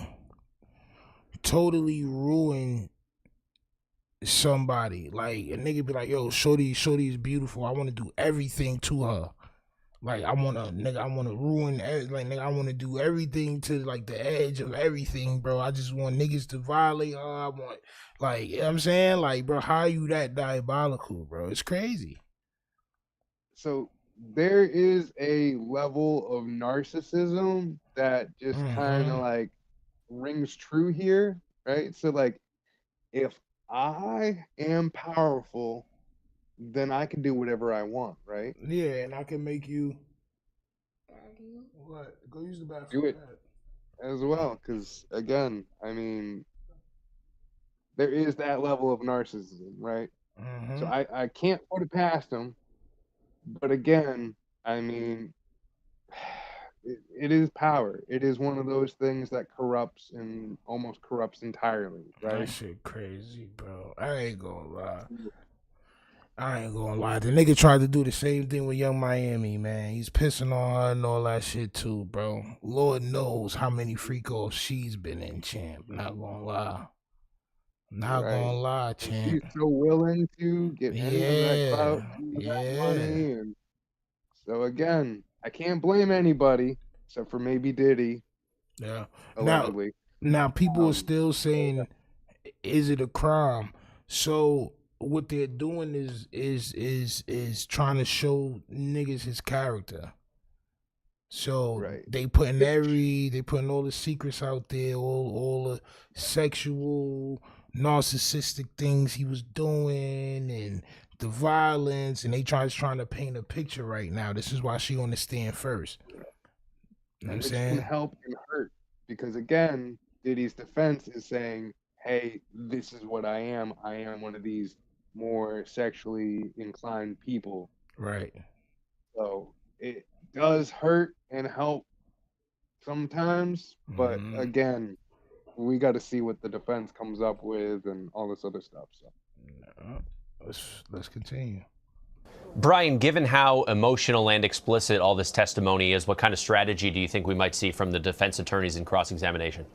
totally ruin somebody. Like, a nigga be like, yo, shorty is beautiful. I want to do everything to her. Like, I want to ruin, like, nigga, I want to do everything to, like, the edge of everything, bro. I just want niggas to violate her. I want, like, you know what I'm saying? Like, bro, how you that diabolical, bro? It's crazy. So there is a level of narcissism that just kind of like rings true here, right? So like, if I am powerful, then I can do whatever I want, right? Yeah, and I can make you. What? Go use the bathroom. Do it as well, because again, I mean, there is that level of narcissism, right? So I can't put it past them, but again, I mean, it is power. It is one of those things that corrupts and almost corrupts entirely, right? That shit crazy, bro. I ain't gonna lie. The nigga tried to do the same thing with Young Miami, man. He's pissing on her and all that shit too, bro. Lord knows how many freak-offs she's been in, champ. Not gonna lie. Not gonna lie, champ. She's so willing to get any of that clout, that money, and so again, I can't blame anybody except for maybe Diddy. Yeah. Allegedly. Now people are still saying, is it a crime? So what they're doing is trying to show niggas his character. So they putting all the secrets out there, all the sexual narcissistic things he was doing, and the violence, and they trying to paint a picture right now. This is why she on the stand first. You know what I'm Which saying? can help and hurt because again, Diddy's defense is saying, "Hey, this is what I am. I am one of these more sexually inclined people." Right. So it does hurt and help sometimes, but again, we got to see what the defense comes up with and all this other stuff. So let's continue. Brian, given how emotional and explicit all this testimony is, what kind of strategy do you think we might see from the defense attorneys in cross-examination?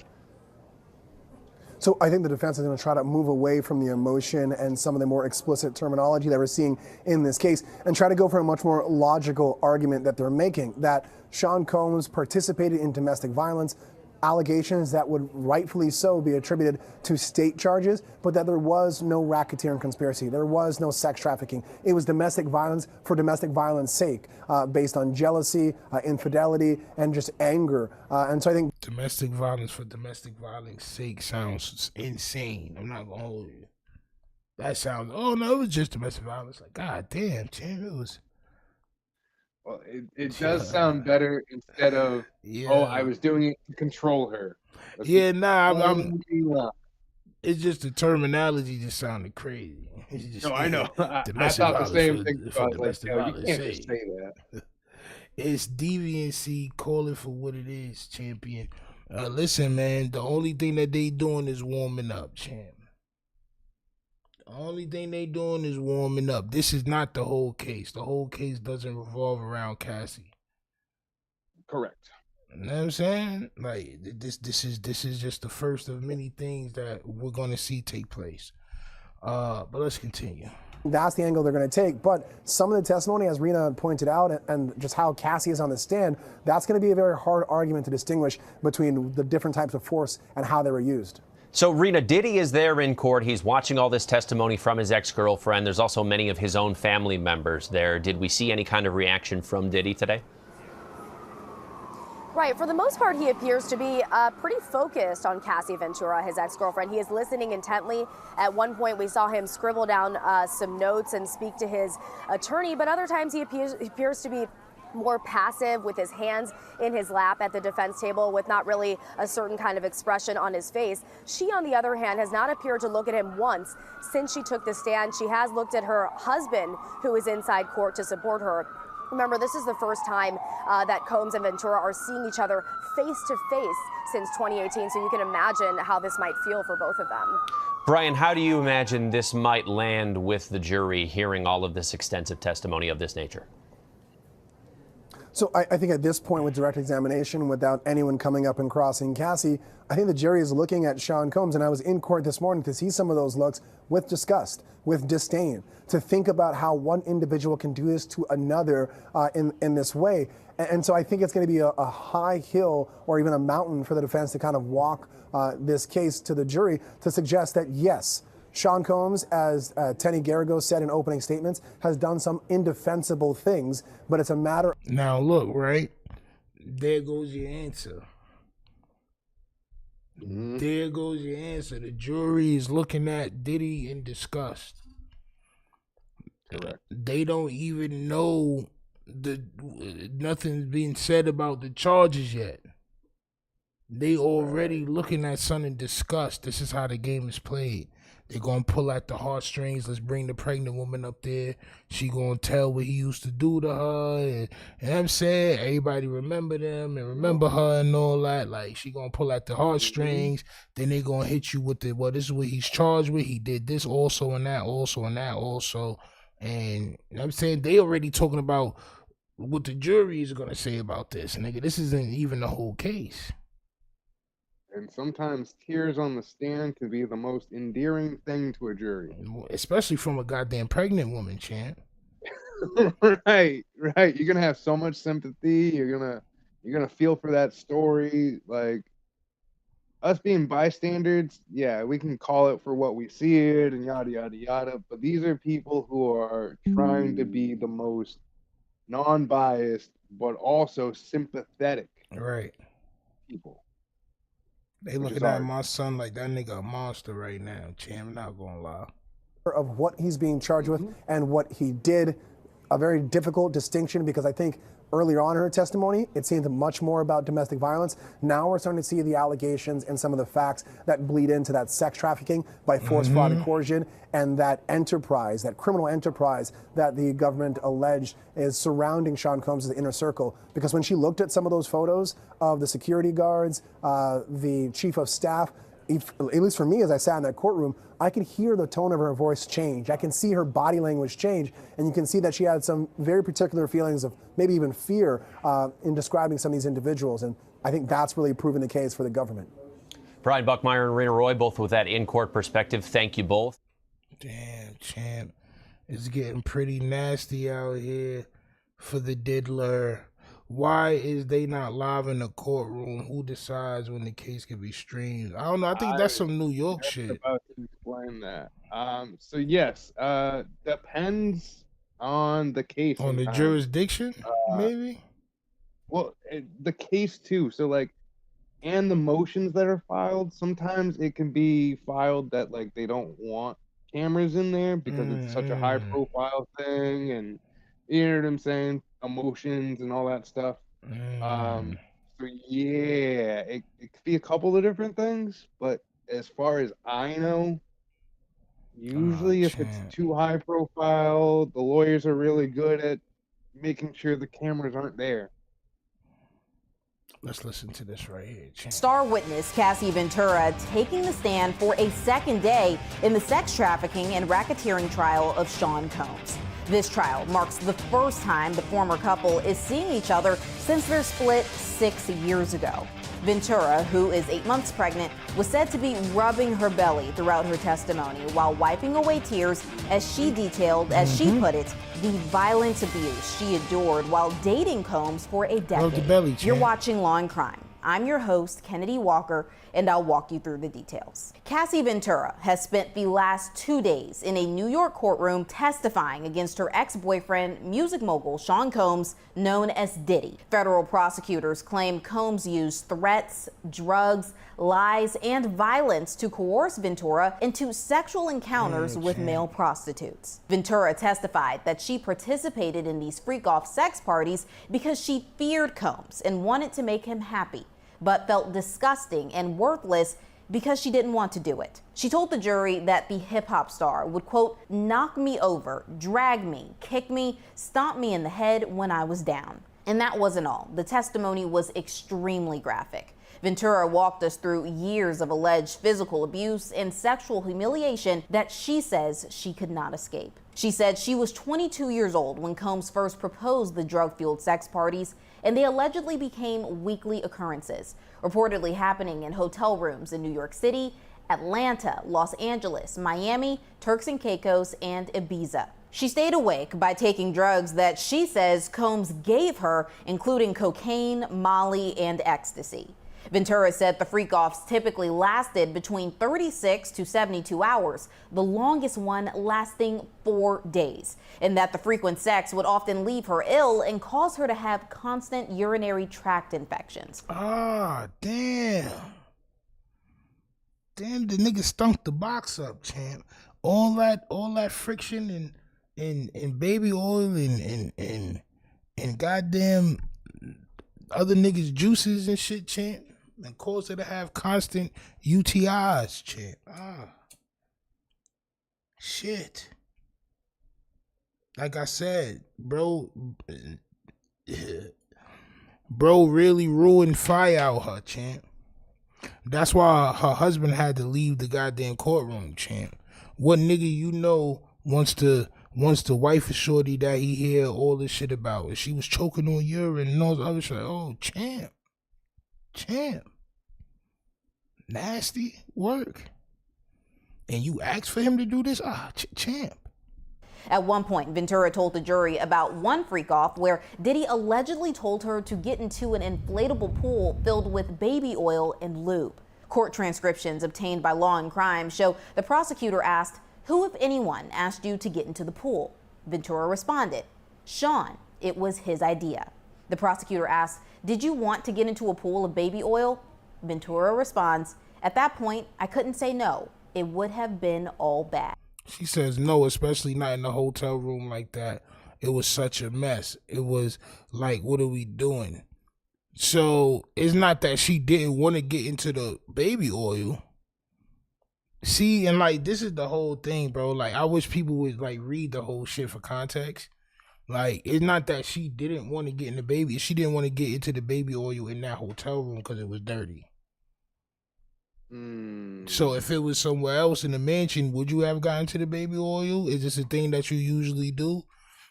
So I think the defense is going to try to move away from the emotion and some of the more explicit terminology that we're seeing in this case and try to go for a much more logical argument that they're making, that Sean Combs participated in domestic violence, allegations that would rightfully so be attributed to state charges, but that there was no racketeering conspiracy. There was no sex trafficking. It was domestic violence for domestic violence sake, based on jealousy, infidelity, and just anger. And so I think domestic violence for domestic violence sake sounds insane. I'm not gonna hold you. That sounds, oh no, it was just domestic violence. Like, god damn, Tim, it was. Well, it does sound better instead of, oh, I was doing it to control her. Yeah, I'm it's just the terminology just sounded crazy. Just, no, I know. I thought the same thing. I was like, yo, you can't just say that. It's deviancy. Call it for what it is, champion. Listen, man, the only thing that they doing is warming up, champ. The only thing they doing is warming up. This is not the whole case. The whole case doesn't revolve around Cassie. Correct. You know what I'm saying? Like this is just the first of many things that we're gonna see take place. But let's continue. that's the angle they're going to take. But some of the testimony, as Rena pointed out, and just how Cassie is on the stand, that's going to be a very hard argument to distinguish between the different types of force and how they were used. So, Rena, Diddy is there in court. He's watching all this testimony from his ex-girlfriend. There's also many of his own family members there. Did we see any kind of reaction from Diddy today? Right. For the most part, he appears to be pretty focused on Cassie Ventura, his ex-girlfriend. He is listening intently. At one point, we saw him scribble down some notes and speak to his attorney, but other times he appears to be more passive with his hands in his lap at the defense table with not really a certain kind of expression on his face. She, on the other hand, has not appeared to look at him once since she took the stand. She has looked at her husband, who is inside court to support her. Remember, this is the first time that Combs and Ventura are seeing each other face to face since 2018, so you can imagine how this might feel for both of them. Brian, how do you imagine this might land with the jury hearing all of this extensive testimony of this nature? So I think at this point with direct examination, without anyone coming up and crossing Cassie, I think the jury is looking at Sean Combs, and I was in court this morning to see some of those looks with disgust, with disdain, to think about how one individual can do this to another in this way. And so I think it's going to be a high hill or even a mountain for the defense to kind of walk this case to the jury to suggest that, yes, Sean Combs, as Tenny Garrigo said in opening statements, has done some indefensible things, but it's a matter. Now look, right? There goes your answer. Mm-hmm. There goes your answer. The jury is looking at Diddy in disgust. Correct. They don't even know nothing's being said about the charges yet. They already looking at son in disgust. This is how the game is played. They're going to pull out the heartstrings. Let's bring the pregnant woman up there. She going to tell what he used to do to her. And I'm saying, everybody remember them and remember her and all that. Like, she going to pull out the heartstrings. Then they going to hit you with the, well, this is what he's charged with. He did this also and that also and that also. And I'm saying, they already talking about what the jury is going to say about this. Nigga, this isn't even the whole case. And sometimes tears on the stand could be the most endearing thing to a jury. Especially from a goddamn pregnant woman, champ. Right. You're gonna have so much sympathy. You're gonna feel for that story. Like, us being bystanders, yeah, we can call it for what we see it and yada yada yada. But these are people who are trying to be the most non-biased, but also sympathetic. Right. People. They looking at my son like that nigga a monster right now, champ. I'm not gonna lie. of what he's being charged with and what he did. A very difficult distinction because I think earlier on in her testimony, it seemed much more about domestic violence. Now we're starting to see the allegations and some of the facts that bleed into that sex trafficking by force, fraud, and coercion, and that enterprise, that criminal enterprise that the government alleged is surrounding Sean Combs' inner circle. Because when she looked at some of those photos of the security guards, the chief of staff, at least for me as I sat in that courtroom, I could hear the tone of her voice change. I can see her body language change, and you can see that she had some very particular feelings of maybe even fear in describing some of these individuals, and I think that's really proven the case for the government. Brian Buckmeyer and Rena Roy, both with that in-court perspective. Thank you both. Damn, champ. It's getting pretty nasty out here for the diddler. Why is they not live in the courtroom? Who decides when the case can be streamed? I don't know. I think that's some New York shit. About to explain that. So yes, depends on the case. On the sometimes. jurisdiction, maybe? Well, the case too. So like, and the motions that are filed, sometimes it can be filed that like they don't want cameras in there because it's such a high profile thing, and you know what I'm saying? Emotions and all that stuff. So yeah, it could be a couple of different things, but as far as I know, usually if it's too high profile, the lawyers are really good at making sure the cameras aren't there. Let's listen to this right here. Champ. Star witness Cassie Ventura taking the stand for a second day in the sex trafficking and racketeering trial of Sean Combs. This trial marks the first time the former couple is seeing each other since their split 6 years ago. Ventura, who is 8 months pregnant, was said to be rubbing her belly throughout her testimony while wiping away tears as she detailed, as she put it, the violent abuse she endured while dating Combs for a decade. You're watching Law and Crime. I'm your host, Kennedy Walker, and I'll walk you through the details. Cassie Ventura has spent the last 2 days in a New York courtroom testifying against her ex-boyfriend, music mogul Sean Combs, known as Diddy. Federal prosecutors claim Combs used threats, drugs, lies, and violence to coerce Ventura into sexual encounters with male prostitutes. Ventura testified that she participated in these freak-off sex parties because she feared Combs and wanted to make him happy, but felt disgusting and worthless because she didn't want to do it. She told the jury that the hip-hop star would, quote, knock me over, drag me, kick me, stomp me in the head when I was down. And that wasn't all. The testimony was extremely graphic. Ventura walked us through years of alleged physical abuse and sexual humiliation that she says she could not escape. She said she was 22 years old when Combs first proposed the drug-fueled sex parties, and they allegedly became weekly occurrences, reportedly happening in hotel rooms in New York City, Atlanta, Los Angeles, Miami, Turks and Caicos, and Ibiza. She stayed awake by taking drugs that she says Combs gave her, including cocaine, Molly, and ecstasy. Ventura said the freak-offs typically lasted between 36 to 72 hours, the longest one lasting 4 days, and that the frequent sex would often leave her ill and cause her to have constant urinary tract infections. Ah, damn. Damn, the nigga stunk the box up, champ. All that friction and baby oil and goddamn other niggas' juices and shit, champ, and caused her to have constant UTIs, champ. Shit. Like I said, bro really ruined fire out her, champ. That's why her husband had to leave the goddamn courtroom, champ. What nigga you know wants to wife a shorty that he hear all this shit about? She was choking on urine and all this other shit. Oh, champ. Nasty work. And you asked for him to do this? Champ. At one point, Ventura told the jury about one freak-off where Diddy allegedly told her to get into an inflatable pool filled with baby oil and lube. Court transcriptions obtained by Law and Crime show the prosecutor asked, "Who, if anyone, asked you to get into the pool?" Ventura responded, "Sean, it was his idea." The prosecutor asked, "Did you want to get into a pool of baby oil?" Ventura responds, "At that point, I couldn't say no. It would have been all bad." She says no, especially not in the hotel room like that. It was such a mess. It was like, what are we doing? So it's not that she didn't want to get into the baby oil. See, and like this is the whole thing, bro. Like I wish people would like read the whole shit for context. Like it's not that she didn't want to get in the baby. She didn't want to get into the baby oil in that hotel room because it was dirty. So if it was somewhere else in the mansion, would you have gotten to the baby oil? Is this a thing that you usually do?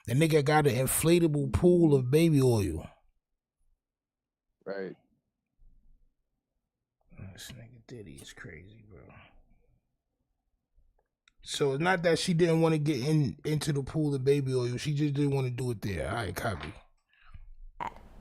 The nigga got an inflatable pool of baby oil. Right. This nigga Diddy is crazy, bro. So it's not that she didn't want to get into the pool of baby oil. She just didn't want to do it there. All right, copy.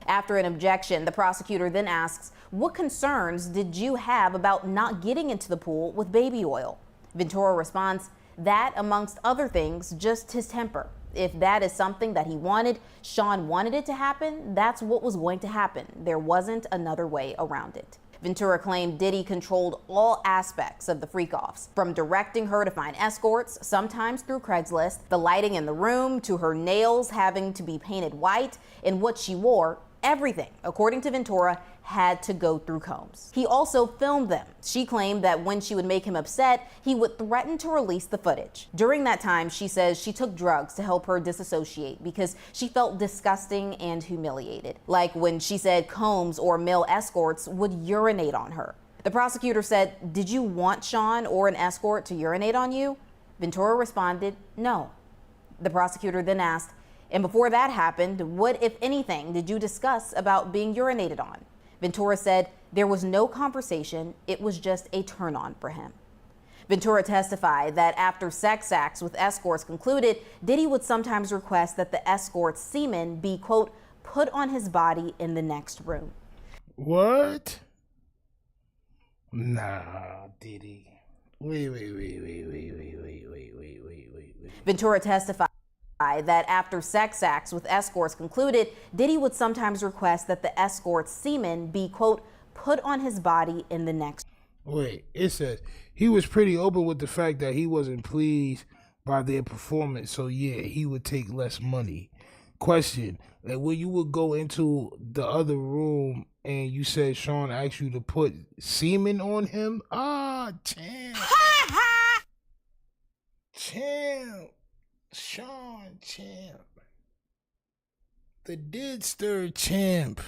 After an objection, the prosecutor then asks, what concerns did you have about not getting into the pool with baby oil? Ventura responds, that, amongst other things, just his temper. If that is something that he wanted, Sean wanted it to happen, that's what was going to happen. There wasn't another way around it. Ventura claimed Diddy controlled all aspects of the freak-offs, from directing her to find escorts, sometimes through Craigslist, the lighting in the room, to her nails having to be painted white, and what she wore. Everything, according to Ventura, had to go through Combs. He also filmed them. She claimed that when she would make him upset, he would threaten to release the footage. During that time, she says she took drugs to help her disassociate because she felt disgusting and humiliated. Like when she said Combs or male escorts would urinate on her. The prosecutor said, did you want Sean or an escort to urinate on you? Ventura responded, no. The prosecutor then asked, and before that happened, what, if anything, did you discuss about being urinated on? Ventura said there was no conversation, it was just a turn on for him. Ventura testified that after sex acts with escorts concluded, Diddy would sometimes request that the escort's semen be, quote, put on his body in the next room. What? Nah, Diddy. Wait. Ventura testified that after sex acts with escorts concluded, Diddy would sometimes request that the escort's semen be, quote, put on his body in the next. Wait, it says he was pretty open with the fact that he wasn't pleased by their performance, so yeah, he would take less money. Question, like when you would go into the other room and you said Sean asked you to put semen on him? Ah, champ. Champ. Sean champ. The did stir champ.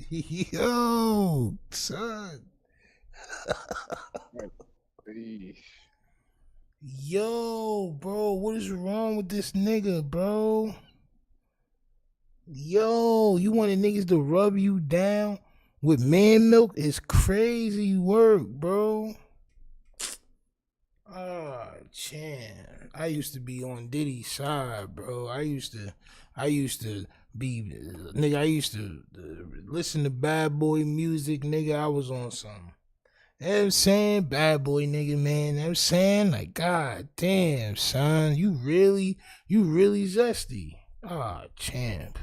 Yo, son. Yo, bro, what is wrong with this nigga, bro? Yo, you wanted niggas to rub you down with man milk? Is crazy work, bro. Ah, champ. I used to be on Diddy's side, bro. I used to be, nigga, I used to listen to bad boy music, nigga. I was on something. You know what I'm saying? Bad boy nigga, man. You know what I'm saying? Like, god damn, son. You really zesty. Ah, champ.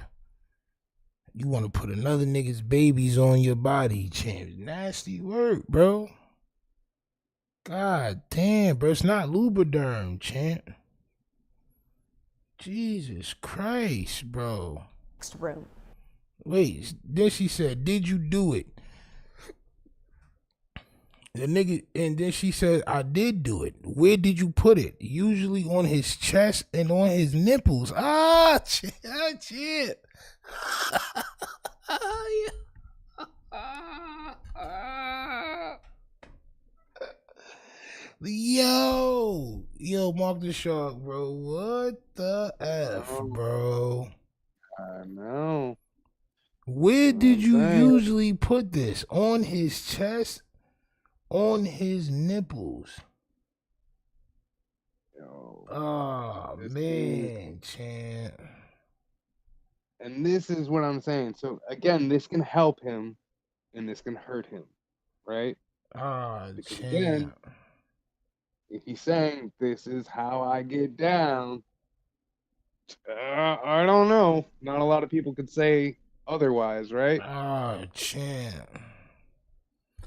You want to put another nigga's babies on your body, champ. Nasty work, bro. God damn, bro. It's not Lubriderm, champ. Jesus Christ, bro. Next room. Wait, then she said, did you do it? The nigga, and then she said, I did do it. Where did you put it? Usually on his chest and on his nipples. Ah, champ. Yo, Mark the Shark, bro. What the F, bro? I know. Where did you usually put this? On his chest? On his nipples? Yo. Oh, man, champ. And this is what I'm saying. So, again, this can help him and this can hurt him, right? Ah, because champ. again, if he's saying this is how I get down, I don't know. Not a lot of people could say otherwise, right? Ah, champ.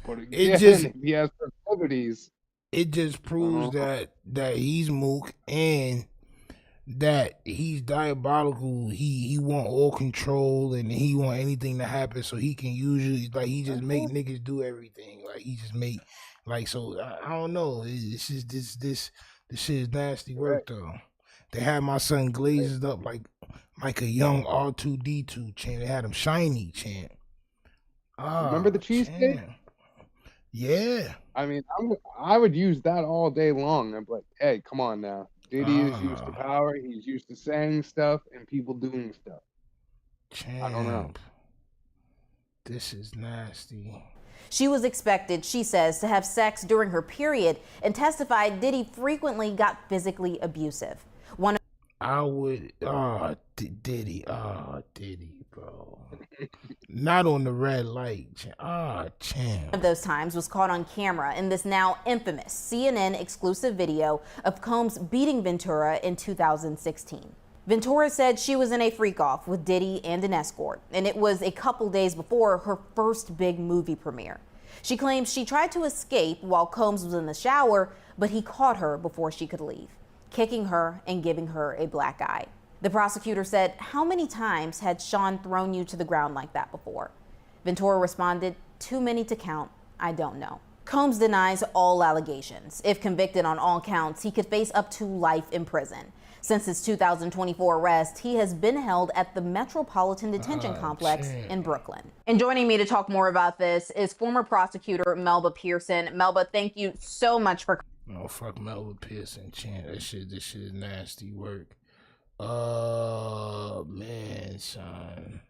But again, It just, if he has proclivities, it just proves that he's mook and that he's diabolical. He want all control and he want anything to happen so he can usually like he just make niggas do everything. Like he just make like so I don't know. This shit is nasty work though. They had my son glazed up like a young R2D2 chant. They had him shiny chant. Remember the cheesecake? Yeah. I mean, I would use that all day long. I'm like, hey, come on now. Diddy is used to power. He's used to saying stuff and people doing stuff. I don't know. This is nasty. She was expected, she says, to have sex during her period and testified Diddy frequently got physically abusive. I would, Diddy, bro. Not on the red light. Champ. One of those times was caught on camera in this now infamous CNN exclusive video of Combs beating Ventura in 2016. Ventura said she was in a freak-off with Diddy and an escort, and it was a couple days before her first big movie premiere. She claims she tried to escape while Combs was in the shower, but he caught her before she could leave, kicking her and giving her a black eye. The prosecutor said, "How many times had Sean thrown you to the ground like that before?" Ventura responded, "Too many to count. I don't know." Combs denies all allegations. If convicted on all counts, he could face up to life in prison. Since his 2024 arrest, he has been held at the Metropolitan Detention Complex in Brooklyn. And joining me to talk more about this is former prosecutor Melba Pearson. Melba, thank you so much for... Oh, fuck Melba Pearson, chant. This shit is nasty work. Man, son.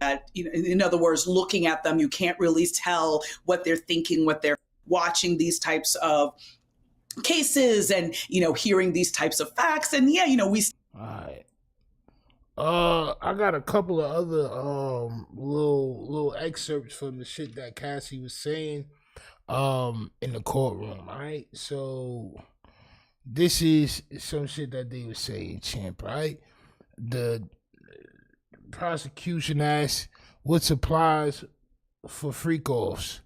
That, you know, in other words, looking at them, you can't really tell what they're thinking, what they're watching these types of cases and, you know, hearing these types of facts. And yeah, you know, we... All right. I got a couple of other little excerpts from the shit that Cassie was saying in the courtroom. All right. So this is some shit that they were saying, champ, right? The prosecution asked what supplies for freak-offs.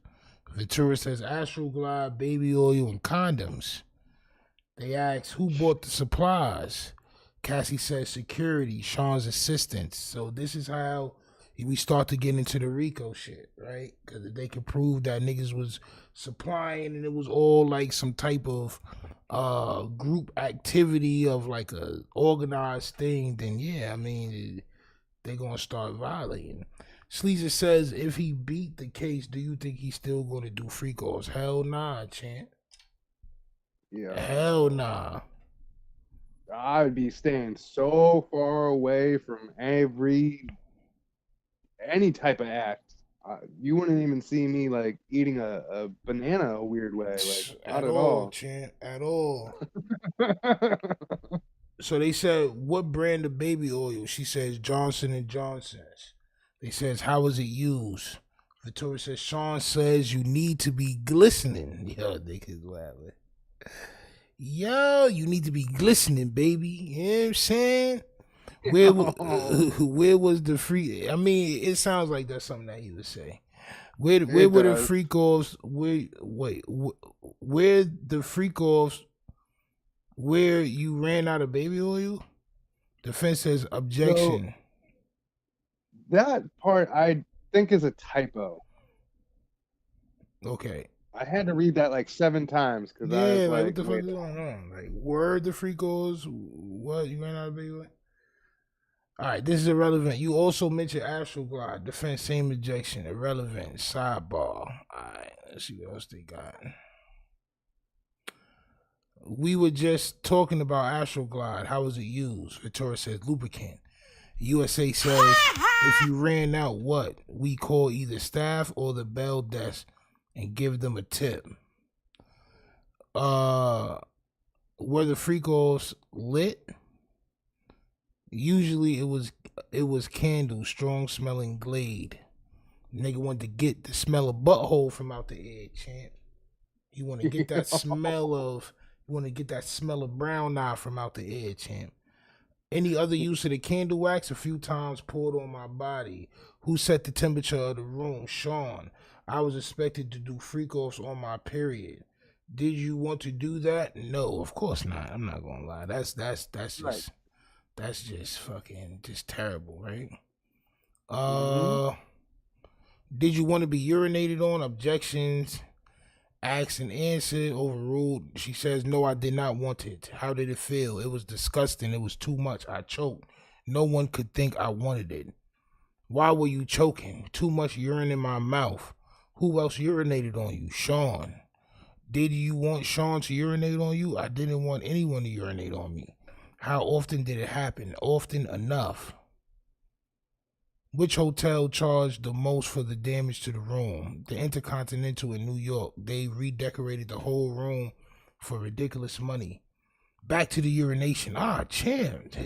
Ventura says Astral Glide, baby oil, and condoms. They asked who bought the supplies. Cassie says security, Sean's assistants. So this is how we start to get into the RICO shit, right? Because they could prove that niggas was supplying and it was all like some type of group activity of like a organized thing, then yeah, I mean, they're going to start violating. Sleazer says if he beat the case, do you think he's still going to do freak-offs? Hell nah, champ. Yeah. Hell nah. I would be staying so far away from any type of act. You wouldn't even see me like eating a banana a weird way, like not at all. Champ, at all. So they said, what brand of baby oil? She says Johnson & Johnson's. They says, how was it used? Victoria says, Sean says you need to be glistening. Yo, niggas laughing. Yo, you need to be glistening, baby. You know what I'm saying? Where was the free? I mean, it sounds like that's something that he would say. Where were the freak-offs? Where the freak-offs? Where you ran out of baby oil? Defense says objection. So, that part I think is a typo. Okay. I had to read that like 7 times because I was like, what the fuck is going on? Like, where the freak-offs? What? You ran out of baby oil? All right, this is irrelevant. You also mentioned Astral Glide. Defense, same objection. Irrelevant. Sidebar. All right, let's see what else they got. We were just talking about Astral Glide. How was it used? Victoria says lubricant. USA says if you ran out, what? We call either staff or the bell desk and give them a tip. Were the freak-offs lit? Usually it was candles, strong smelling Glade. Nigga wanted to get the smell of butthole from out the air, champ. You want to get that smell of brown eye from out the air, champ. Any other use of the candle wax? A few times poured on my body. Who set the temperature of the room? Sean. I was expected to do freak offs on my period. Did you want to do that? No, of course not. I'm not gonna lie. That's Right. just fucking just terrible, right? Mhm. Did you want to be urinated on? Objections. Asked and answered. Overruled. She says, no, I did not want it. How did it feel? It was disgusting. It was too much. I choked. No one could think I wanted it. Why were you choking? Too much urine in my mouth. Who else urinated on you? Sean. Did you want Sean to urinate on you? I didn't want anyone to urinate on me. How often did it happen? Often enough. Which hotel charged the most for the damage to the room? The Intercontinental in New York. They redecorated the whole room for ridiculous money. Back to the urination. Champ.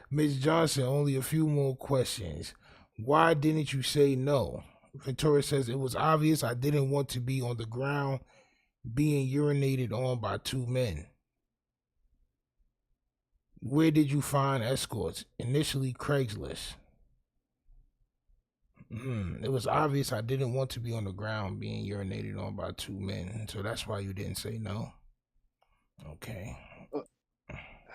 Ms. Johnson, only a few more questions. Why didn't you say no? Ventura says, it was obvious I didn't want to be on the ground being urinated on by two men. Where did you find escorts? Initially, Craigslist. It was obvious I didn't want to be on the ground being urinated on by two men, so that's why you didn't say no. Okay.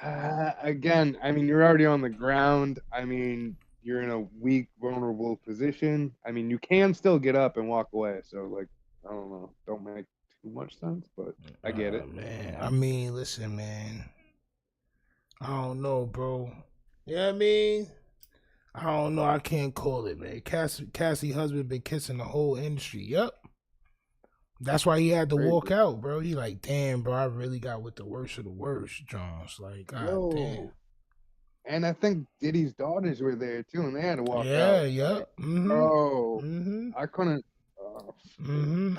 Again, I mean, you're already on the ground. I mean, you're in a weak, vulnerable position. I mean, you can still get up and walk away. So, like, I don't know. Don't make too much sense, but I get it. Man, I mean, listen, man. I don't know, bro. You know what I mean? I don't know. I can't call it, man. Cassie husband been kissing the whole industry. Yep. That's why he had to walk out, bro. He like, damn, bro, I really got with the worst of the worst, Jones. Like, god damn. And I think Diddy's daughters were there too, and they had to walk out. Yeah, yep. I couldn't.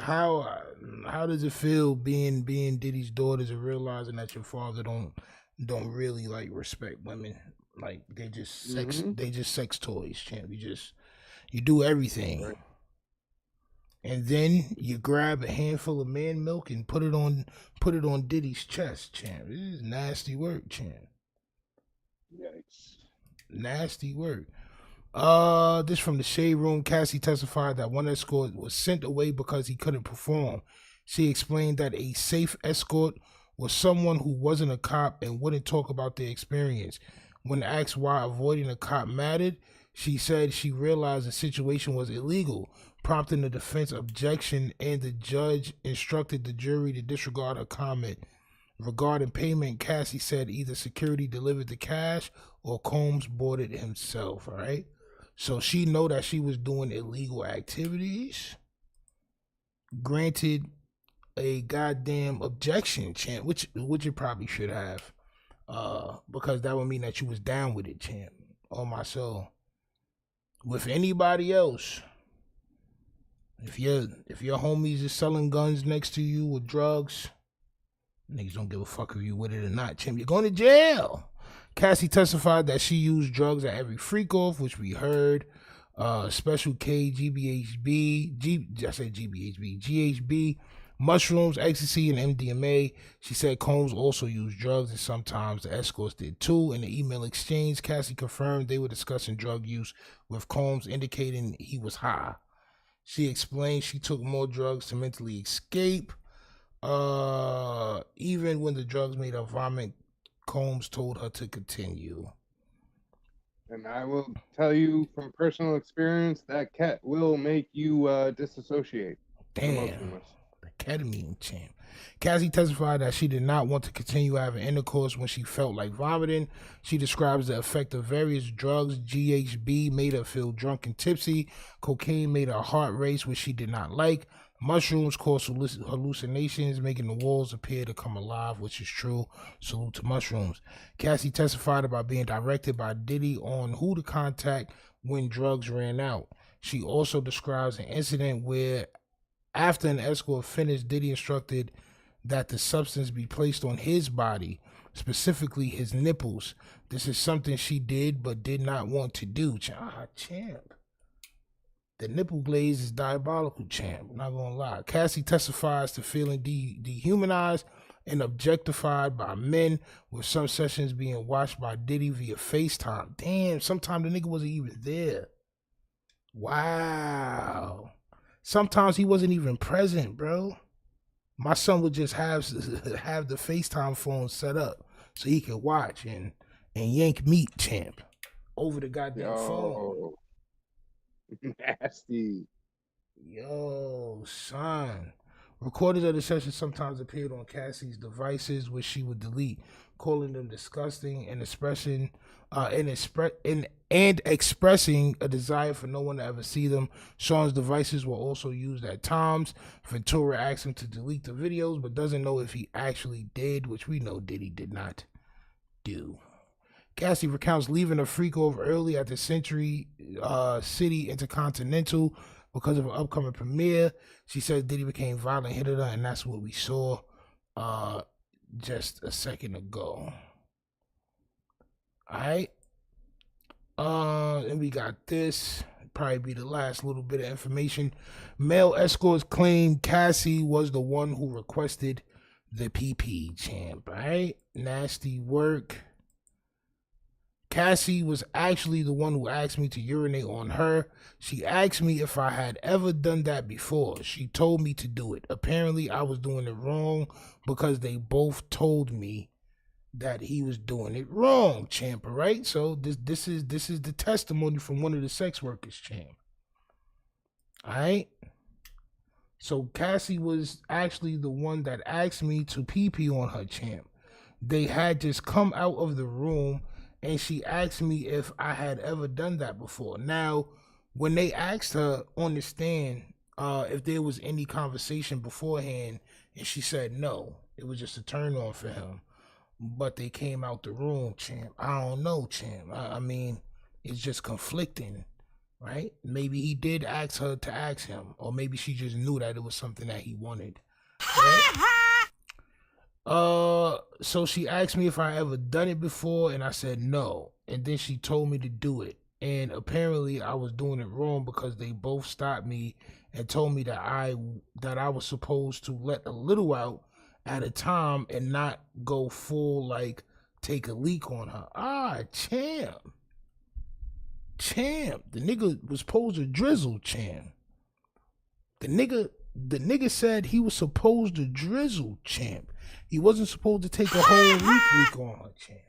How does it feel being Diddy's daughters and realizing that your father don't really like respect women? Like they just sex toys, champ. You do everything. Right. And then you grab a handful of man milk and put it on Diddy's chest, champ. This is nasty work, champ. Yikes. Nasty work. This from the Shade Room. Cassie testified that one escort was sent away because he couldn't perform. She explained that a safe escort was someone who wasn't a cop and wouldn't talk about their experience. When asked why avoiding a cop mattered, she said she realized the situation was illegal, prompting the defense objection, and the judge instructed the jury to disregard her comment. Regarding payment, Cassie said either security delivered the cash or Combs bought it himself, all right? So she know that she was doing illegal activities. Granted a goddamn objection, champ, which you probably should have. Because that would mean that you was down with it, champ. On my soul. With anybody else, if your homies is selling guns next to you with drugs, niggas don't give a fuck if you with it or not, champ. You're going to jail. Cassie testified that she used drugs at every freak off, which we heard. Special K, GHB, mushrooms, ecstasy, and MDMA. She said Combs also used drugs, and sometimes the escorts did too. In the email exchange, Cassie confirmed they were discussing drug use, with Combs indicating he was high. She explained she took more drugs to mentally escape. Even when the drugs made her vomit, Combs told her to continue. And I will tell you from personal experience that cat will make you disassociate. Damn. Ketamine, champ. Cassie testified that she did not want to continue having intercourse when she felt like vomiting. She describes the effect of various drugs. GHB made her feel drunk and tipsy. Cocaine made her heart race, which she did not like. Mushrooms caused hallucinations, making the walls appear to come alive, which is true. Salute to mushrooms. Cassie testified about being directed by Diddy on who to contact when drugs ran out. She also describes an incident where after an escort finished, Diddy instructed that the substance be placed on his body, specifically his nipples. This is something she did but did not want to do. Champ. The nipple glaze is diabolical, champ. I'm not gonna lie. Cassie testifies to feeling dehumanized and objectified by men, with some sessions being watched by Diddy via FaceTime. Damn, sometimes the nigga wasn't even there. Wow. Sometimes he wasn't even present, bro. My son would just have the FaceTime phone set up so he could watch and yank meat, champ, over the goddamn phone. Nasty. Yo, son. Recordings of the session sometimes appeared on Cassie's devices, which she would delete, calling them disgusting and expressing expressing a desire for no one to ever see them. Sean's devices were also used at times. Ventura asked him to delete the videos, but doesn't know if he actually did, which we know Diddy did not do. Cassie recounts leaving a freak over early at the Century City Intercontinental because of an upcoming premiere. She says Diddy became violent, hit her, and that's what we saw just a second ago. All right. And we got this. Probably be the last little bit of information. Male escorts claim Cassie was the one who requested the PP, champ. All right. Nasty work. Cassie was actually the one who asked me to urinate on her. She asked me if I had ever done that before. She told me to do it. Apparently, I was doing it wrong because they both told me that he was doing it wrong, champ. Right? So this is the testimony from one of the sex workers, champ. All right. So Cassie was actually the one that asked me to pee on her, champ. They had just come out of the room. And she asked me if I had ever done that before. Now, when they asked her on the stand if there was any conversation beforehand, and she said no, it was just a turn on for him. But they came out the room, champ. I don't know, champ. I mean, it's just conflicting, right? Maybe he did ask her to ask him, or maybe she just knew that it was something that he wanted. Right? So she asked me if I ever done it before, and I said no. And then she told me to do it. And apparently I was doing it wrong because they both stopped me and told me that I was supposed to let a little out at a time and not go full, like, take a leak on her. Champ. The nigga was supposed to drizzle, champ. The nigga said he was supposed to drizzle, champ. He wasn't supposed to take a whole leak on her, champ.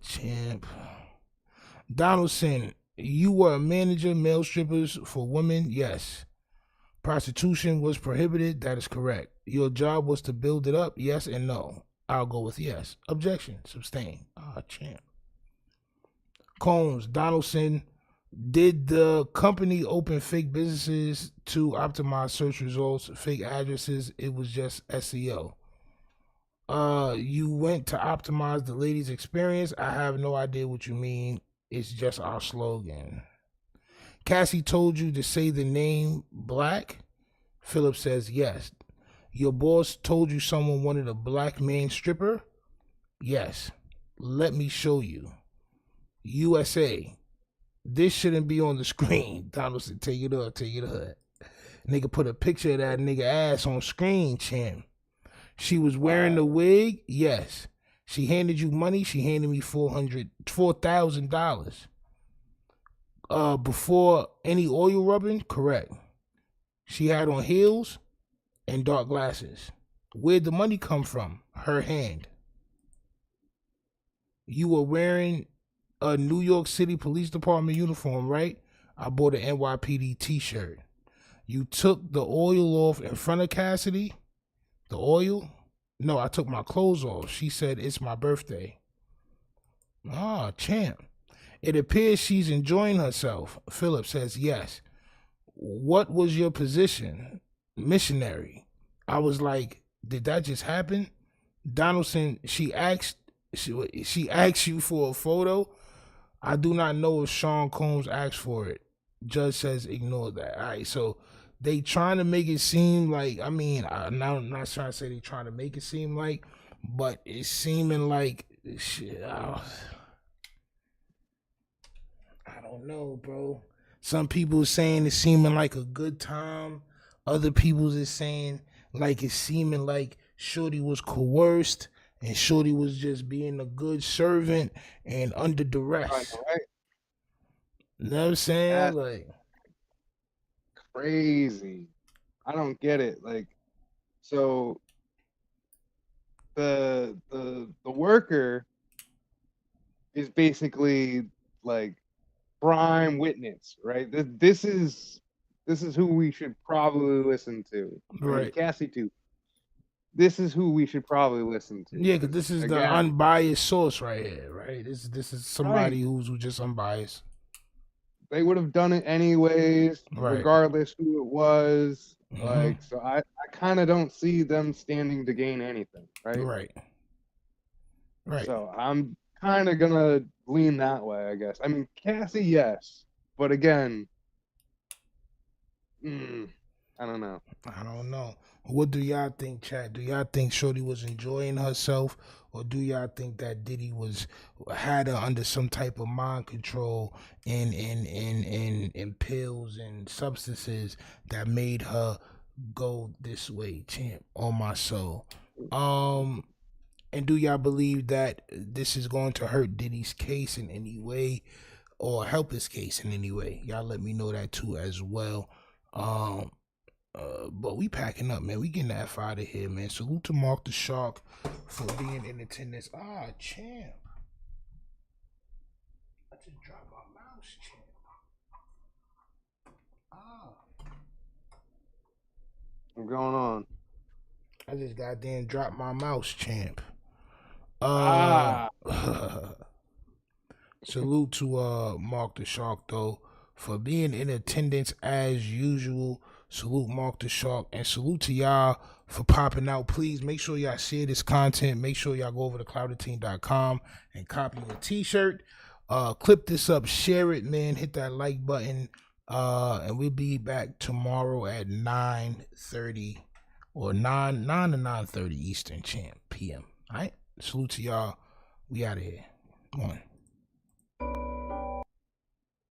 Champ. Donaldson, you were a manager, male strippers for women? Yes. Prostitution was prohibited? That is correct. Your job was to build it up? Yes and no. I'll go with yes. Objection. Sustain. Champ. Combs, Donaldson, did the company open fake businesses to optimize search results, fake addresses? It was just SEO. You went to optimize the lady's experience? I have no idea what you mean. It's just our slogan. Cassie told you to say the name Black? Philip says yes. Your boss told you someone wanted a black man stripper? Yes. Let me show you. USA. This shouldn't be on the screen. Donaldson, take it up. Nigga put a picture of that nigga ass on screen, champ. She was wearing the wig? Yes. She handed you money? She handed me $4,000. Before any oil rubbing? Correct. She had on heels and dark glasses. Where'd the money come from? Her hand. You were wearing a New York City Police Department uniform, right? I bought an NYPD t-shirt. You took the oil off in front of Cassidy? The oil? No, I took my clothes off. She said it's my birthday. Champ. It appears she's enjoying herself. Philip says yes. What was your position? Missionary. I was like, did that just happen? Donaldson, she asked you for a photo? I do not know if Sean Combs asked for it. Judge says ignore that. All right, so they trying to make it seem like, I mean, I'm not trying to say they trying to make it seem like, but it's seeming like, shit, I don't know, bro. Some people saying it's seeming like a good time. Other people is saying like it's seeming like Shorty was coerced and Shorty was just being a good servant and under duress. Right. You know what I'm saying? crazy. I don't get it. Like, so the worker is basically like prime witness, right? This is who we should probably listen to. Right. Cassie too. This is who we should probably listen to. Yeah, because this is the Again, unbiased source right here, right? This is somebody Right. who's just unbiased. they would have done it anyways, Right. regardless who it was. Mhm. Like, so I kind of don't see them standing to gain anything, right? Right. Right. So I'm kind of gonna lean that way, I guess. I mean, Cassie, yes, but again, I don't know. I don't know. What do y'all think, chat? Do y'all think Shorty was enjoying herself, or do y'all think that Diddy had her under some type of mind control and pills and substances that made her go this way, champ? On my soul. And do y'all believe that this is going to hurt Diddy's case in any way, or help his case in any way? Y'all let me know that too as well. But we packing up, man. We getting the F out of here, man. Salute to Mark the Shark for being in attendance. Champ. I just dropped my mouse, champ. What's going on? I just goddamn dropped my mouse, champ. Salute to Mark the Shark, though, for being in attendance as usual. Salute Mark the Shark, and salute to y'all for popping out. Please make sure y'all share this content. Make sure y'all go over to cloudedteam.com and copy a t-shirt. Clip this up, share it, man. Hit that like button. And we'll be back tomorrow at 9:30 or 9 to 9:30 Eastern, champ, PM. All right? Salute to y'all. We out of here. Come on.